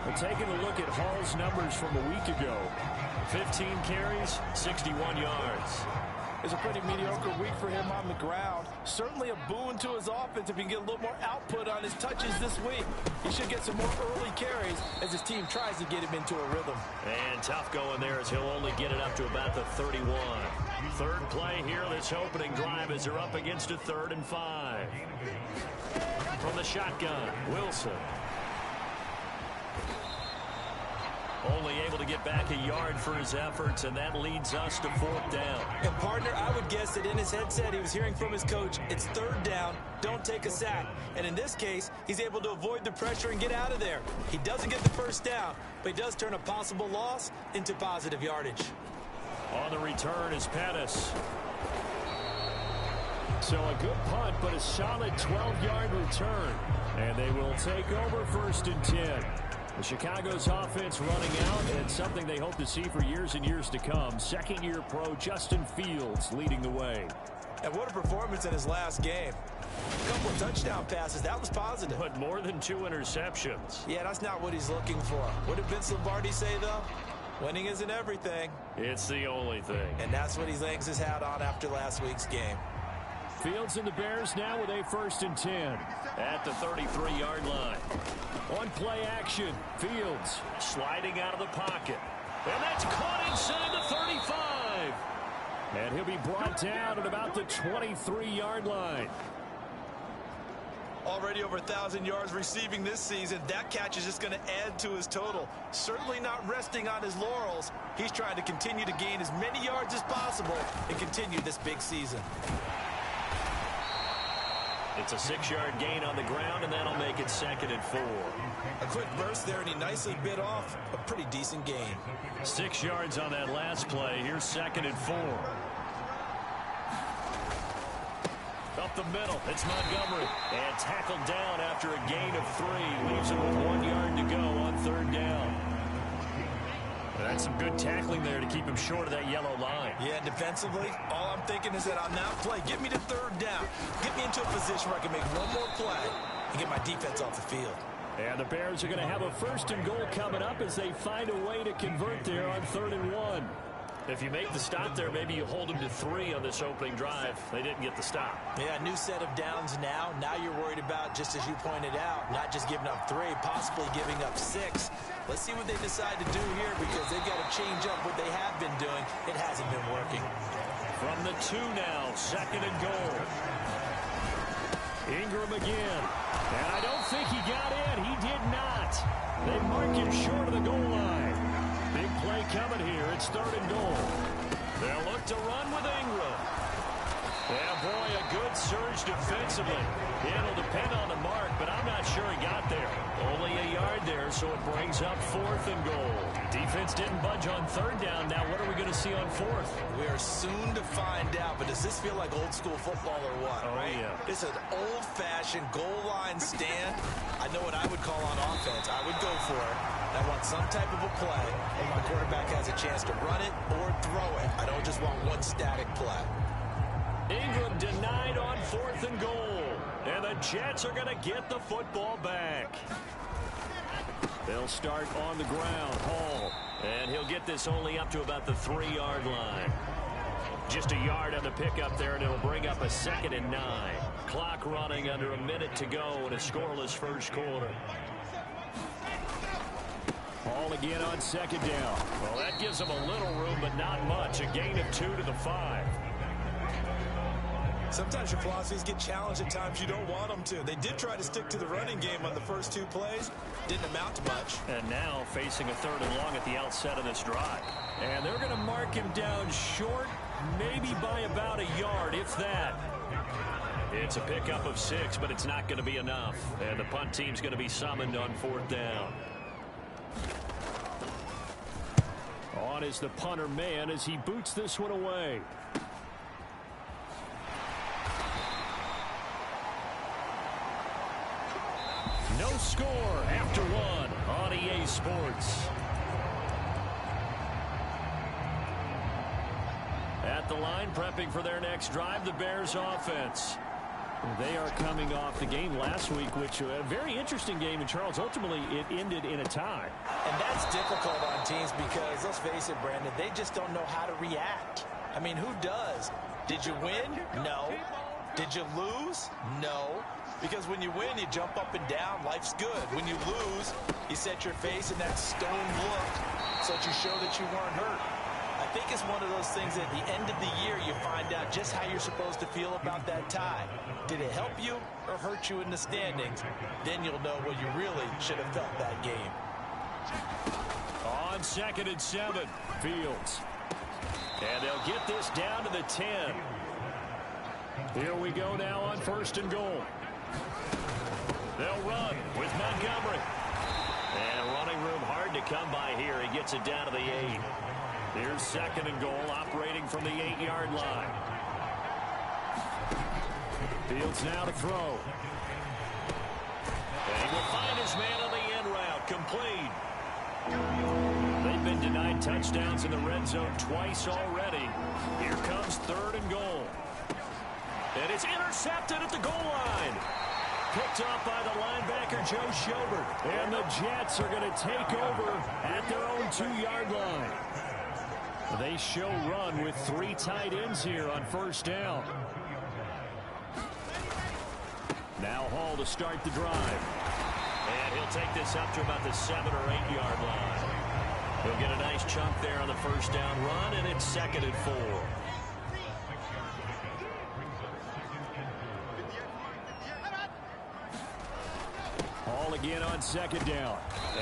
Speaker 4: We're taking a look at Hall's numbers from a week ago. 15 carries, 61 yards.
Speaker 5: It's a pretty mediocre week for him on the ground. Certainly a boon to his offense if he can get a little more output on his touches this week. He should get some more early carries as his team tries to get him into a rhythm.
Speaker 4: And tough going there as he'll only get it up to about the 31. Third play here, this opening drive as they're up against a 3rd and 5. From the shotgun, Wilson. Only able to get back a yard for his efforts, and that leads us to 4th down.
Speaker 3: And, partner, I would guess that in his headset he was hearing from his coach, it's 3rd down, don't take a sack. And in this case, he's able to avoid the pressure and get out of there. He doesn't get the first down, but he does turn a possible loss into positive yardage.
Speaker 4: On the return is Pettis. So a good punt, but a solid 12-yard return. And they will take over 1st and 10. The Chicago's offense running out, and something they hope to see for years and years to come. Second-year pro Justin Fields leading the way.
Speaker 3: And what a performance in his last game. A couple of touchdown passes, that was positive.
Speaker 4: But more than 2 interceptions.
Speaker 3: Yeah, that's not what he's looking for. What did Vince Lombardi say, though? Winning isn't everything.
Speaker 4: It's the only thing.
Speaker 3: And that's what he hangs his hat on after last week's game.
Speaker 4: Fields and the Bears now with a 1st and 10 at the 33-yard line. On play action, Fields sliding out of the pocket. And that's caught inside the 35. And he'll be brought down at about the 23-yard line.
Speaker 5: Already over 1,000 yards receiving this season. That catch is just going to add to his total. Certainly not resting on his laurels. He's trying to continue to gain as many yards as possible and continue this big season.
Speaker 4: It's a 6-yard gain on the ground, and that'll make it 2nd and 4.
Speaker 3: A quick burst there, and he nicely bit off a pretty decent gain.
Speaker 4: 6 yards on that last play. Here's 2nd and 4. Up the middle, it's Montgomery. And tackled down after a gain of 3. Leaves him with 1 yard to go on 3rd down. That's some good tackling there to keep him short of that yellow line.
Speaker 3: Yeah, defensively, all I'm thinking is that on that play, get me to 3rd down. Get me into a position where I can make one more play and get my defense off the field.
Speaker 4: And the Bears are going to have a 1st and goal coming up as they find a way to convert there on 3rd and 1.
Speaker 2: If you make the stop there, maybe you hold them to 3 on this opening drive. They didn't get the stop.
Speaker 3: Yeah, new set of downs now. Now you're worried about, just as you pointed out, not just giving up 3, possibly giving up 6. Let's see what they decide to do here because they've got to change up what they have been doing. It hasn't been working.
Speaker 4: From the 2 now, 2nd and goal. Ingram again. And I don't think he got in. He did not. They mark him short of the goal line. Big play coming here. It's 3rd and goal. They'll look to run with Ingram. Yeah, boy, a good surge defensively. It'll depend on the mark, but I'm not sure he got there. Only a yard there, so it brings up 4th and goal. Defense didn't budge on 3rd down. Now what are we going to see on 4th?
Speaker 3: We are soon to find out, but does this feel like old school football or what?
Speaker 4: Oh,
Speaker 3: right?
Speaker 4: Yeah.
Speaker 3: It's an old-fashioned goal line stand. I know what I would call on offense. I would go for it. I want some type of a play where my quarterback has a chance to run it or throw it. I don't just want one static play.
Speaker 4: Ingram denied on 4th and goal. And the Jets are going to get the football back. They'll start on the ground. Hall.
Speaker 2: And he'll get this only up to about the 3-yard line. Just a yard on the pickup there, and it'll bring up a 2nd and 9. Clock running under a minute to go in a scoreless first quarter.
Speaker 4: Hall again on 2nd down.
Speaker 2: Well, that gives them a little room, but not much. A gain of 2 to the 5.
Speaker 5: Sometimes your philosophies get challenged at times you don't want them to. They did try to stick to the running game on the first 2 plays. Didn't amount to much.
Speaker 2: And now facing a 3rd and long at the outset of this drive.
Speaker 4: And they're going to mark him down short, maybe by about a yard, if that.
Speaker 2: It's a pickup of 6, but it's not going to be enough. And the punt team's going to be summoned on 4th down.
Speaker 4: On is the punter man as he boots this one away. No score after 1 on EA Sports. At the line, prepping for their next drive, the Bears offense. They are coming off the game last week, which was a very interesting game, and Charles, ultimately it ended in a tie.
Speaker 3: And that's difficult on teams because, let's face it, Brandon, they just don't know how to react. I mean, who does? Did you win? No. Did you lose? No. Because when you win, you jump up and down. Life's good. When you lose, you set your face in that stone look so that you show that you weren't hurt. I think it's one of those things that at the end of the year, you find out just how you're supposed to feel about that tie. Did it help you or hurt you in the standings? Then you'll know what you really should have felt that game.
Speaker 4: On 2nd and 7, Fields. And they'll get this down to the 10. Here we go now on 1st and goal. They'll run with Montgomery.
Speaker 2: And running room hard to come by here. He gets it down to the 8.
Speaker 4: Here's 2nd and goal, operating from the 8-yard line. Fields now to throw.
Speaker 2: And he will find his man on the end route. Complete.
Speaker 4: They've been denied touchdowns in the red zone twice already. Here comes 3rd and goal. And it's intercepted at the goal line. Picked up by the linebacker, Joe Schobert. And the Jets are going to take over at their own 2-yard line. They show run with 3 tight ends here on 1st down. Now Hall to start the drive.
Speaker 2: And he'll take this up to about the 7 or 8-yard line. He'll get a nice chunk there on the 1st down run, and it's 2nd and 4.
Speaker 4: Hall again on 2nd down.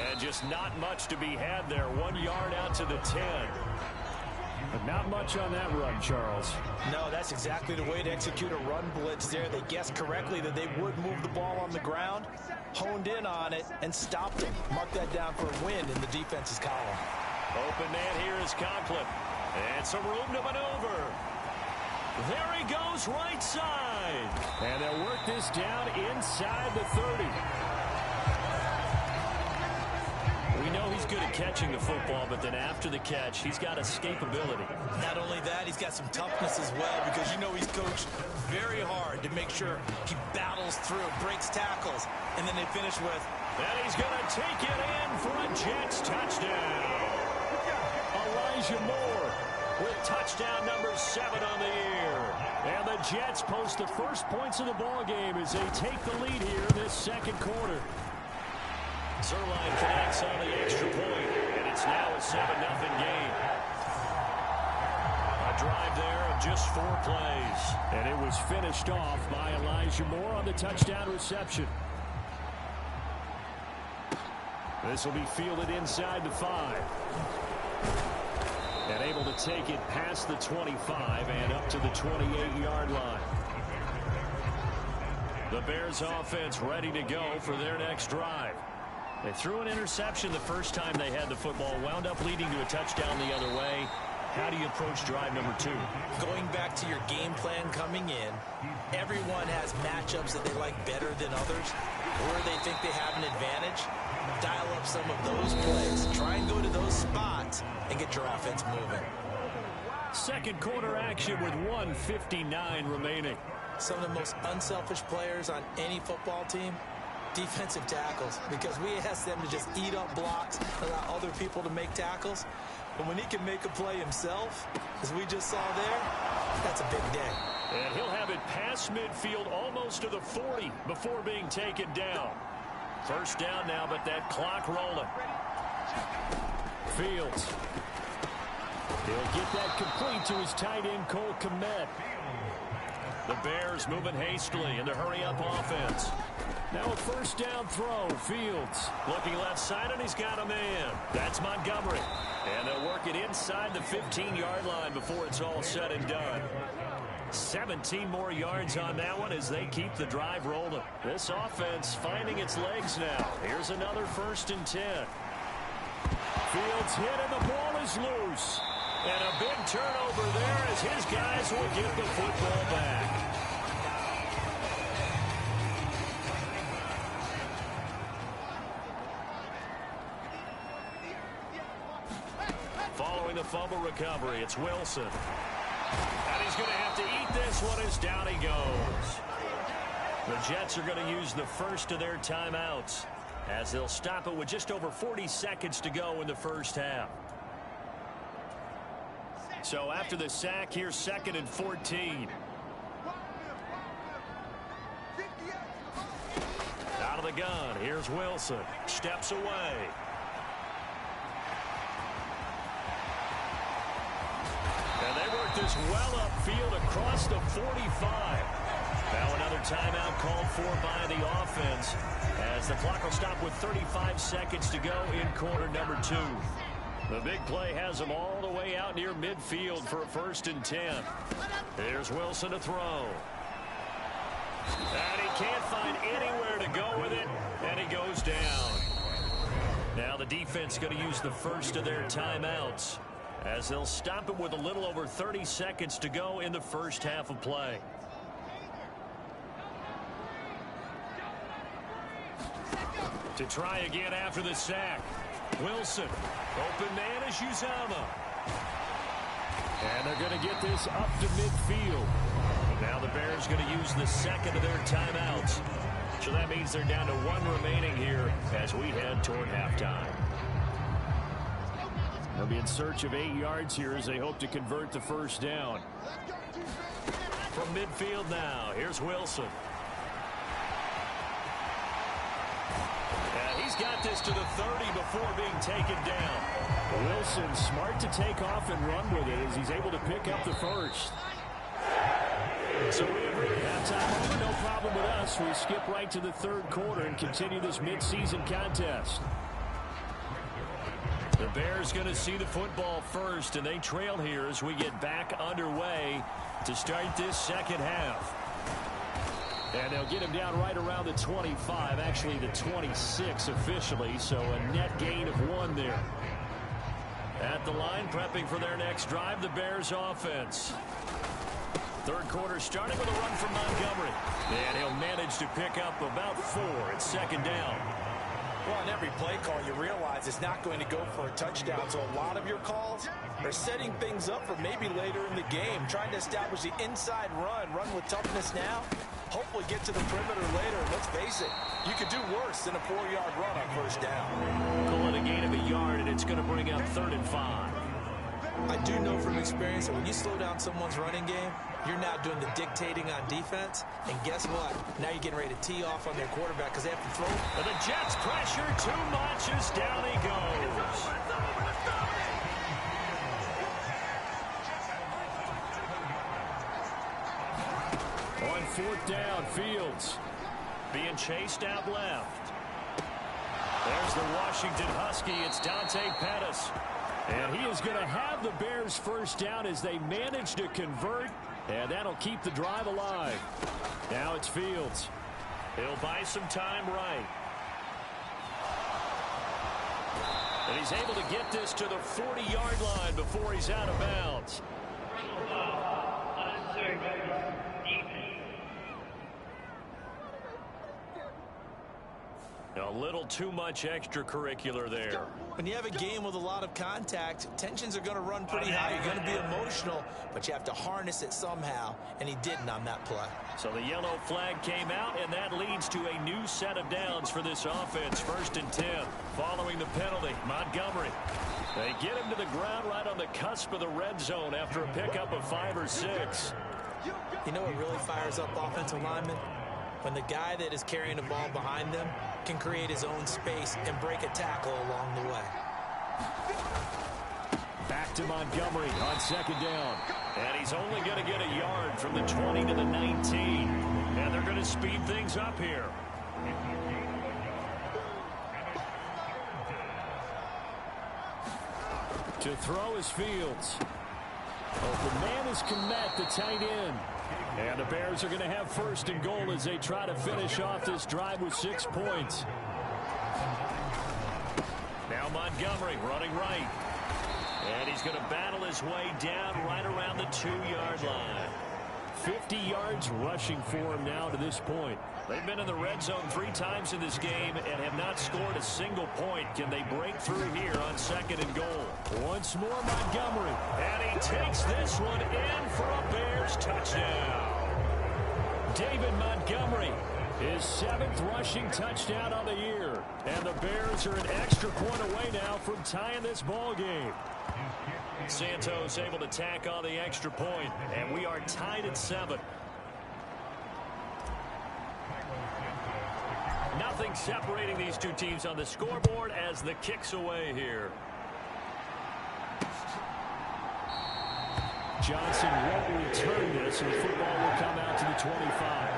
Speaker 2: And just not much to be had there. 1 yard out to the 10.
Speaker 4: But not much on that run, Charles.
Speaker 3: No, that's exactly the way to execute a run blitz there. They guessed correctly that they would move the ball on the ground, honed in on it, and stopped him. Mark that down for a win in the defense's column.
Speaker 2: Open man here is Conklin. And some room to maneuver.
Speaker 4: There he goes, right side. And they'll work this down inside the 30.
Speaker 2: We know he's good at catching the football, but then after the catch, he's got escapability.
Speaker 3: Not only that, he's got some toughness as well, because you know he's coached very hard to make sure he battles through, breaks tackles, and then they finish with,
Speaker 4: And he's going to take it in for a Jets touchdown. Elijah Moore with touchdown number 7 on the year. And the Jets post the first points of the ball game as they take the lead here in this second quarter. Zerline connects on the extra point, and it's now a 7-0 game. A drive there of just 4 plays. And it was finished off by Elijah Moore on the touchdown reception. This will be fielded inside the 5. And able to take it past the 25 and up to the 28-yard line. The Bears offense ready to go for their next drive. They threw an interception the first time they had the football, wound up leading to a touchdown the other way. How do you approach drive number 2?
Speaker 3: Going back to your game plan coming in, everyone has matchups that they like better than others, where they think they have an advantage. Dial up some of those plays. Try and go to those spots and get your offense moving.
Speaker 4: Second quarter action with 1:59 remaining.
Speaker 3: Some of the most unselfish players on any football team, defensive tackles, because we ask them to just eat up blocks, allow other people to make tackles. But when he can make a play himself, as we just saw there, that's a big day.
Speaker 4: And he'll have it past midfield almost to the 40 before being taken down. First down now, but that clock rolling. Fields. He'll get that complete to his tight end, Cole Kmet. The Bears moving hastily in the hurry-up offense. Now a first down throw. Fields looking left side, and he's got a man. That's Montgomery. And they'll work it inside the 15-yard line before it's all said and done. 17 more yards on that one as they keep the drive rolling. This offense finding its legs now. Here's another 1st and 10. Fields hit and the ball is loose. And a big turnover there as his guys will get the football back. Following the fumble recovery, it's Wilson. And he's going to have to eat this one as down he goes. The Jets are going to use the first of their timeouts as they'll stop it with just over 40 seconds to go in the first half. So after the sack, here's 2nd and 14. Out of the gun, here's Wilson. Steps away. And they work this well upfield across the 45. Now another timeout called for by the offense as the clock will stop with 35 seconds to go in quarter number 2. The big play has them all the way out near midfield for a 1st and 10. Here's Wilson to throw. And he can't find anywhere to go with it, and he goes down. Now the defense going to use the first of their timeouts as they'll stop it with a little over 30 seconds to go in the first half of play. To try again after the sack. Wilson. Open man is Uzama. And they're going to get this up to midfield. Now the Bears going to use the second of their timeouts. So that means they're down to 1 remaining here as we head toward halftime. They'll be in search of 8 yards here as they hope to convert the first down. From midfield now, here's Wilson. And he's got this to the 30 before being taken down. Wilson smart to take off and run with it as he's able to pick up the first. So we agree. Halftime over, no problem with us. We skip right to the third quarter and continue this midseason contest. The Bears going to see the football first, and they trail here as we get back underway to start this second half. And they'll get him down right around the 25, actually the 26 officially, so a net gain of 1 there. At the line, prepping for their next drive, the Bears offense. Third quarter starting with a run from Montgomery. And he'll manage to pick up about 4 at second down.
Speaker 3: Well, on every play call, you realize it's not going to go for a touchdown. So a lot of your calls are setting things up for maybe later in the game, trying to establish the inside run with toughness now.
Speaker 5: hopefully get to the perimeter later. Let's face it, you could do worse than a 4-yard run on first down.
Speaker 4: Call it a gain of a yard, and it's going to bring up 3rd and 5.
Speaker 5: I do know from experience that when you slow down someone's running game, you're now doing the dictating on defense. And guess what? Now you're getting ready to tee off on their quarterback because they have to throw.
Speaker 4: And the Jets pressure too much as down he goes. On 4th down, Fields being chased out left. There's the Washington Husky. It's Dante Pettis. And he is going to have the Bears first down as they manage to convert. And that'll keep the drive alive. Now it's Fields. He'll buy some time right. And he's able to get this to the 40-yard line before he's out of bounds. A little too much extracurricular there.
Speaker 5: When you have a game with a lot of contact, tensions are going to run pretty high. You're going to be emotional, but you have to harness it somehow, and he didn't on that play.
Speaker 4: So the yellow flag came out, and that leads to a new set of downs for this offense. 1st and 10. Following the penalty, Montgomery. They get him to the ground right on the cusp of the red zone after a pickup of 5 or 6.
Speaker 5: You know what really fires up offensive linemen? When the guy that is carrying the ball behind them can create his own space and break a tackle along the way.
Speaker 4: Back to Montgomery on 2nd down. And he's only going to get a yard from the 20 to the 19. And they're going to speed things up here. To throw is Fields. The man is Kmet, the tight end. And the Bears are going to have 1st and goal as they try to finish off this drive with 6 points. Now Montgomery running right. And he's going to battle his way down right around the 2-yard line. 50 yards rushing for him now to this point. They've been in the red zone 3 times in this game and have not scored a single point. Can they break through here on 2nd and goal? Once more Montgomery. And he takes this one in for a Bears touchdown. David Montgomery, his 7th rushing touchdown on the year. And the Bears are an extra point away now from tying this ball game. Santos able to tack on the extra point, and we are tied at 7. Nothing separating these two teams on the scoreboard as the kick's away here. Johnson won't return this, and the football will come out to the 25.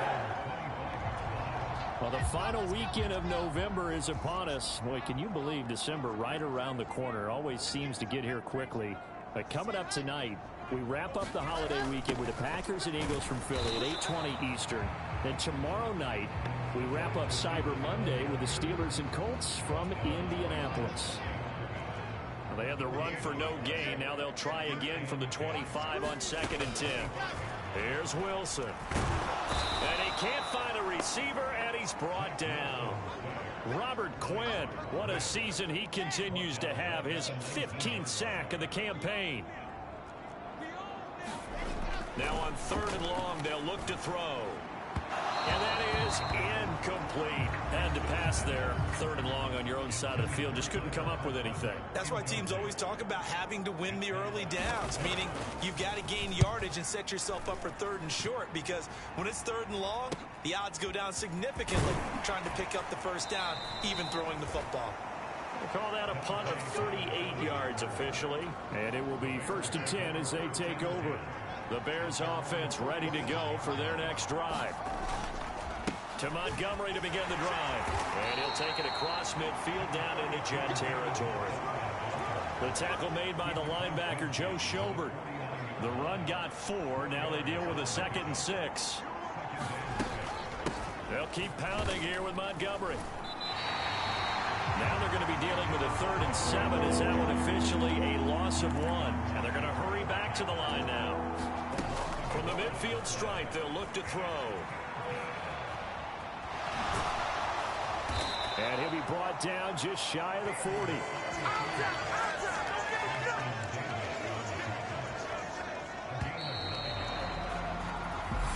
Speaker 4: Well, the final weekend of November is upon us. Boy, can you believe December right around the corner? Always seems to get here quickly. But coming up tonight, we wrap up the holiday weekend with the Packers and Eagles from Philly at 8:20 Eastern. Then tomorrow night, we wrap up Cyber Monday with the Steelers and Colts from Indianapolis. Well, they had the run for no gain. Now they'll try again from the 25 on 2nd and 10. Here's Wilson. And he can't find a receiver, and he's brought down. Robert Quinn, what a season he continues to have. His 15th sack of the campaign. Now on 3rd and long, they'll look to throw. And that is incomplete. Had to pass there. 3rd and long on your own side of the field. Just couldn't come up with anything.
Speaker 5: That's why teams always talk about having to win the early downs, meaning you've got to gain yardage and set yourself up for 3rd and short, because when it's 3rd and long, the odds go down significantly trying to pick up the first down, even throwing the football.
Speaker 4: We'll call that a punt of 38 yards officially. And it will be 1st and 10 as they take over. The Bears offense ready to go for their next drive. To Montgomery to begin the drive. And he'll take it across midfield down into Jet territory. The tackle made by the linebacker Joe Schobert. The run got 4. Now they deal with a 2nd and 6. They'll keep pounding here with Montgomery. Now they're going to be dealing with a 3rd and 7. Is that one officially a loss of 1? And they're going to hurry back to the line now. From the midfield stripe, they'll look to throw. And he'll be brought down just shy of the 40.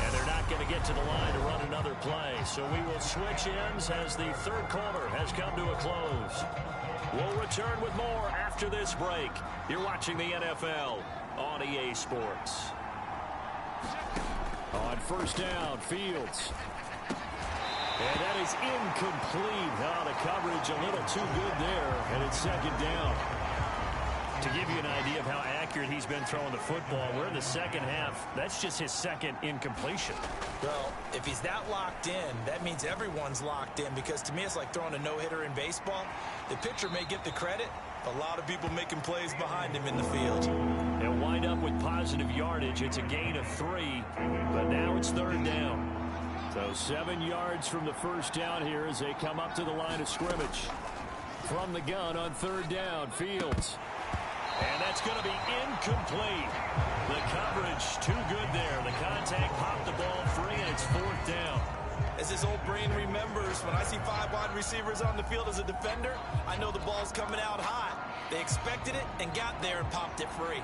Speaker 4: And they're not going to get to the line to run another play. So we will switch ends as the third quarter has come to a close. We'll return with more after this break. You're watching the NFL on EA Sports. On first down, Fields. And that is incomplete. Oh, the coverage a little too good there, and it's second down. To give you an idea of how accurate he's been throwing the football, we're in the second half. That's just his second incompletion.
Speaker 3: Well, if he's that locked in, that means everyone's locked in, because to me it's like throwing a no-hitter in baseball. The pitcher may get the credit, a lot of people making plays behind him in the field.
Speaker 4: They'll wind up with positive yardage. It's a gain of 3, but now it's third down. So 7 yards from the first down here as they come up to the line of scrimmage. From the gun on third down, Fields. And that's going to be incomplete. The coverage too good there. The contact popped the ball free, and it's fourth down.
Speaker 3: As his old brain remembers, when I see 5 wide receivers on the field as a defender, I know the ball's coming out hot. They expected it and got there and popped it free.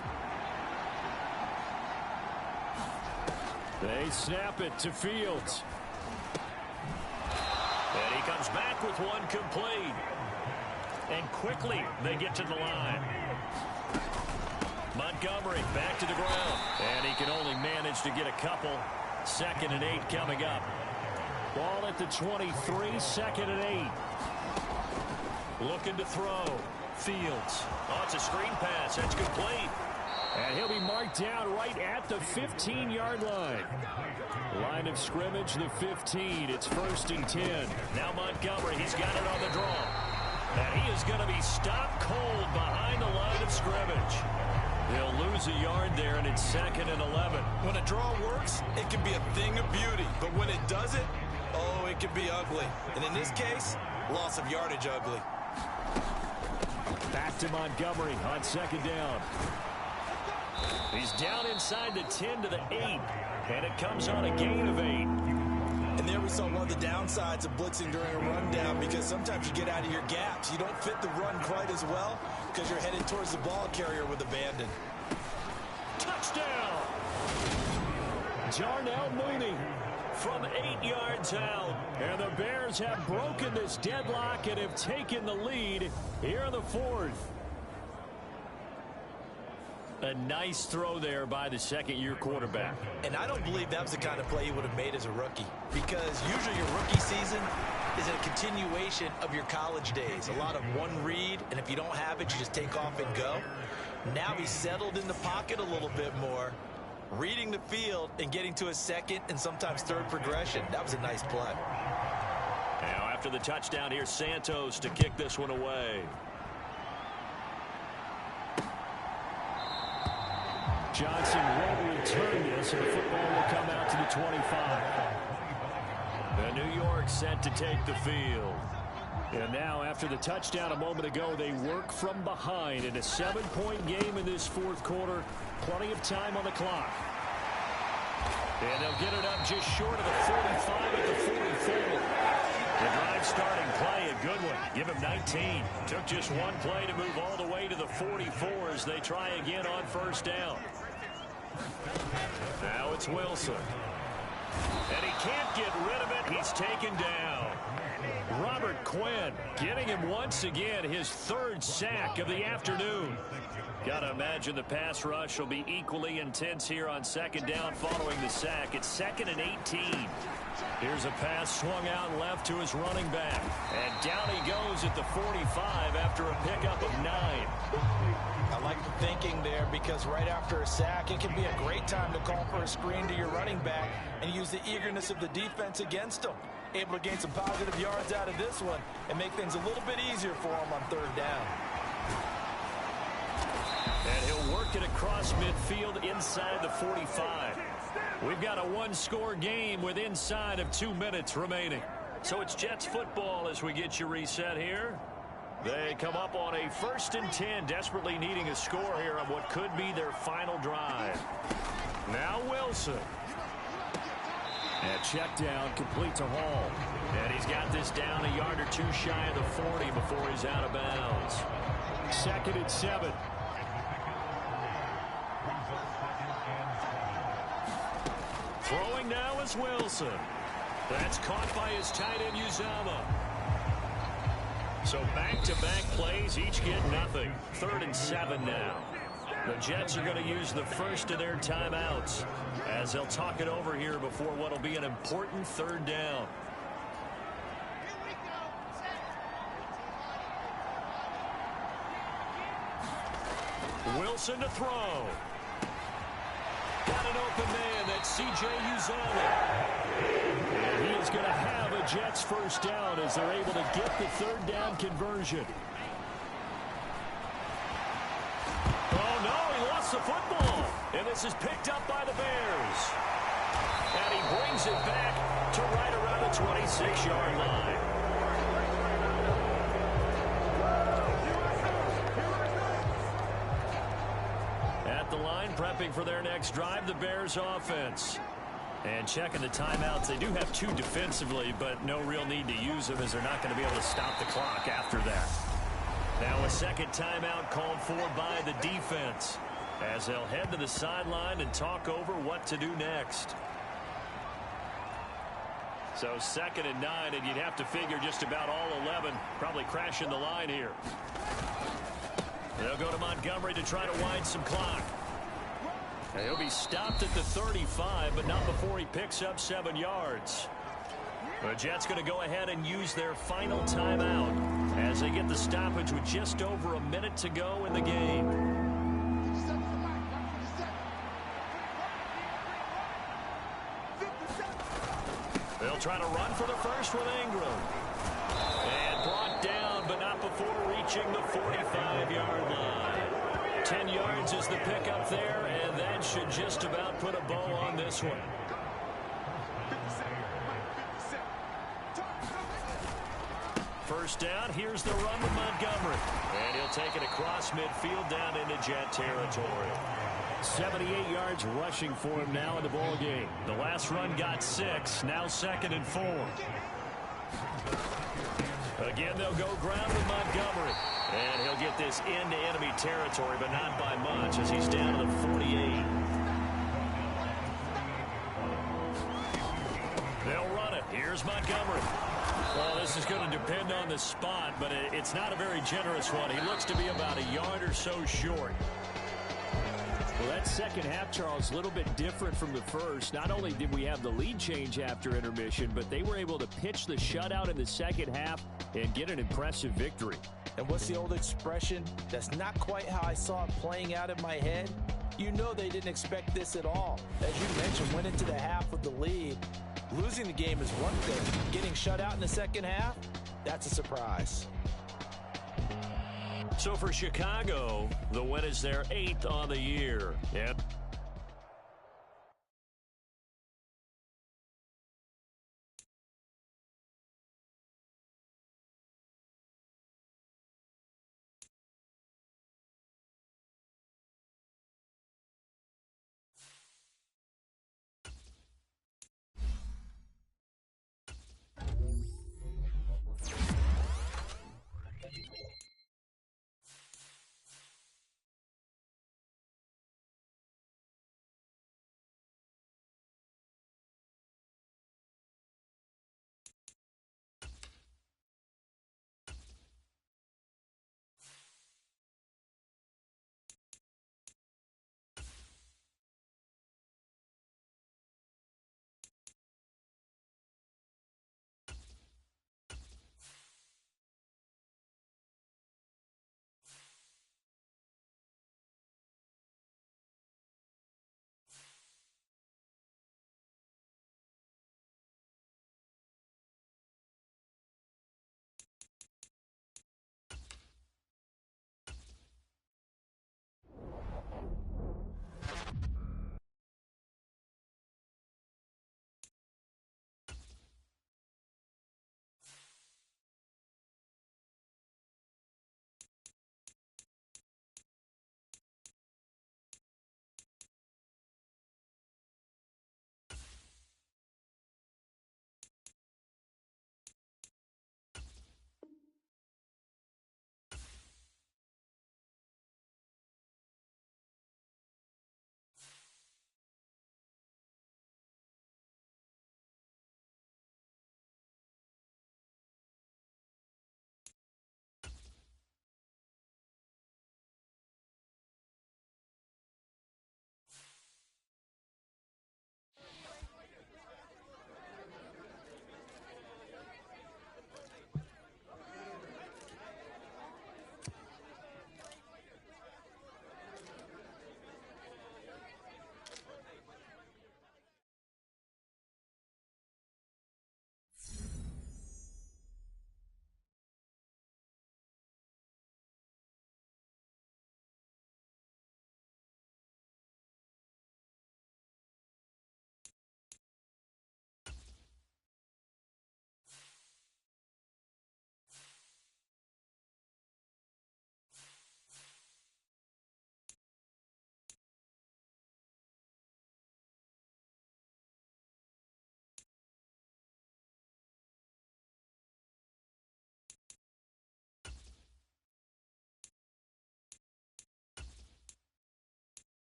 Speaker 4: They snap it to Fields. And he comes back with one complete. And quickly they get to the line. Montgomery back to the ground. And he can only manage to get a couple. 2nd and 8 coming up. Ball at the 23, 2nd and 8. Looking to throw. Fields. Oh, it's a screen pass. That's complete. And he'll be marked down right at the 15-yard line. Line of scrimmage, the 15. It's 1st and 10. Now Montgomery, he's got it on the draw. And he is going to be stopped cold behind the line of scrimmage. He'll lose a yard there, and it's 2nd and 11.
Speaker 3: When a draw works, it can be a thing of beauty. But when it doesn't, oh, it can be ugly. And in this case, loss of yardage ugly.
Speaker 4: Back to Montgomery on 2nd down. He's down inside the 10 to the 8. And it comes on a gain of 8.
Speaker 3: And there we saw one of the downsides of blitzing during a rundown, because sometimes you get out of your gaps. You don't fit the run quite as well because you're headed towards the ball carrier with abandon.
Speaker 4: Touchdown! Darnell Mooney from 8 yards out. And the Bears have broken this deadlock and have taken the lead here in the 4th. A nice throw there by the second-year quarterback.
Speaker 3: And I don't believe that was the kind of play he would have made as a rookie, because usually your rookie season is a continuation of your college days. A lot of one read, and if you don't have it, you just take off and go. Now he's settled in the pocket a little bit more, reading the field and getting to a second and sometimes third progression. That was a nice play.
Speaker 4: Now after the touchdown, here's Santos to kick this one away. Johnson will return this, and the football will come out to the 25. The New York set to take the field. And now, after the touchdown a moment ago, they work from behind in a 7-point game in this 4th quarter. Plenty of time on the clock. And they'll get it up just short of the 45 at the 44. The drive starting play, a good one. Give him 19. Took just one play to move all the way to the 44 as they try again on first down. Now it's Wilson. And he can't get rid of it. He's taken down. Robert Quinn getting him once again his 3rd sack of the afternoon. Got to imagine the pass rush will be equally intense here on 2nd down following the sack. It's 2nd and 18. Here's a pass swung out left to his running back. And down he goes at the 45 after a pickup of 9.
Speaker 3: I like the thinking there, because right after a sack, it can be a great time to call for a screen to your running back and use the eagerness of the defense against him. Able to gain some positive yards out of this one and make things a little bit easier for him on 3rd down.
Speaker 4: And he'll work it across midfield inside the 45. We've got a 1-score game with inside of 2 minutes remaining. So it's Jets football as we get you reset here. They come up on a 1st and 10, desperately needing a score here on what could be their final drive. Now Wilson. And check down, complete to Hall. And he's got this down a yard or 2 shy of the 40 before he's out of bounds. 2nd and 7. Throwing now is Wilson. That's caught by his tight end, Uzama. So back-to-back plays, each get nothing. 3rd and 7 now. The Jets are going to use the first of their timeouts as they'll talk it over here before what will be an important 3rd down. Wilson to throw. Got an open man. That's C.J. Uzama. And he is going to have a Jets first down as they're able to get the 3rd down conversion. Oh, no, he lost the football. And this is picked up by the Bears. And he brings it back to right around the 26-yard line. At the line, prepping for their next drive, the Bears offense. And checking the timeouts. They do have 2 defensively, but no real need to use them as they're not going to be able to stop the clock after that. Now a second timeout called for by the defense as they'll head to the sideline and talk over what to do next. So 2nd and 9, and you'd have to figure just about all 11 probably crashing the line here. They'll go to Montgomery to try to wind some clock. And he'll be stopped at the 35, but not before he picks up 7 yards. The Jets going to go ahead and use their final timeout as they get the stoppage with just over a minute to go in the game. They'll try to run for the first with Ingram. And brought down, but not before reaching the 45-yard line. 10 yards is the pickup there, and that should just about put a bow on this one. First down, here's the run with Montgomery. And he'll take it across midfield down into Jet territory. 78 yards rushing for him now in the ball game. The last run got 6, now 2nd and 4. Again, they'll go ground with Montgomery. And he'll get this into enemy territory, but not by much as he's down to the 48. They'll run it. Here's Montgomery. Well, this is going to depend on the spot, but it's not a very generous one. He looks to be about a yard or so short. Well, that second half, Charles, a little bit different from the first. Not only did we have the lead change after intermission, but they were able to pitch the shutout in the second half and get an impressive victory.
Speaker 3: And what's the old expression? That's not quite how I saw it playing out in my head. You know they didn't expect this at all. As you mentioned, went into the half with the lead. Losing the game is one thing. Getting shut out in the second half, that's a surprise.
Speaker 4: So for Chicago, the win is their 8th on the year. Yep.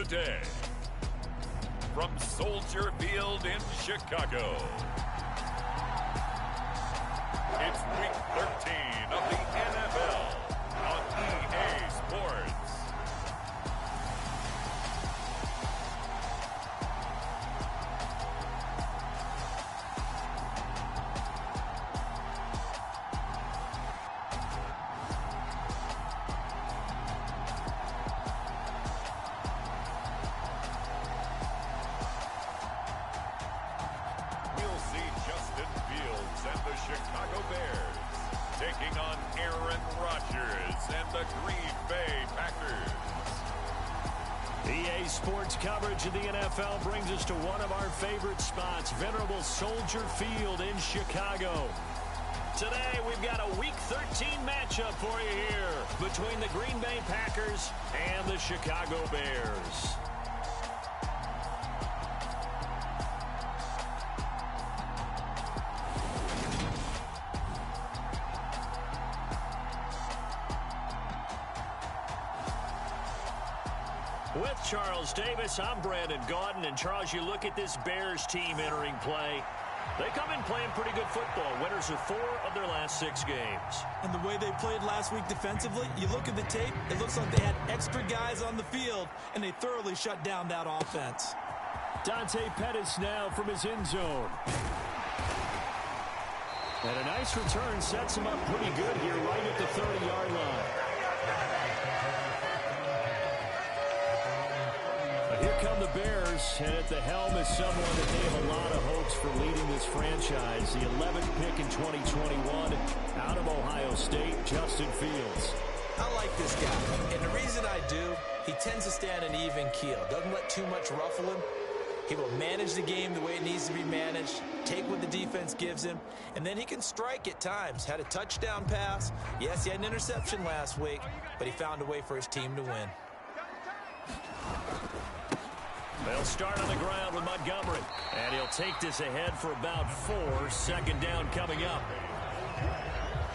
Speaker 1: day. From Soldier Field in Chicago, it's Week 13 of the NFL on EA Sports. And the Chicago Bears taking on Aaron Rodgers and the Green Bay Packers.
Speaker 4: EA Sports coverage of the NFL brings us to one of our favorite spots, venerable Soldier Field in Chicago. Today, we've got a Week 13 matchup for you here between the Green Bay Packers and the Chicago Bears. With Charles Davis, I'm Brandon Gaudin. And Charles, you look at this Bears team entering play. They come in playing pretty good football. Winners of 4 of their last 6 games.
Speaker 3: And the way they played last week defensively, you look at the tape, it looks like they had extra guys on the field, and they thoroughly shut down that offense.
Speaker 4: Dante Pettis now from his end zone. And a nice return sets him up pretty good here right at the 30-yard line. Here come the Bears, and at the helm is someone that they have a lot of hopes for leading this franchise. The 11th pick in 2021 out of Ohio State, Justin Fields.
Speaker 3: I like this guy, and the reason I do, he tends to stand an even keel. Doesn't let too much ruffle him. He will manage the game the way it needs to be managed, take what the defense gives him, and then he can strike at times. Had a touchdown pass. Yes, he had an interception last week, but he found a way for his team to win.
Speaker 4: They'll start on the ground with Montgomery. And he'll take this ahead for about 4. Second down coming up.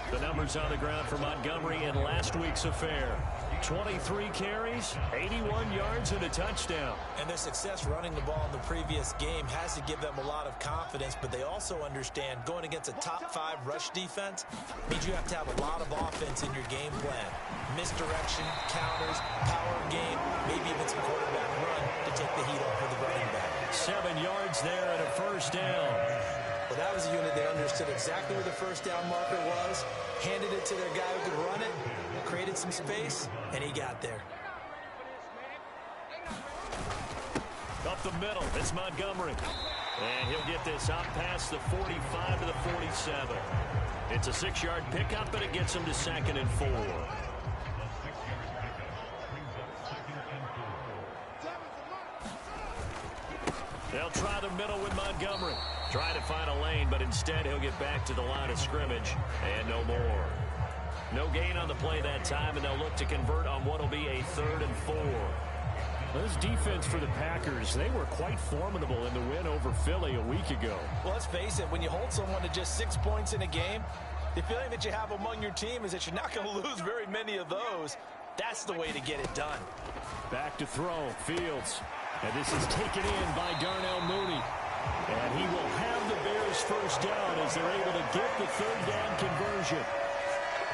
Speaker 4: The numbers on the ground for Montgomery in last week's affair. 23 carries, 81 yards, and a touchdown.
Speaker 3: And their success running the ball in the previous game has to give them a lot of confidence, but they also understand going against a top 5 rush defense means you have to have a lot of offense in your game plan. Misdirection, counters, power game, maybe even some quarterback run to take the heat off of the running back.
Speaker 4: 7 yards there and a first down.
Speaker 3: Well, that was a unit that understood exactly where the first down marker was, handed it to their guy who could run it, created some space, and he got there.
Speaker 4: Up the middle, it's Montgomery. And he'll get this out past the 45 to the 47. It's a 6-yard pickup, but it gets him to 2nd and 4. They'll try the middle with Montgomery. Try to find a lane, but instead he'll get back to the line of scrimmage. And no more. No gain on the play that time, and they'll look to convert on what will be a 3rd and 4. This defense for the Packers, they were quite formidable in the win over Philly a week ago.
Speaker 3: Well, let's face it, when you hold someone to just 6 points in a game, the feeling that you have among your team is that you're not going to lose very many of those. That's the way to get it done.
Speaker 4: Back to throw, Fields. And this is taken in by Darnell Mooney. And he will have the Bears first down as they're able to get the 3rd down conversion.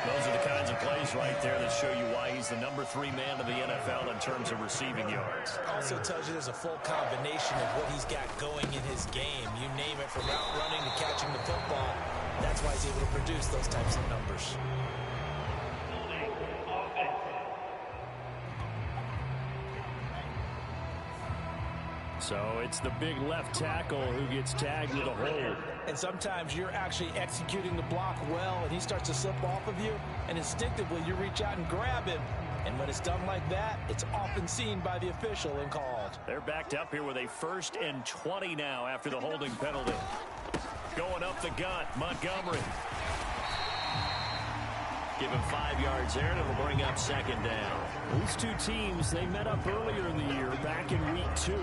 Speaker 4: Those are the kinds of plays right there that show you why he's the number 3 man of the NFL in terms of receiving yards.
Speaker 3: Also tells you there's a full combination of what he's got going in his game. You name it, from route running to catching the football. That's why he's able to produce those types of numbers.
Speaker 4: So it's the big left tackle who gets tagged with a hold.
Speaker 3: And sometimes you're actually executing the block well, and he starts to slip off of you, and instinctively you reach out and grab him. And when it's done like that, it's often seen by the official and called.
Speaker 4: They're backed up here with a 1st and 20 now after the holding penalty. Going up the gut, Montgomery. Give him 5 yards there, and it'll bring up 2nd down. These two teams, they met up earlier in the year, back in week 2.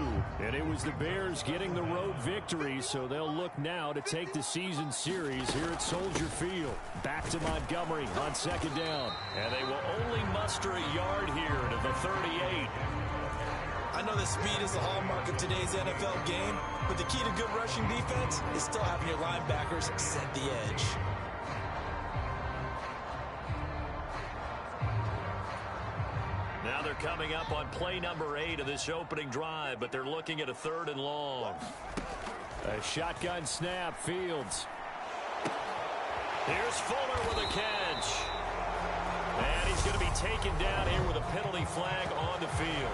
Speaker 4: And it was the Bears getting the road victory, so they'll look now to take the season series here at Soldier Field. Back to Montgomery on 2nd down. And they will only muster a yard here to the 38.
Speaker 5: I know that speed is the hallmark of today's NFL game, but the key to good rushing defense is still having your linebackers set the edge.
Speaker 2: Now they're coming up on play number 8 of this opening drive, but they're looking at a 3rd and long.
Speaker 4: A shotgun snap, Fields.
Speaker 2: Here's Fuller with a catch. And he's going to be taken down here with a penalty flag on the field.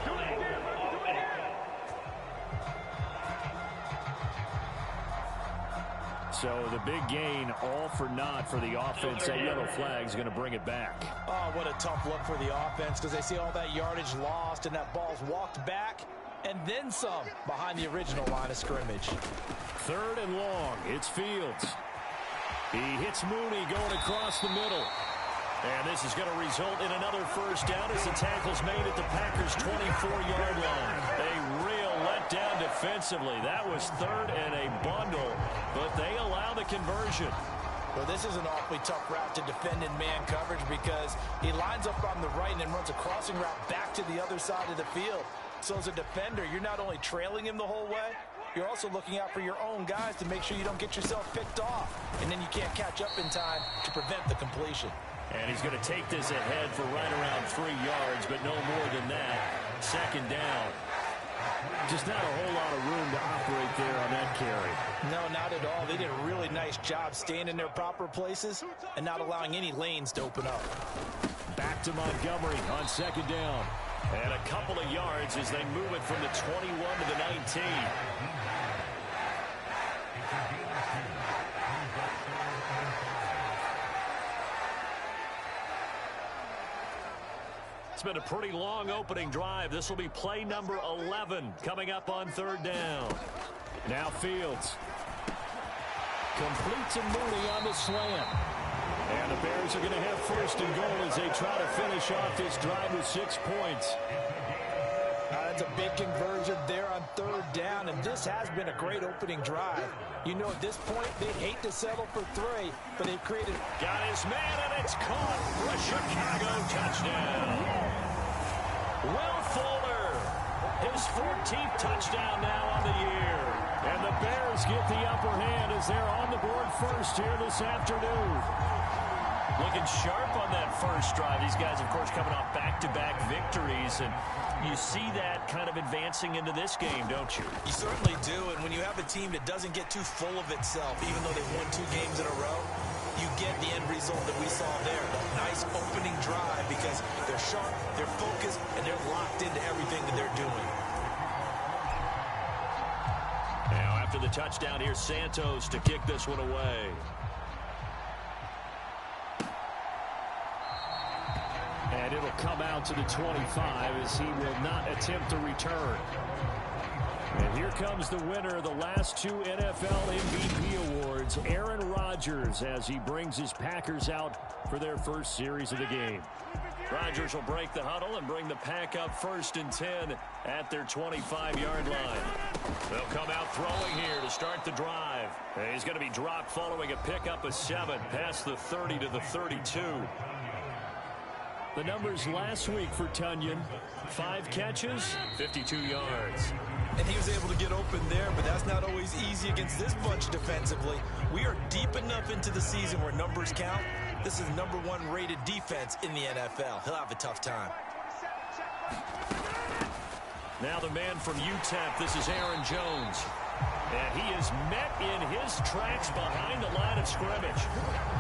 Speaker 4: So the big gain, all for naught for the offense. That yellow flag is going to bring it back.
Speaker 3: Oh, what a tough look for the offense, because they see all that yardage lost and that ball's walked back and then some behind the original line of scrimmage.
Speaker 4: 3rd and long. It's Fields. He hits Mooney going across the middle.
Speaker 2: And this is going to result in another first down as the tackle's made at the Packers' 24-yard line. A real letdown defensively. That was 3rd and a bundle, but they allow the conversion.
Speaker 3: Well, this is an awfully tough route to defend in man coverage because he lines up on the right and then runs a crossing route back to the other side of the field. So as a defender, you're not only trailing him the whole way, you're also looking out for your own guys to make sure you don't get yourself picked off. And then you can't catch up in time to prevent the completion.
Speaker 2: And he's going to take this ahead for right around 3 yards, but no more than that. 2nd down.
Speaker 4: Just not a whole lot of room to operate there on that carry.
Speaker 3: No, not at all. They did a really nice job staying in their proper places and not allowing any lanes to open up.
Speaker 4: Back to Montgomery on 2nd down.
Speaker 2: And a couple of yards as they move it from the 21 to the 19. It's been a pretty long opening drive. This will be play number 11 coming up on 3rd down.
Speaker 4: Now Fields. Complete to Mooney on the slant. And the Bears are going to have 1st and goal as they try to finish off this drive with 6 points.
Speaker 3: That's a big conversion there on 3rd down, and this has been a great opening drive. You know, at this point, they'd hate to settle for 3, but they've created...
Speaker 2: Got his man, and it's caught for a Chicago touchdown. Will Fuller, his 14th touchdown now on the year.
Speaker 4: And the Bears get the upper hand as they're on the board first here this afternoon.
Speaker 2: Looking sharp on that first drive. These guys, of course, coming off back-to-back victories, and you see that kind of advancing into this game, don't you?
Speaker 5: You certainly do, and when you have a team that doesn't get too full of itself, even though they've won 2 games in a row, you get the end result that we saw there. A nice opening drive because they're sharp, they're focused, and they're locked into everything that they're doing.
Speaker 2: Now, after the touchdown, here's Santos to kick this one away.
Speaker 4: And it'll come out to the 25 as he will not attempt to return. And here comes the winner of the last 2 NFL MVP awards, Aaron Rodgers, as he brings his Packers out for their first series of the game.
Speaker 2: Rodgers will break the huddle and bring the Pack up 1st and 10 at their 25-yard line. They'll come out throwing here to start the drive. And he's going to be dropped following a pickup of 7 past the 30 to the 32.
Speaker 4: The numbers last week for Tunyon: 5 catches, 52 yards.
Speaker 5: And he was able to get open there, but that's not always easy against this bunch defensively. We are deep enough into the season where numbers count. This is #1 rated defense in the NFL. He'll have a tough time.
Speaker 2: Now the man from UTEP, this is Aaron Jones. And he is met in his tracks behind the line of scrimmage.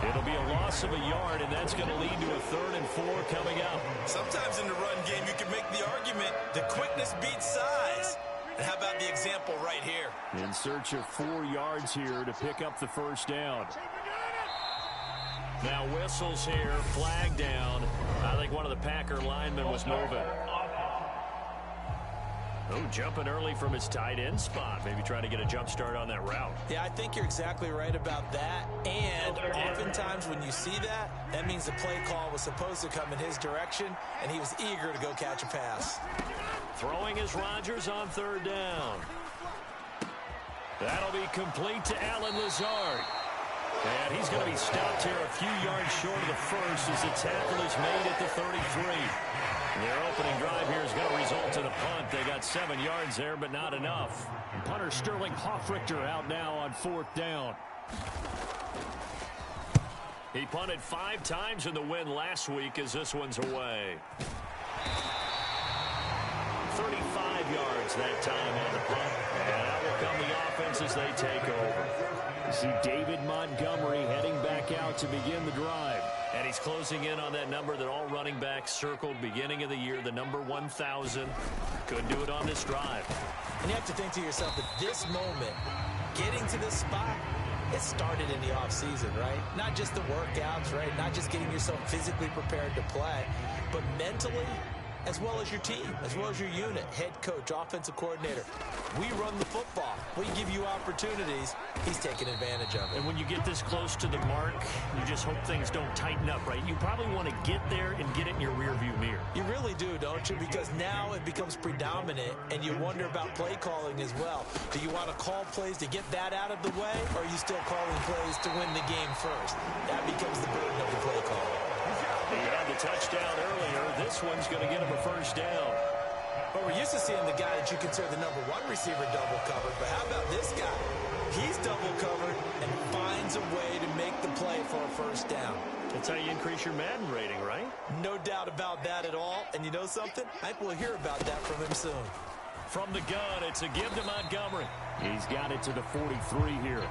Speaker 2: It'll be a loss of a yard, and that's going to lead to a 3rd and 4 coming up.
Speaker 5: Sometimes in the run game, you can make the argument that quickness beats size. And how about the example right here?
Speaker 4: In search of 4 yards here to pick up the 1st down.
Speaker 2: Now whistles here, flag down. I think one of the Packer linemen was moving. Oh, jumping early from his tight end spot. Maybe trying to get a jump start on that route.
Speaker 3: Yeah, I think you're exactly right about that. And oftentimes when you see that, that means the play call was supposed to come in his direction, and he was eager to go catch a pass.
Speaker 2: Throwing is Rodgers on 3rd down. That'll be complete to Allen Lazard.
Speaker 4: And he's going to be stopped here a few yards short of the first as the tackle is made at the 33. Their opening drive here is going to result in a punt. They got 7 yards there, but not enough. Punter Sterling Hoffrichter out now on 4th down. He punted 5 times in the win last week as this one's away. 35 yards that time on the punt. And out will come the offense as they take over. You see David Montgomery heading back out to begin the drive. And he's closing in on that number that all running backs circled beginning of the year, the number 1,000. Couldn't do it on this drive.
Speaker 3: And you have to think to yourself that this moment, getting to this spot, it started in the offseason, right? Not just the workouts, right? Not just getting yourself physically prepared to play, but mentally, as well as your team, as well as your unit, head coach, offensive coordinator. We run the football. We give you opportunities. He's taking advantage of it.
Speaker 4: And when you get this close to the mark, you just hope things don't tighten up, right? You probably want to get there and get it in your rearview mirror.
Speaker 3: You really do, don't you? Because now it becomes predominant, and you wonder about play calling as well. Do you want to call plays to get that out of the way, or are you still calling plays to win the game first? That becomes the burden of the play call.
Speaker 4: He had the touchdown earlier. This one's going to get him a first down.
Speaker 3: But we're used to seeing the guy that you consider the number 1 receiver double covered. But how about this guy? He's double covered and finds a way to make the play for a first down.
Speaker 4: That's how you increase your Madden rating, right?
Speaker 3: No doubt about that at all. And you know something? I think we'll hear about that from him soon.
Speaker 4: From the gun, it's a give to Montgomery. He's got it to the 43 here.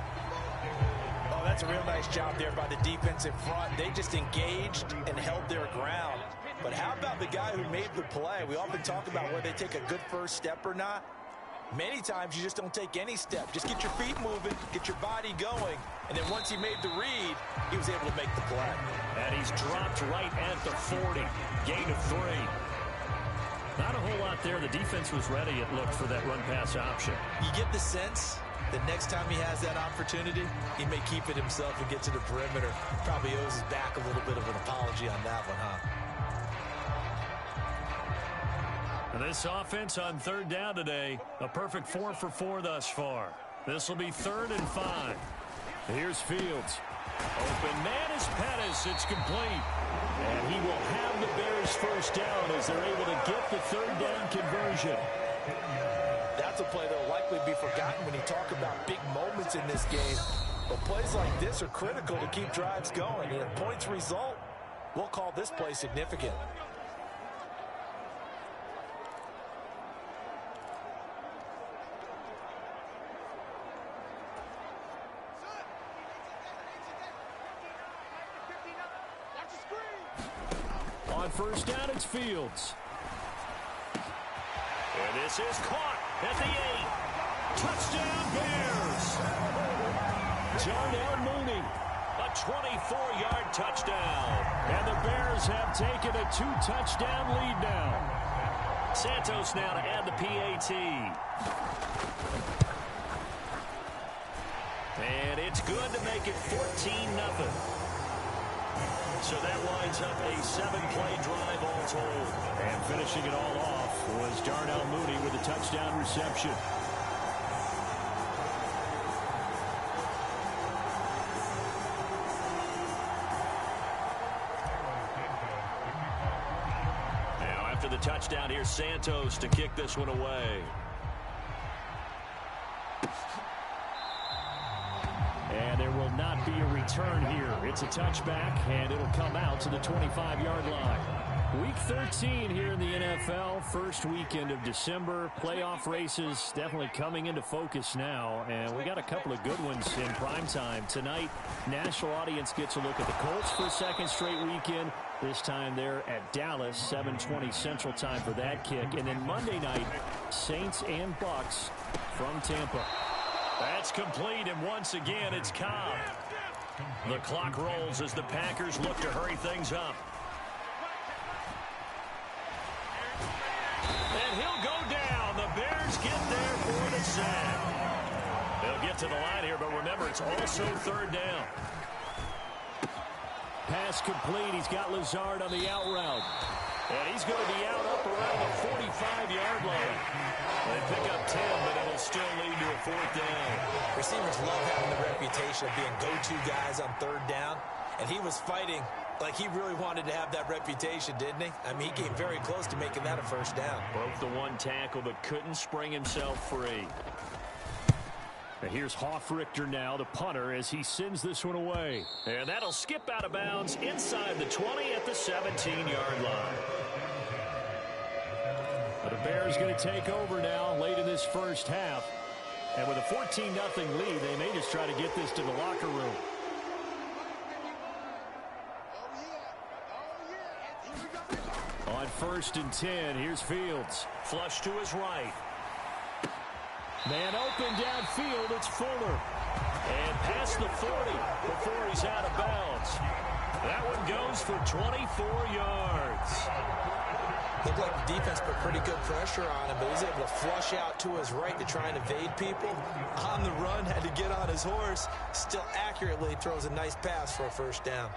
Speaker 3: Oh, that's a real nice job there by the defense in front. They just engaged and held their ground. But how about the guy who made the play? We often talk about whether they take a good first step or not. Many times you just don't take any step. Just get your feet moving, get your body going, and then once he made the read, he was able to make the play.
Speaker 4: And he's dropped right at the 40. Gain of 3. Not a whole lot there. The defense was ready, it looked, for that run-pass option.
Speaker 3: You get the sense that next time he has that opportunity, he may keep it himself and get to the perimeter. Probably owes his back a little bit of an apology on that one, huh?
Speaker 4: This offense on 3rd down today, a perfect 4 for 4 thus far. This will be 3rd and 5. Here's Fields. Open man is Pettis. It's complete. And he will have the Bears first down as they're able to get the 3rd down conversion.
Speaker 3: That's a play that will likely be forgotten when you talk about big moments in this game. But plays like this are critical to keep drives going. And if points result, we'll call this play significant.
Speaker 4: On 1st down, it's Fields. And this is caught at the 8. Touchdown, Bears. Darnell Mooney, a 24-yard touchdown. And the Bears have taken a 2-touchdown lead now. Santos now to add the PAT. And it's good to make it 14-0. So that winds up a 7-play drive all told. And finishing it all off was Darnell Mooney with a touchdown reception. Now after the touchdown, here's Santos to kick this one away. And there will not be a return here. It's a touchback, and it'll come out to the 25-yard line. Week 13 here in the NFL, first weekend of December. Playoff races definitely coming into focus now, and we got a couple of good ones in prime time. Tonight, national audience gets a look at the Colts for a second straight weekend. This time they're at Dallas, 7:20 Central Time for that kick. And then Monday night, Saints and Bucks from Tampa. That's complete, and once again, it's Cobb. The clock rolls as the Packers look to hurry things up. And he'll go down. The Bears get there for the sack. They'll get to the line here, but remember, it's also 3rd down. Pass complete. He's got Lazard on the out route. And he's going to be out up around the 45-yard line. They pick up 10, but it'll still lead to a fourth down.
Speaker 3: Receivers love having the reputation of being go-to guys on third down, and he was fighting like he really wanted to have that reputation, didn't he? I mean, he came very close to making that a first down.
Speaker 4: Broke the one tackle, but couldn't spring himself free. And here's Hoffrichter now, the punter, as he sends this one away. And that'll skip out of bounds inside the 20 at the 17-yard line. But the Bears going to take over now late in this first half. And with a 14-0 lead, they may just try to get this to the locker room. On 1st and 10, here's Fields. Flush to his right. Man open downfield, it's Fuller. And past the 40 before he's out of bounds. That one goes for 24 yards.
Speaker 3: Looked like the defense put pretty good pressure on him, but he's able to flush out to his right to try and evade people. On the run, had to get on his horse. Still accurately throws a nice pass for a first down.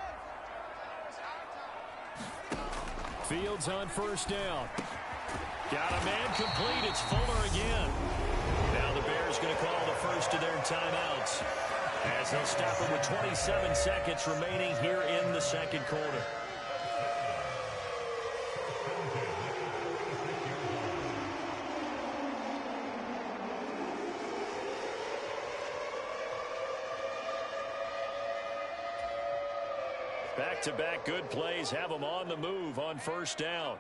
Speaker 4: Fields on 1st down. Got a man complete. It's Fuller again. Now the Bears going to call the first of their timeouts as they'll stop it with 27 seconds remaining here in the second quarter. Back-to-back good plays have them on the move on 1st down.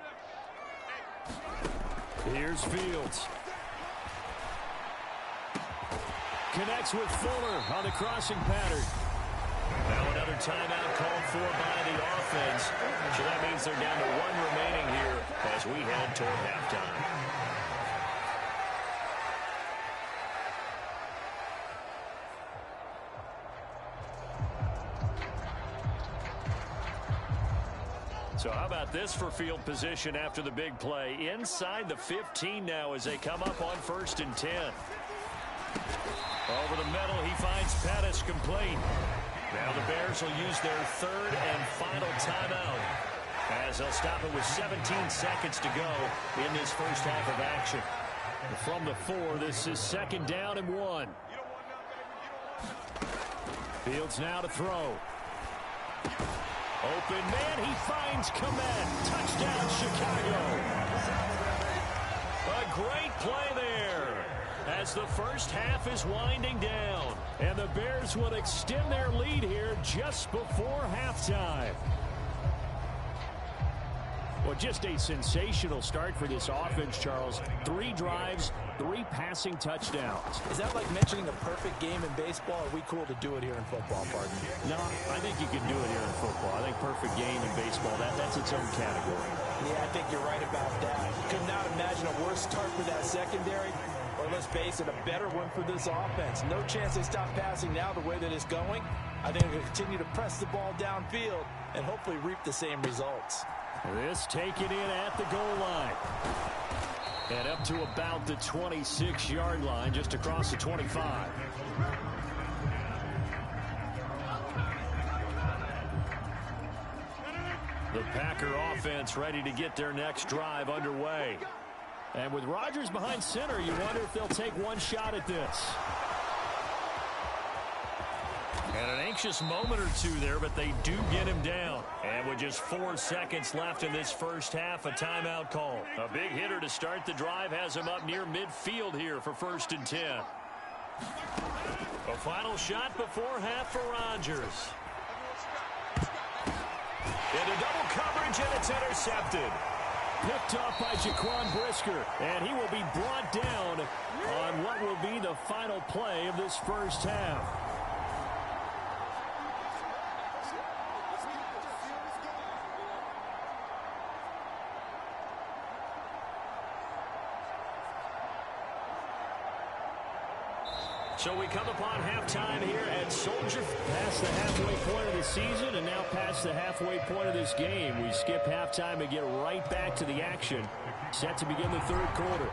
Speaker 4: Here's Fields. Connects with Fuller on the crossing pattern. Now another timeout called for by the offense. So that means they're down to 1 remaining here as we head toward halftime. So how about this for field position after the big play? Inside the 15 now as they come up on 1st and 10. Over the middle, he finds Pettis complete. Now the Bears will use their 3rd and final timeout as they'll stop it with 17 seconds to go in this first half of action. From the 4, this is 2nd down and 1. Fields now to throw. Open man, he finds Komet. Touchdown, Chicago. A great play there as the first half is winding down. And the Bears will extend their lead here just before halftime. Well, just a sensational start for this offense, Charles. 3 drives, 3 passing touchdowns.
Speaker 3: Is that like mentioning a perfect game in baseball? Or are we cool to do it here in football, partner?
Speaker 4: No, I think you can do it here in football. I think perfect game in baseball, that's its own category.
Speaker 3: Yeah, I think you're right about that. Could not imagine a worse start for that secondary, or let's face it, a better one for this offense. No chance they stop passing now the way that it's going. I think they'll continue to press the ball downfield and hopefully reap the same results.
Speaker 4: This taken in at the goal line. And up to about the 26-yard line, just across the 25. The Packer offense ready to get their next drive underway. And with Rodgers behind center, you wonder if they'll take one shot at this. And an anxious moment or two there, but they do get him down. And with just 4 seconds left in this first half, a timeout call. A big hitter to start the drive has him up near midfield here for 1st and 10. A final shot before half for Rodgers. Into double coverage, and it's intercepted. Picked off by Jaquan Brisker, and he will be brought down on what will be the final play of this first half. So we come upon halftime here at Soldier. Past the halfway point of the season and now past the halfway point of this game. We skip halftime and get right back to the action. Set to begin the 3rd quarter.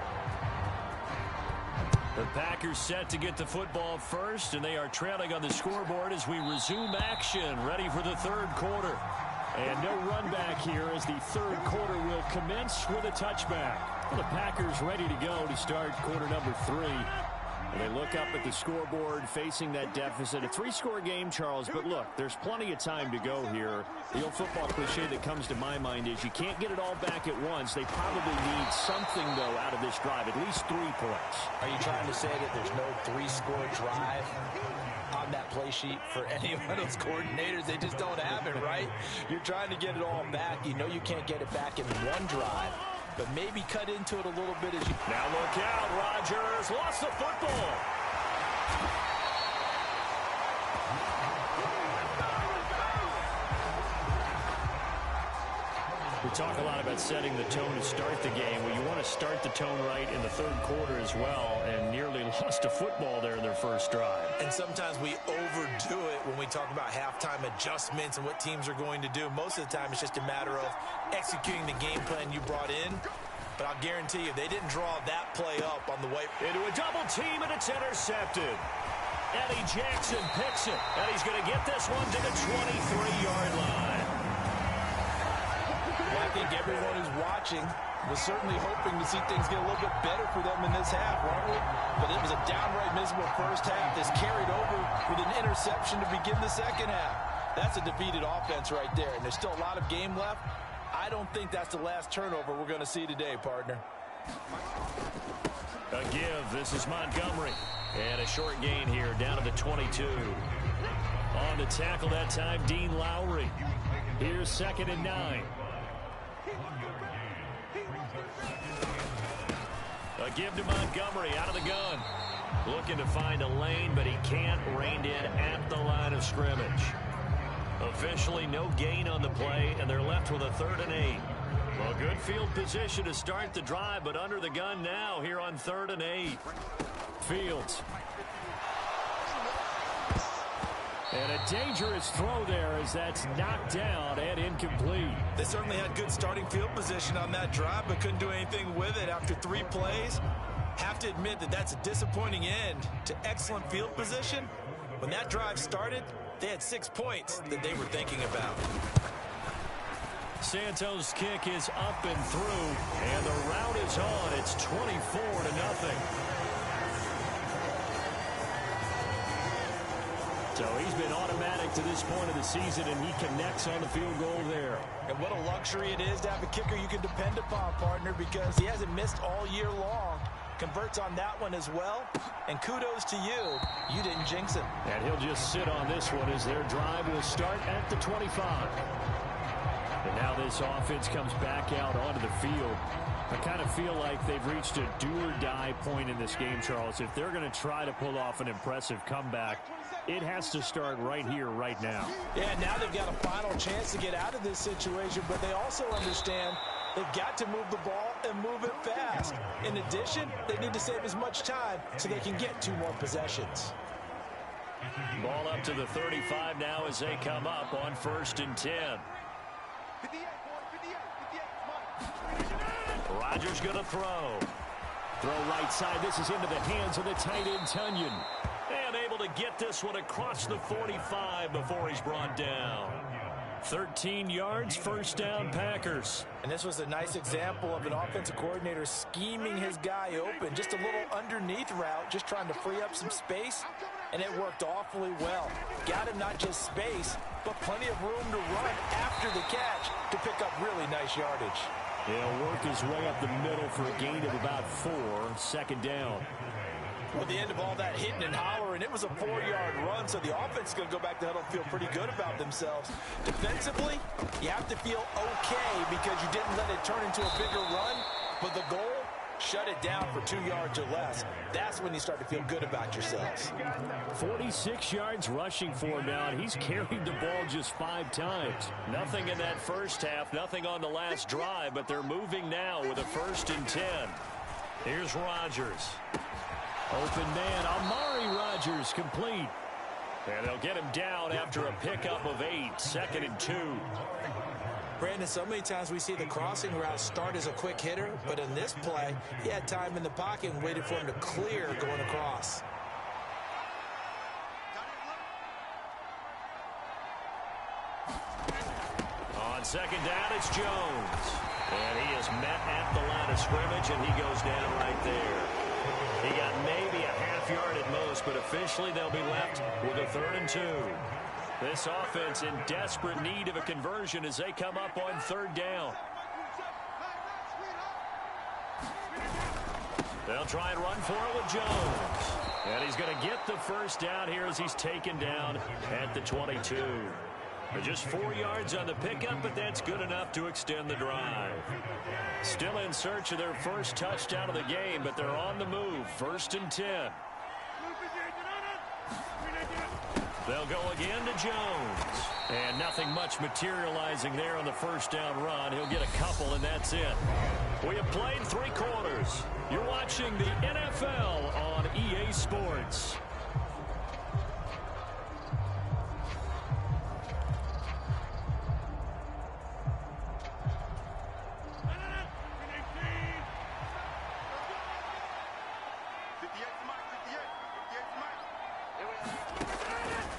Speaker 4: The Packers set to get the football first, and they are trailing on the scoreboard as we resume action, ready for the 3rd quarter. And no run back here as the third quarter will commence with a touchback. The Packers ready to go to start quarter number 3. And they look up at the scoreboard facing that deficit. A 3-score game, Charles, but look, there's plenty of time to go here. The old football cliche that comes to my mind is you can't get it all back at once. They probably need something, though, out of this drive, at least 3 points.
Speaker 3: Are you trying to say that there's no 3-score drive on that play sheet for any one of those coordinators? They just don't have it, right? You're trying to get it all back. You know you can't get it back in one drive, but maybe cut into it a little bit as you...
Speaker 4: Now look out, Rodgers lost the football. We talk a lot about setting the tone to start the game. Well, you want to start the tone right in the third quarter as well, and nearly lost a football there in their first drive.
Speaker 3: And sometimes we overdo it when we talk about halftime adjustments and what teams are going to do. Most of the time, it's just a matter of executing the game plan you brought in. But I'll guarantee you, they didn't draw that play up on the way.
Speaker 4: Into a double team, and it's intercepted. Eddie Jackson picks it, and he's going to get this one to the 23-yard line.
Speaker 3: Well, I think everyone who's watching was certainly hoping to see things get a little bit better for them in this half, weren't we? But it was a downright miserable first half. This carried over with an interception to begin the second half. That's a defeated offense right there, and there's still a lot of game left. I don't think that's the last turnover we're going to see today, partner.
Speaker 4: A give. This is Montgomery. And a short gain here down to the 22. On the tackle that time, Dean Lowry. Here's 2nd and 9. A give to Montgomery out of the gun. Looking to find a lane, but he can't. Reined in at the line of scrimmage. Officially no gain on the play, and they're left with a 3rd and 8. Well, good field position to start the drive, but under the gun now here on 3rd and 8. Fields. And a dangerous throw there as that's knocked down and incomplete.
Speaker 3: They certainly had good starting field position on that drive, but couldn't do anything with it after 3 plays. Have to admit that that's a disappointing end to excellent field position. When that drive started, they had 6 points that they were thinking about.
Speaker 4: Santos' kick is up and through, and the route is on. It's 24-0. So he's been automatic to this point of the season, and he connects on the field goal there.
Speaker 3: And what a luxury it is to have a kicker you can depend upon, partner, because he hasn't missed all year long. Converts on that one as well, and kudos to you. You didn't jinx him.
Speaker 4: And he'll just sit on this one as their drive will start at the 25. And now this offense comes back out onto the field. I kind of feel like they've reached a do-or-die point in this game, Charles. If they're going to try to pull off an impressive comeback, it has to start right here, right now.
Speaker 3: Yeah, now they've got a final chance to get out of this situation, but they also understand they've got to move the ball and move it fast. In addition, they need to save as much time so they can get 2 more possessions.
Speaker 4: Ball up to the 35 now as they come up on 1st and 10. Rodgers going to throw. Throw right side. This is into the hands of the tight end, Tunyon. And able to get this one across the 45 before he's brought down. 13 yards, 1st down, Packers.
Speaker 3: And this was a nice example of an offensive coordinator scheming his guy open. Just a little underneath route, just trying to free up some space. And it worked awfully well. Got him not just space, but plenty of room to run after the catch to pick up really nice yardage.
Speaker 4: He'll work his way up the middle for a gain of about 4, 2nd down.
Speaker 3: With the end of all that hitting and hollering, it was a 4-yard run, so the offense is going to go back to huddle and feel pretty good about themselves. Defensively, you have to feel okay because you didn't let it turn into a bigger run, but the goal, shut it down for 2 yards or less. That's when you start to feel good about yourselves.
Speaker 4: 46 yards rushing for him now, and he's carried the ball just 5 times. Nothing in that first half, nothing on the last drive, but they're moving now with a 1st and 10. Here's Rodgers. Open man, Amari Rodgers complete. And they'll get him down after a pickup of 8, 2nd and 2.
Speaker 3: Brandon, so many times we see the crossing route start as a quick hitter, but in this play, he had time in the pocket and waited for him to clear going across.
Speaker 2: On second down, it's Jones. And he is met at the line of scrimmage, and he goes down right there. He got maybe a half yard at most, but officially they'll be left with a 3rd and 2. This offense in desperate need of a conversion as they come up on 3rd down. They'll try and run for it with Jones. And he's going to get the first down here as he's taken down at the 22. Just 4 yards on the pickup, but that's good enough to extend the drive. Still in search of their first touchdown of the game, but they're on the move. 1st and 10. They'll go again to Jones. And nothing much materializing there on the first down run. He'll get a couple, and that's it. We have played 3 quarters. You're watching the NFL on EA Sports.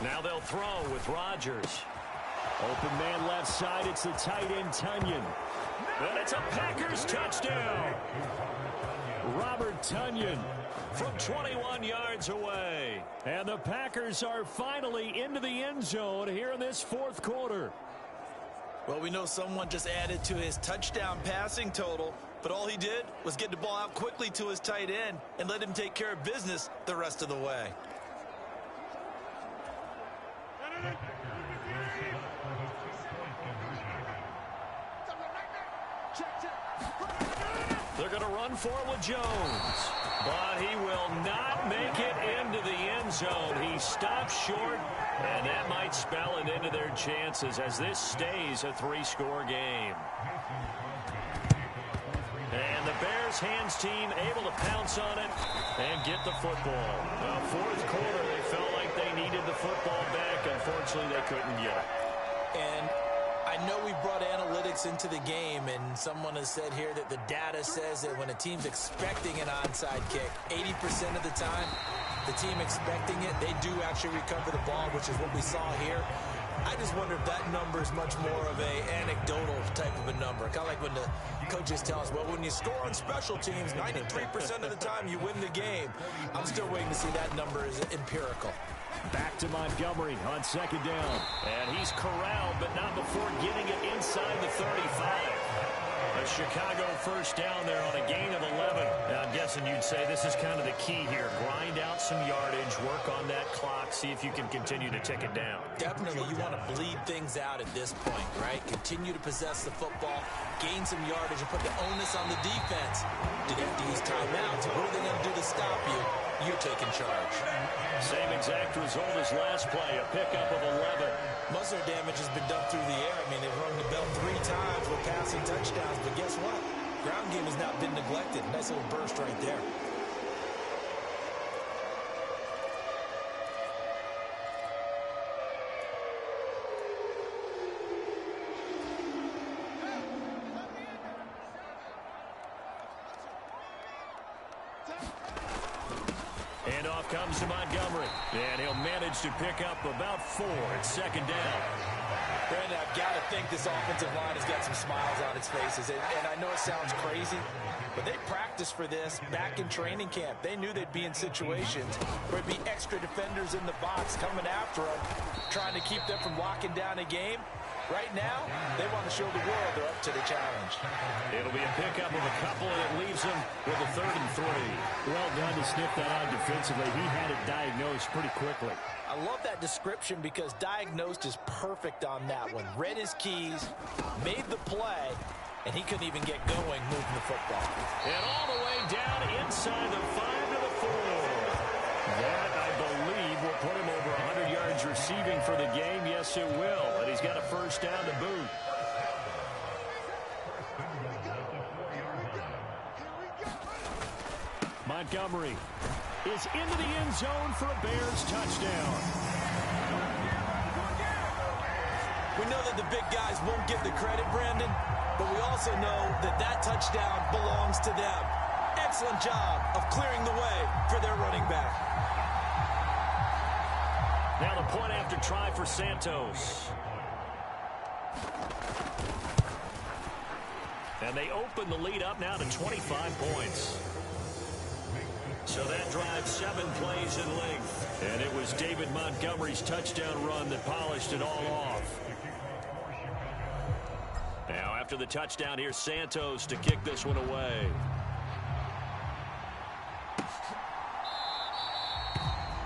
Speaker 2: Now they'll throw with Rodgers.
Speaker 4: Open man left side. It's the tight end, Tonyan.
Speaker 2: And it's a Packers touchdown.
Speaker 4: Robert Tonyan
Speaker 2: from 21 yards away.
Speaker 4: And the Packers are finally into the end zone here in this 4th quarter.
Speaker 3: Well, we know someone just added to his touchdown passing total, but all he did was get the ball out quickly to his tight end and let him take care of business the rest of the way.
Speaker 2: They're going to run for it with Jones. But he will not make it into the end zone. He stops short, and that might spell it into their chances as this stays a 3-score game. And the Bears hands team able to pounce on it and get the football. 4th quarter, they felt like they needed the football back. Unfortunately, they couldn't get it.
Speaker 3: And I know we brought analytics into the game, and someone has said here that the data says that when a team's expecting an onside kick, 80% of the time, the team expecting it, they do actually recover the ball, which is what we saw here. I just wonder if that number is much more of a anecdotal type of a number. Kind of like when the coaches tell us, well, when you score on special teams, 93% of the time you win the game. I'm still waiting to see that number is empirical.
Speaker 4: Back to Montgomery on second down.
Speaker 2: And he's corralled, but not before getting it inside the 35. A Chicago first down there on a gain of 11. Now, I'm guessing you'd say this is kind of the key here. Grind out some yardage, work on that clock, see if you can continue to tick it down.
Speaker 3: Definitely, you want to bleed things out at this point, right? Continue to possess the football, gain some yardage, and put the onus on the defense. Do they have to use timeouts? What are they going to do to stop you? You're taking charge.
Speaker 2: Same exact result as last play, a pickup of 11.
Speaker 3: Most of their damage has been done through the air. I mean, they've rung the bell 3 times with passing touchdowns, but guess what? Ground game has not been neglected. Nice little burst right there.
Speaker 2: Handoff comes to Montgomery, and he'll manage to pick up about 4 at second down.
Speaker 3: Brandon, I've got to think this offensive line has got some smiles on its faces. And I know it sounds crazy, but they practiced for this back in training camp. They knew they'd be in situations where it'd be extra defenders in the box coming after them, trying to keep them from locking down a game. Right now, they want to show the world they're up to the challenge.
Speaker 2: It'll be a pickup of a couple, and it leaves them with a 3rd and 3.
Speaker 4: Well done to sniff that out defensively. He had it diagnosed pretty quickly.
Speaker 3: I love that description because diagnosed is perfect on that one. Read his keys, made the play, and he couldn't even get going moving the football.
Speaker 2: And all the way down inside the 5 to the 4. That, I believe, will put him over 100 yards receiving for the game. Yes, it will. And he's got a first down to boot.
Speaker 4: Montgomery is into the end zone for a Bears touchdown.
Speaker 3: We know that the big guys won't get the credit, Brandon, but we also know that that touchdown belongs to them. Excellent job of clearing the way for their running back.
Speaker 2: Now the point after try for Santos.
Speaker 4: And they open the lead up now to 25 points. So that drive 7 plays in length. And it was David Montgomery's touchdown run that polished it all off. Now after the touchdown, here's Santos to kick this one away.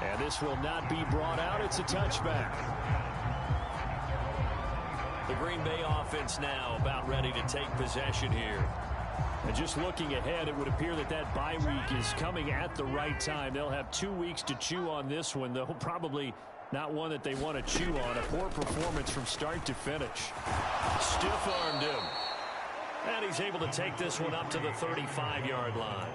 Speaker 4: And this will not be brought out. It's a touchback. The Green Bay offense now about ready to take possession here. And just looking ahead, it would appear that that bye week is coming at the right time. They'll have 2 weeks to chew on this one, though probably not one that they want to chew on. A poor performance from start to finish. Stiff-armed him. And he's able to take this one up to the 35-yard line.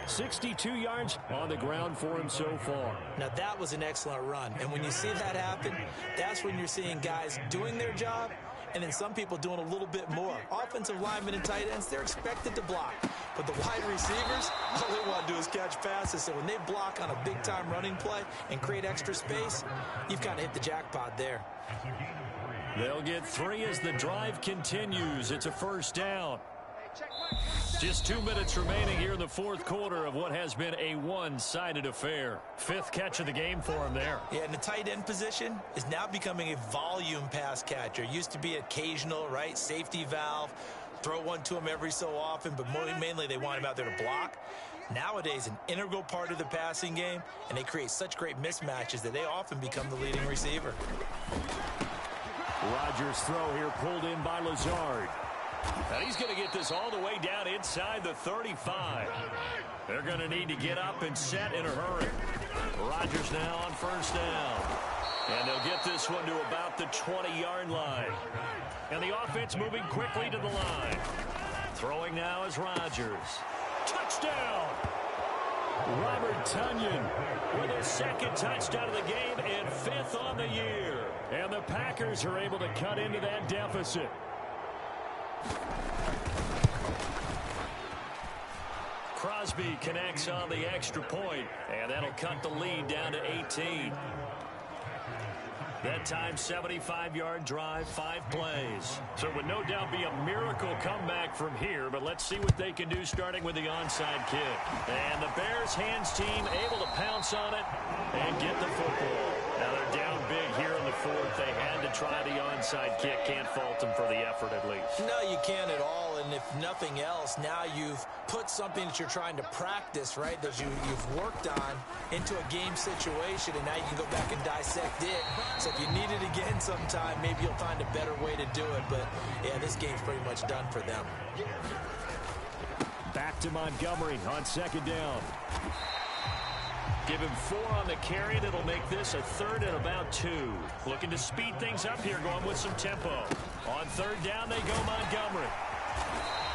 Speaker 4: 62 yards on the ground for him so far.
Speaker 3: Now that was an excellent run. And when you see that happen, that's when you're seeing guys doing their job and then some people doing a little bit more. Offensive linemen and tight ends, they're expected to block. But the wide receivers, all they want to do is catch passes. So when they block on a big-time running play and create extra space, you've kind of hit the jackpot there.
Speaker 4: They'll get 3 as the drive continues. It's a first down. Just 2 minutes remaining here in the fourth quarter of what has been a one-sided affair. 5th catch of the game for him there.
Speaker 3: Yeah, and the tight end position is now becoming a volume pass catcher. Used to be occasional, right? Safety valve. Throw one to him every so often, but mainly they want him out there to block. Nowadays, an integral part of the passing game, and they create such great mismatches that they often become the leading receiver.
Speaker 4: Rodgers' throw here pulled in by Lazard. And he's going to get this all the way down inside the 35. They're going to need to get up and set in a hurry. Rodgers now on first down. And they'll get this one to about the 20-yard line. And the offense moving quickly to the line. Throwing now is Rodgers. Touchdown! Robert Tonyan with his 2nd touchdown of the game and 5th on the year. And the Packers are able to cut into that deficit. Crosby connects on the extra point, and that'll cut the lead down to 18. That time, 75-yard drive, 5 plays. So it would no doubt be a miracle comeback from here, but let's see what they can do starting with the onside kick. And the Bears hands team able to pounce on it and get the football. Now they're down big here in the 4th. They had to try the onside kick. Can't fault them for the effort at least.
Speaker 3: No, you can't at all. And if nothing else, now you've put something that you're trying to practice, right, that you've worked on into a game situation, and now you can go back and dissect it. So if you need it again sometime, maybe you'll find a better way to do it. But, yeah, this game's pretty much done for them.
Speaker 4: Back to Montgomery on 2nd down. Give him 4 on the carry. That'll make this a 3rd and about 2. Looking to speed things up here, going with some tempo. On 3rd down, they go Montgomery.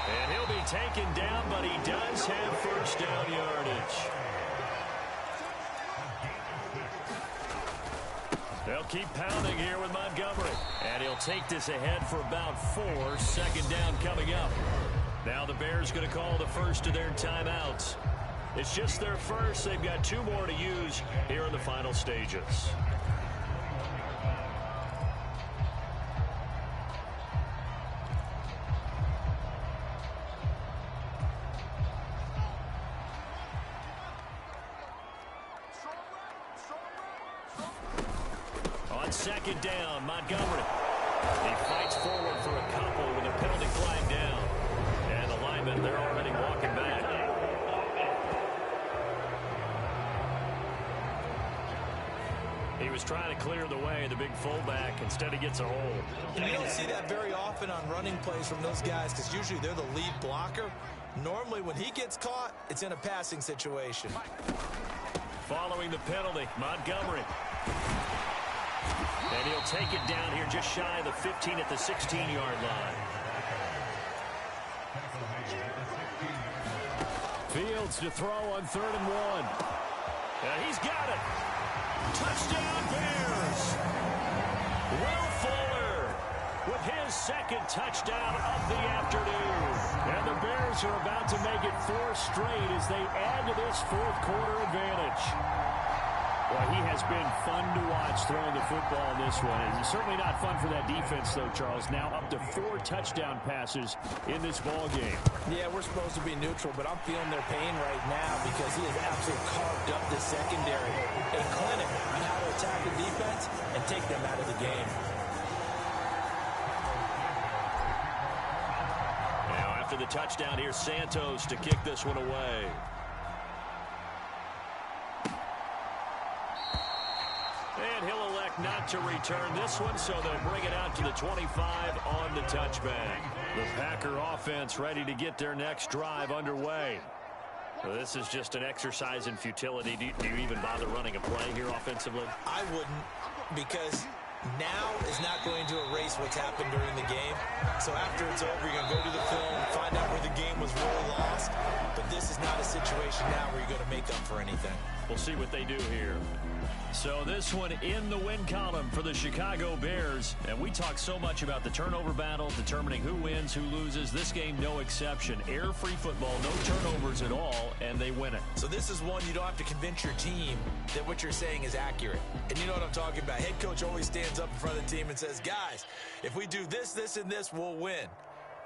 Speaker 4: And he'll be taken down, but he does have first down yardage. They'll keep pounding here with Montgomery. And he'll take this ahead for about 4. 2nd down coming up. Now the Bears going to call the first of their timeouts. It's just their first. They've got 2 more to use here in the final stages. On 2nd down, Montgomery. He fights forward for a couple with a penalty flag down. And the linemen, they're already walking back. He was trying to clear the way, the big fullback. Instead, he gets a hold.
Speaker 3: And you don't see that very often on running plays from those guys because usually they're the lead blocker. Normally, when he gets caught, it's in a passing situation.
Speaker 4: Following the penalty, Montgomery. And he'll take it down here just shy of the 15 at the 16-yard line. Fields to throw on 3rd and 1. And he's got it. Touchdown Bears! Will Fuller with his 2nd touchdown of the afternoon. And the Bears are about to make it 4 straight as they add to this 4th quarter advantage. Well, he has been fun to watch throwing the football in this one. It's certainly not fun for that defense, though, Charles. Now up to 4 touchdown passes in this ball game.
Speaker 3: Yeah, we're supposed to be neutral, but I'm feeling their pain right now because he has absolutely carved up the secondary. A clinic on how to attack the defense and take them out of the game.
Speaker 2: Now after the touchdown, here's Santos to kick this one away. And he'll elect not to return this one, so they'll bring it out to the 25 on the touchback. The Packer offense ready to get their next drive underway. Well, this is just an exercise in futility. Do you even bother running a play here offensively?
Speaker 3: I wouldn't, because now is not going to erase what's happened during the game. So after it's over, you're going to go to the film and find out where the game was really lost. But this is not a situation now where you're going to make up for anything.
Speaker 2: We'll see what they do here.
Speaker 4: So this one in the win column for the Chicago Bears. And we talk so much about the turnover battle, determining who wins, who loses. This game, no exception. Air-free football, no turnovers at all, and they win it.
Speaker 3: So this is one you don't have to convince your team that what you're saying is accurate. And you know what I'm talking about. Head coach always stands up in front of the team and says, guys, if we do this, this, and this, we'll win.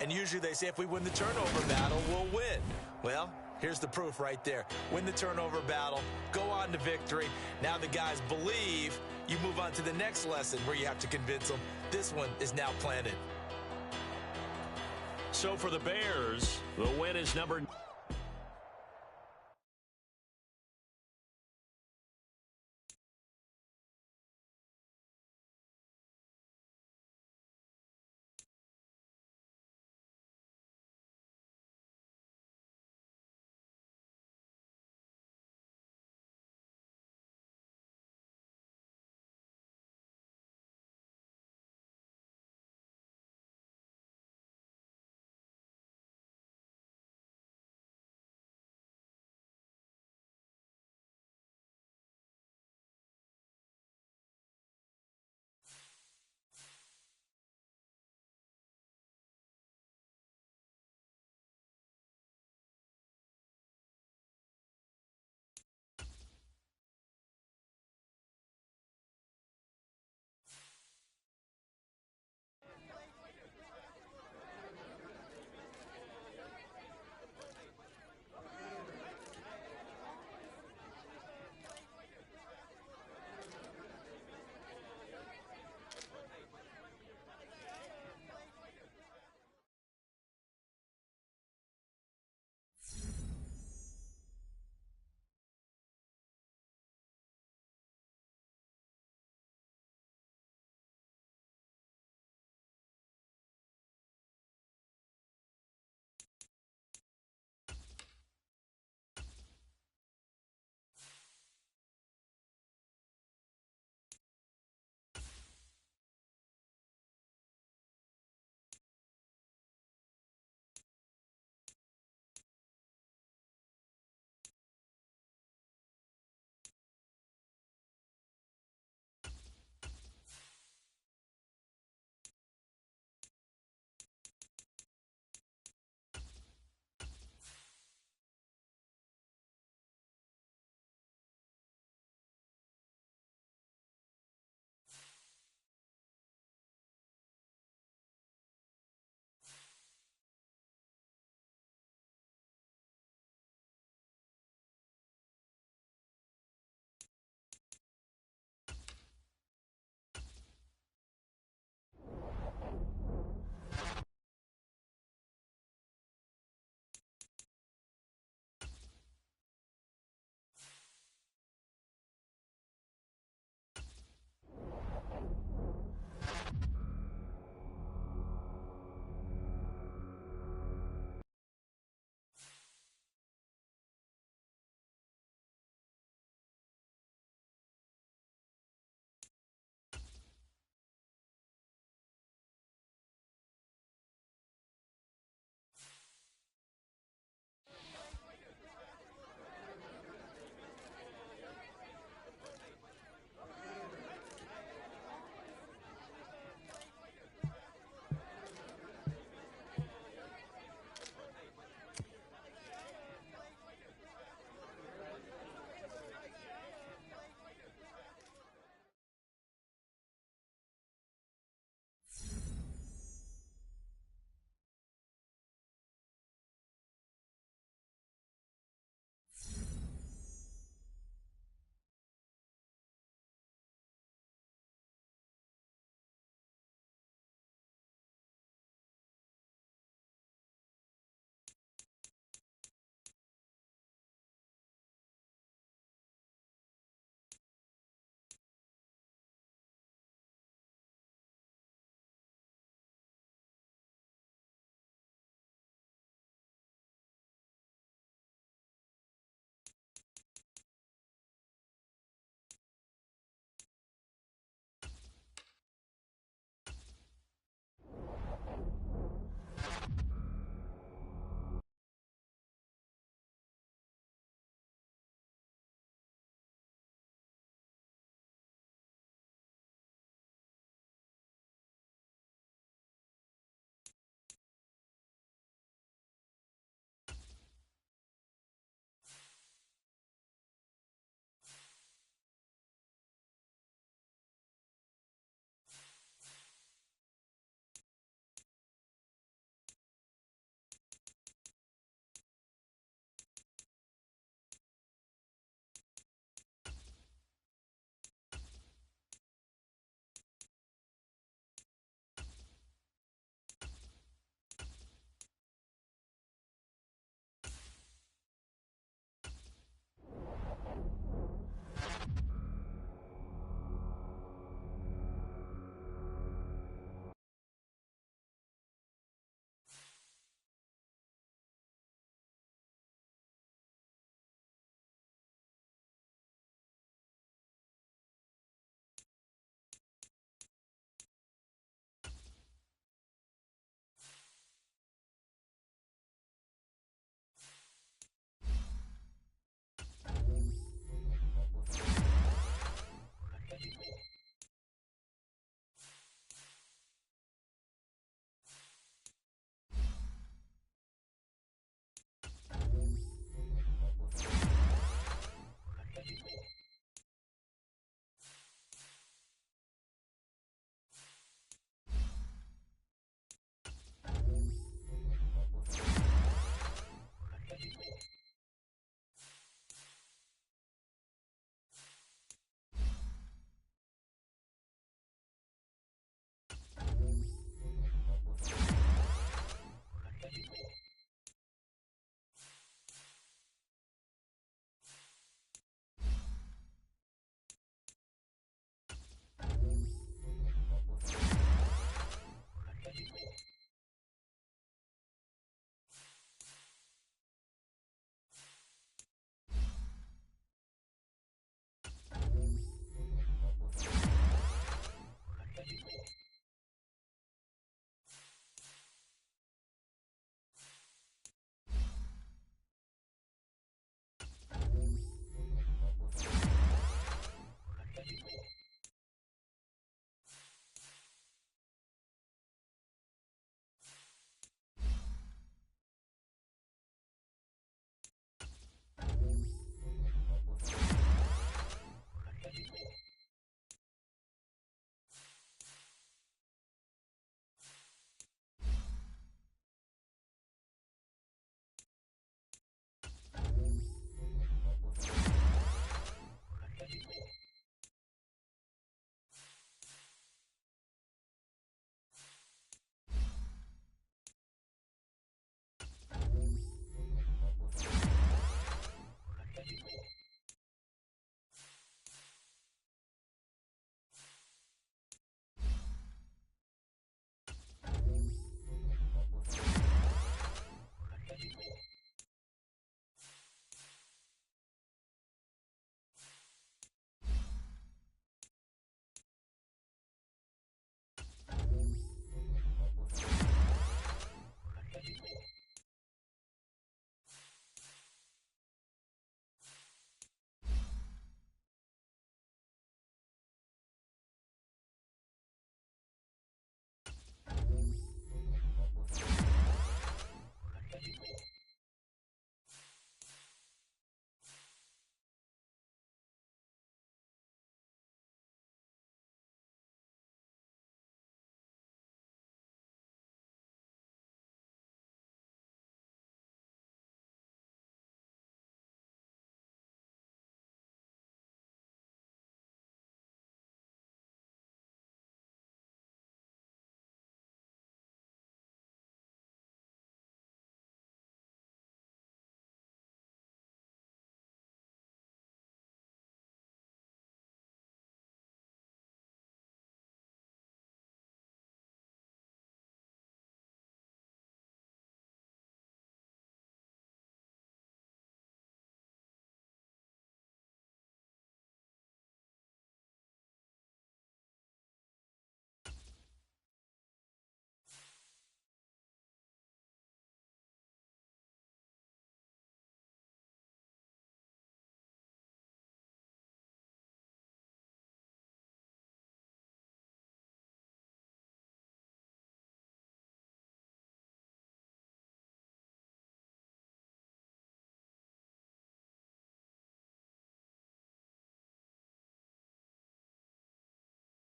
Speaker 3: And usually they say if we win the turnover battle, we'll win. Well, here's the proof right there. Win the turnover battle, go on to victory. Now the guys believe. You move on to the next lesson where you have to convince them. This one is now planted.
Speaker 2: So for the Bears, the win is number